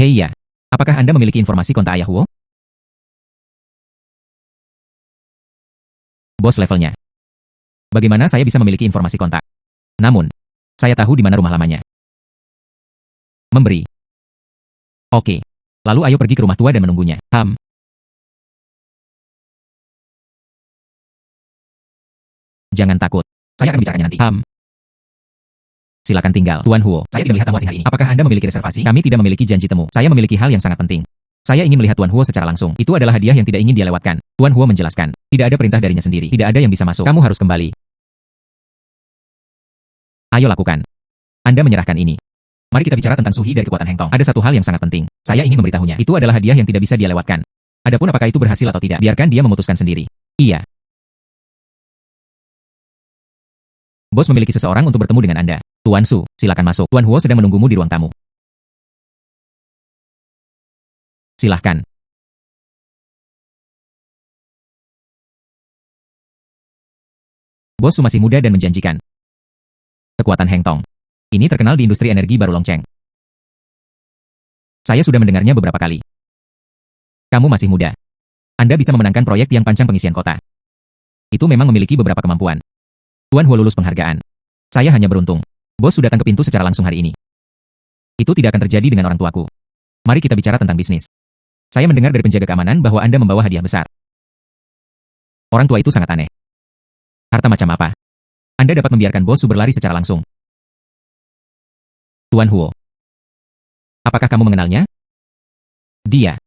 Hei ya, apakah Anda memiliki informasi kontak ayah Huo? Bos levelnya. Bagaimana saya bisa memiliki informasi kontak? Namun, saya tahu di mana rumah lamanya. Memberi. Oke. Lalu ayo pergi ke rumah tua dan menunggunya. Jangan takut. Saya akan bicaranya nanti. Silakan tinggal. Tuan Huo, saya tidak melihat tamu asing hari ini. Apakah Anda memiliki reservasi? Kami tidak memiliki janji temu. Saya memiliki hal yang sangat penting. Saya ingin melihat Tuan Huo secara langsung. Itu adalah hadiah yang tidak ingin dia lewatkan. Tuan Huo menjelaskan. Tidak ada perintah darinya sendiri. Tidak ada yang bisa masuk. Kamu harus kembali. Ayo lakukan. Anda menyerahkan ini. Mari kita bicara tentang Suhi dari kekuatan Heng Tong. Ada satu hal yang sangat penting. Saya ingin memberitahunya. Itu adalah hadiah yang tidak bisa dia lewatkan. Adapun apakah itu berhasil atau tidak, biarkan dia memutuskan sendiri. Iya. Bos memiliki seseorang untuk bertemu dengan Anda. Tuan Su, silakan masuk. Tuan Huo sedang menunggumu di ruang tamu. Silahkan. Bos Su masih muda dan menjanjikan. Kekuatan Heng Tong. Ini terkenal di industri energi baru Longcheng. Saya sudah mendengarnya beberapa kali. Kamu masih muda. Anda bisa memenangkan proyek yang panjang pengisian kota. Itu memang memiliki beberapa kemampuan. Tuan Huo lulus penghargaan. Saya hanya beruntung. Bos sudah datang ke pintu secara langsung hari ini. Itu tidak akan terjadi dengan orang tuaku. Mari kita bicara tentang bisnis. Saya mendengar dari penjaga keamanan bahwa Anda membawa hadiah besar. Orang tua itu sangat aneh. Harta macam apa? Anda dapat membiarkan bos berlari secara langsung. Tuan Huo. Apakah kamu mengenalnya? Dia.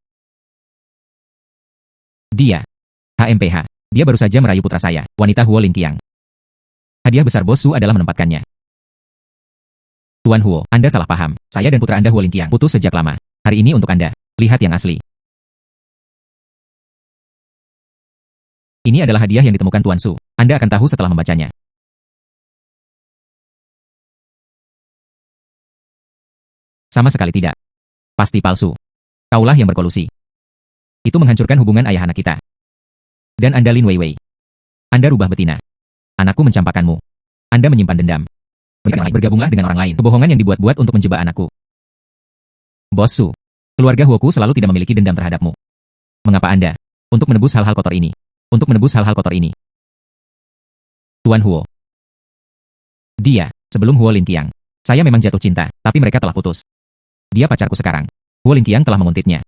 HMPH. Dia baru saja merayu putra saya, wanita Huo Lin Qiang. Hadiah besar Bos Su adalah menempatkannya. Tuan Huo, Anda salah paham. Saya dan putra Anda Huo Lin Qiang putus sejak lama. Hari ini untuk Anda. Lihat yang asli. Ini adalah hadiah yang ditemukan Tuan Su. Anda akan tahu setelah membacanya. Sama sekali tidak. Pasti palsu. Kaulah yang berkolusi. Itu menghancurkan hubungan ayah anak kita. Dan Anda Lin Weiwei. Anda rubah betina. Anakku mencampakkanmu. Anda menyimpan dendam. Bergabunglah dengan orang lain. Kebohongan yang dibuat-buat untuk menjebak anakku. Bos Su. Keluarga Huoku selalu tidak memiliki dendam terhadapmu. Mengapa Anda? Untuk menebus hal-hal kotor ini. Untuk menebus hal-hal kotor ini. Tuan Huo. Dia, sebelum Huo Linqiang. Saya memang jatuh cinta, tapi mereka telah putus. Dia pacarku sekarang. Huo Linqiang telah menguntitnya.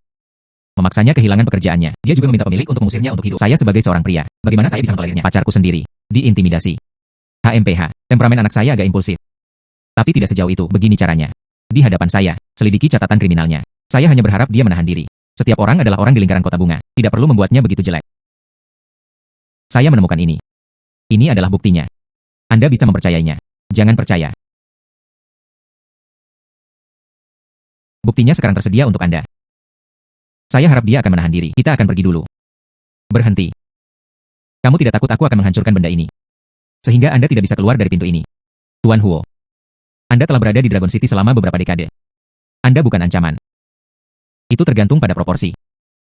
Memaksanya kehilangan pekerjaannya. Dia juga meminta pemilik untuk mengusirnya untuk hidup. Saya sebagai seorang pria, bagaimana saya bisa mentolerirnya? Pacarku sendiri. Diintimidasi. HMPH. Temperamen anak saya agak impulsif. Tapi tidak sejauh itu. Begini caranya. Di hadapan saya, selidiki catatan kriminalnya. Saya hanya berharap dia menahan diri. Setiap orang adalah orang di lingkaran kota bunga. Tidak perlu membuatnya begitu jelek. Saya menemukan ini. Ini adalah buktinya. Anda bisa mempercayainya. Jangan percaya. Buktinya sekarang tersedia untuk Anda. Saya harap dia akan menahan diri. Kita akan pergi dulu. Berhenti. Kamu tidak takut aku akan menghancurkan benda ini? Sehingga Anda tidak bisa keluar dari pintu ini. Tuan Huo. Anda telah berada di Dragon City selama beberapa dekade. Anda bukan ancaman. Itu tergantung pada proporsi.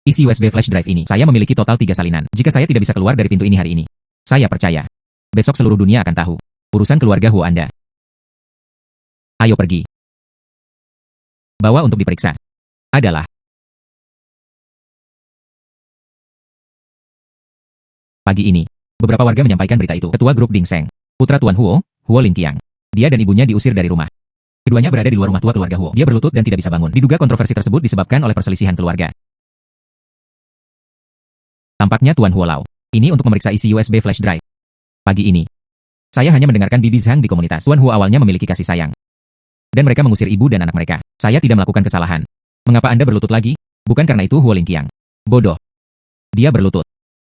Isi USB flash drive ini, saya memiliki total 3 salinan. Jika saya tidak bisa keluar dari pintu ini hari ini, saya percaya. Besok seluruh dunia akan tahu. Urusan keluarga Huo Anda. Ayo pergi. Bawa untuk diperiksa. Adalah. Pagi ini, beberapa warga menyampaikan berita itu. Ketua grup Ding Seng, putra Tuan Huo, Huo Linqiang. Dia dan ibunya diusir dari rumah. Keduanya berada di luar rumah tua keluarga Huo. Dia berlutut dan tidak bisa bangun. Diduga kontroversi tersebut disebabkan oleh perselisihan keluarga. Tampaknya Tuan Huo Lao. Ini untuk memeriksa isi USB flash drive. Pagi ini, saya hanya mendengarkan Bibi Zhang di komunitas. Tuan Huo awalnya memiliki kasih sayang. Dan mereka mengusir ibu dan anak mereka. Saya tidak melakukan kesalahan. Mengapa Anda berlutut lagi? Bukan karena itu Huo Linqiang. Bodoh. Dia berlutut.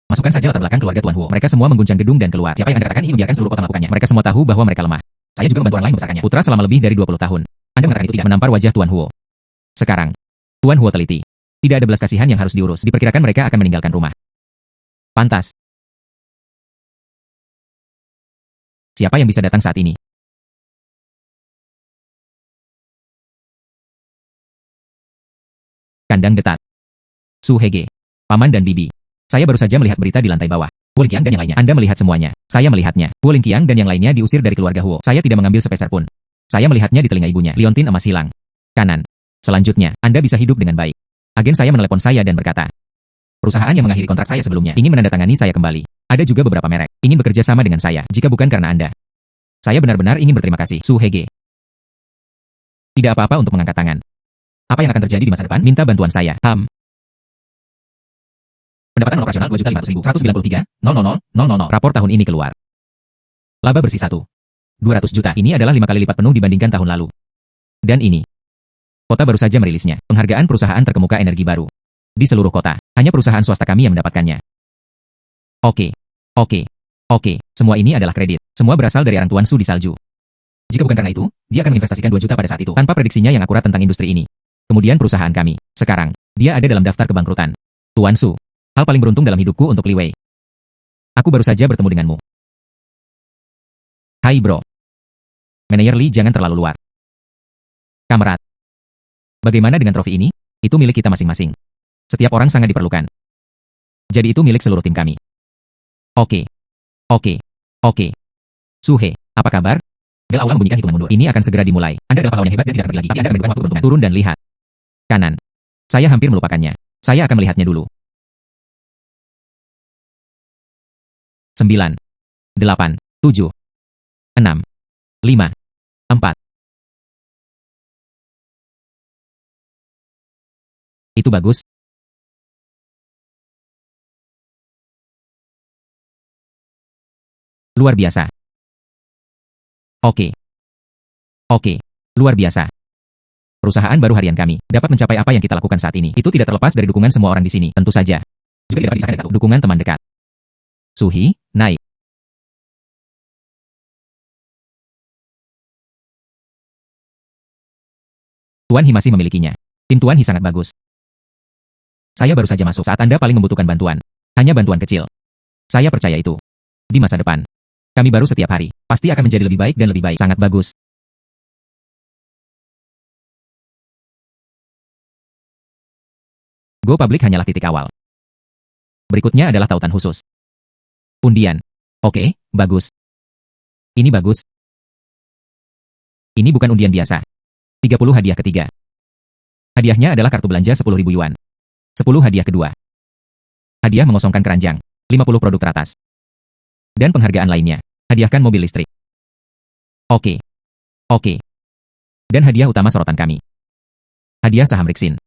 Masukkan saja latar belakang keluarga Tuan Huo. Mereka semua mengguncang gedung dan keluar. Siapa yang Anda katakan ini membiarkan seluruh kota melakukannya? Mereka semua tahu bahwa mereka lemah. Saya juga membantu orang lain membesarkannya. Putra selama lebih dari 20 tahun. Anda mengatakan itu tidak menampar wajah Tuan Huo. Sekarang, Tuan Huo teliti. Tidak ada belas kasihan yang harus diurus. Diperkirakan mereka akan meninggalkan rumah. Pantas. Siapa yang bisa datang saat ini? Kandang Detat. Su Hege. Paman dan Bibi. Saya baru saja melihat berita di lantai bawah. Huo Linqiang dan yang lainnya. Anda melihat semuanya. Saya melihatnya. Huo Linqiang dan yang lainnya diusir dari keluarga Huo. Saya tidak mengambil sepeser pun. Saya melihatnya di telinga ibunya. Liontin emas hilang. Kanan. Selanjutnya, Anda bisa hidup dengan baik. Agen saya menelepon saya dan berkata, perusahaan yang mengakhiri kontrak saya sebelumnya ingin menandatangani saya kembali. Ada juga beberapa merek ingin bekerja sama dengan saya. Jika bukan karena Anda, saya benar-benar ingin berterima kasih. Su Hege. Tidak apa-apa untuk mengangkat tangan. Apa yang akan terjadi di masa depan? Minta bantuan saya. Pendapatan operasional 2.500.193.000.000. Rapor tahun ini keluar. Laba bersih 1.200 juta. Ini adalah 5 kali lipat penuh dibandingkan tahun lalu. Dan ini. Kota baru saja merilisnya. Penghargaan perusahaan terkemuka energi baru. Di seluruh kota. Hanya perusahaan swasta kami yang mendapatkannya. Oke. Semua ini adalah kredit. Semua berasal dari orang Tuan Su di salju. Jika bukan karena itu, dia akan menginvestasikan 2 juta pada saat itu. Tanpa prediksinya yang akurat tentang industri ini. Kemudian perusahaan kami. Sekarang, dia ada dalam daftar kebangkrutan. Tuan Su. Hal paling beruntung dalam hidupku untuk Li Wei. Aku baru saja bertemu denganmu. Hai bro. Manajer Li jangan terlalu luar. Kamerat. Bagaimana dengan trofi ini? Itu milik kita masing-masing. Setiap orang sangat diperlukan. Jadi itu milik seluruh tim kami. Oke. Suhe, apa kabar? Bel awal membunyikan hitungan mundur. Ini akan segera dimulai. Anda adalah pahlawan yang hebat dan tidak akan pergi lagi. Tapi Anda akan memberikan waktu keberuntungan. Turun dan lihat. Kanan. Saya hampir melupakannya. Saya akan melihatnya dulu. 9, 8, 7, 6, 5, 4. Itu bagus. Luar biasa. Oke. Luar biasa. Perusahaan baru harian kami dapat mencapai apa yang kita lakukan saat ini. Itu tidak terlepas dari dukungan semua orang di sini, tentu saja. Juga tidak dapat disahkan dari satu dukungan teman dekat. Suhi, naik. Tuan Hi masih memilikinya. Tim Tuan Hi sangat bagus. Saya baru saja masuk saat Anda paling membutuhkan bantuan. Hanya bantuan kecil. Saya percaya itu. Di masa depan, kami baru setiap hari. Pasti akan menjadi lebih baik dan lebih baik. Sangat bagus. Go public hanyalah titik awal. Berikutnya adalah tautan khusus. Undian. Oke, bagus. Ini bagus. Ini bukan undian biasa. 30 hadiah ketiga. Hadiahnya adalah kartu belanja 10.000 yuan. 10 hadiah kedua. Hadiah mengosongkan keranjang. 50 produk teratas. Dan penghargaan lainnya. Hadiahkan mobil listrik. Oke. Oke. Dan hadiah utama sorotan kami. Hadiah saham Rixin.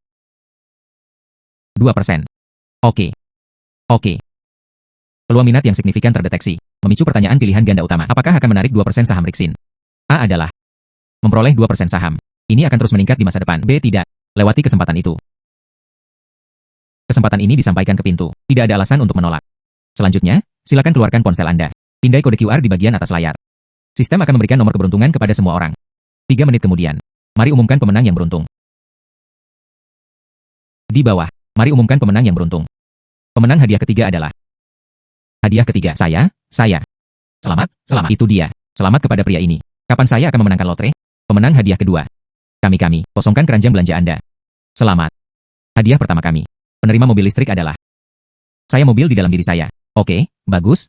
2%. Oke. Oke. Peluang minat yang signifikan terdeteksi. Memicu pertanyaan pilihan ganda utama. Apakah akan menarik 2% saham Rixin? A adalah memperoleh 2% saham. Ini akan terus meningkat di masa depan. B tidak. Lewati kesempatan itu. Kesempatan ini disampaikan ke pintu. Tidak ada alasan untuk menolak. Selanjutnya, silakan keluarkan ponsel Anda. Pindai kode QR di bagian atas layar. Sistem akan memberikan nomor keberuntungan kepada semua orang. 3 menit kemudian, mari umumkan pemenang yang beruntung. Di bawah, mari umumkan pemenang yang beruntung. Pemenang hadiah ketiga adalah hadiah ketiga, saya. Selamat, itu dia. Selamat kepada pria ini. Kapan saya akan memenangkan lotre? Pemenang hadiah kedua. Kami, kosongkan keranjang belanja Anda. Selamat. Hadiah pertama kami. Penerima mobil listrik adalah saya mobil di dalam diri saya. Oke, bagus.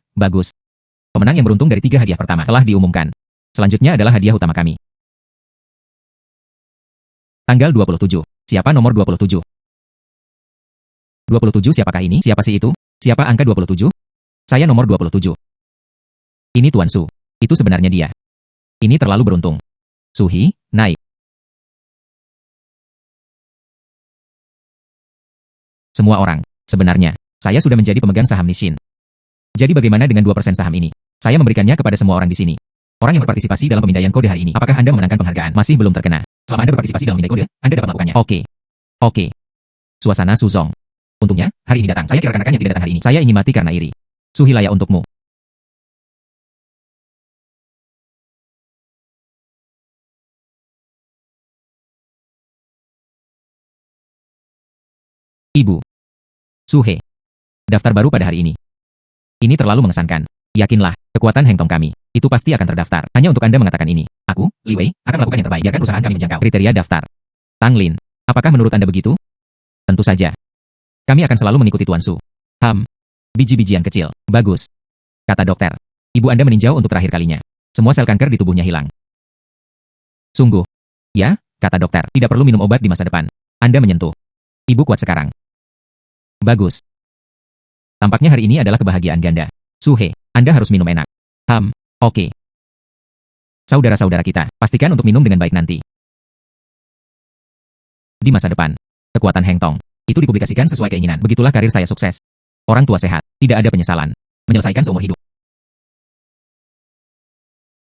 Pemenang yang beruntung dari 3 hadiah pertama telah diumumkan. Selanjutnya adalah hadiah utama kami. Tanggal 27. Siapa nomor 27? 27 siapakah ini? Siapa sih itu? Siapa angka 27? Saya nomor 27. Ini Tuan Su. Itu sebenarnya dia. Ini terlalu beruntung. Suhi, naik. Semua orang, sebenarnya, saya sudah menjadi pemegang saham Nissin. Jadi bagaimana dengan 2% saham ini? Saya memberikannya kepada semua orang di sini. Orang yang berpartisipasi dalam pemindaian kode hari ini. Apakah Anda memenangkan penghargaan? Masih belum terkena. Selama Anda berpartisipasi dalam memindai kode, Anda dapat melakukannya. Oke. Suasana Suzong. Untungnya, hari ini datang. Saya kira rekan-rekan yang tidak datang hari ini. Saya ingin mati karena iri. Suhi layak untukmu. Ibu. Suhe. Daftar baru pada hari ini. Ini terlalu mengesankan. Yakinlah, kekuatan Heng Tong kami, itu pasti akan terdaftar. Hanya untuk Anda mengatakan ini. Aku, Li Wei, akan melakukan yang terbaik. Biarkan perusahaan kami menjangkau. Kriteria daftar. Tang Lin. Apakah menurut Anda begitu? Tentu saja. Kami akan selalu mengikuti Tuan Su. Biji-bijian kecil. Bagus. Kata dokter. Ibu Anda meninjau untuk terakhir kalinya. Semua sel kanker di tubuhnya hilang. Sungguh. Ya, kata dokter. Tidak perlu minum obat di masa depan. Anda menyentuh. Ibu kuat sekarang. Bagus. Tampaknya hari ini adalah kebahagiaan ganda. Suhe, Anda harus minum enak. Oke. Saudara-saudara kita, pastikan untuk minum dengan baik nanti. Di masa depan, kekuatan Heng Tong, itu dipublikasikan sesuai keinginan. Begitulah karir saya sukses. Orang tua sehat, tidak ada penyesalan. Menyelesaikan seumur hidup.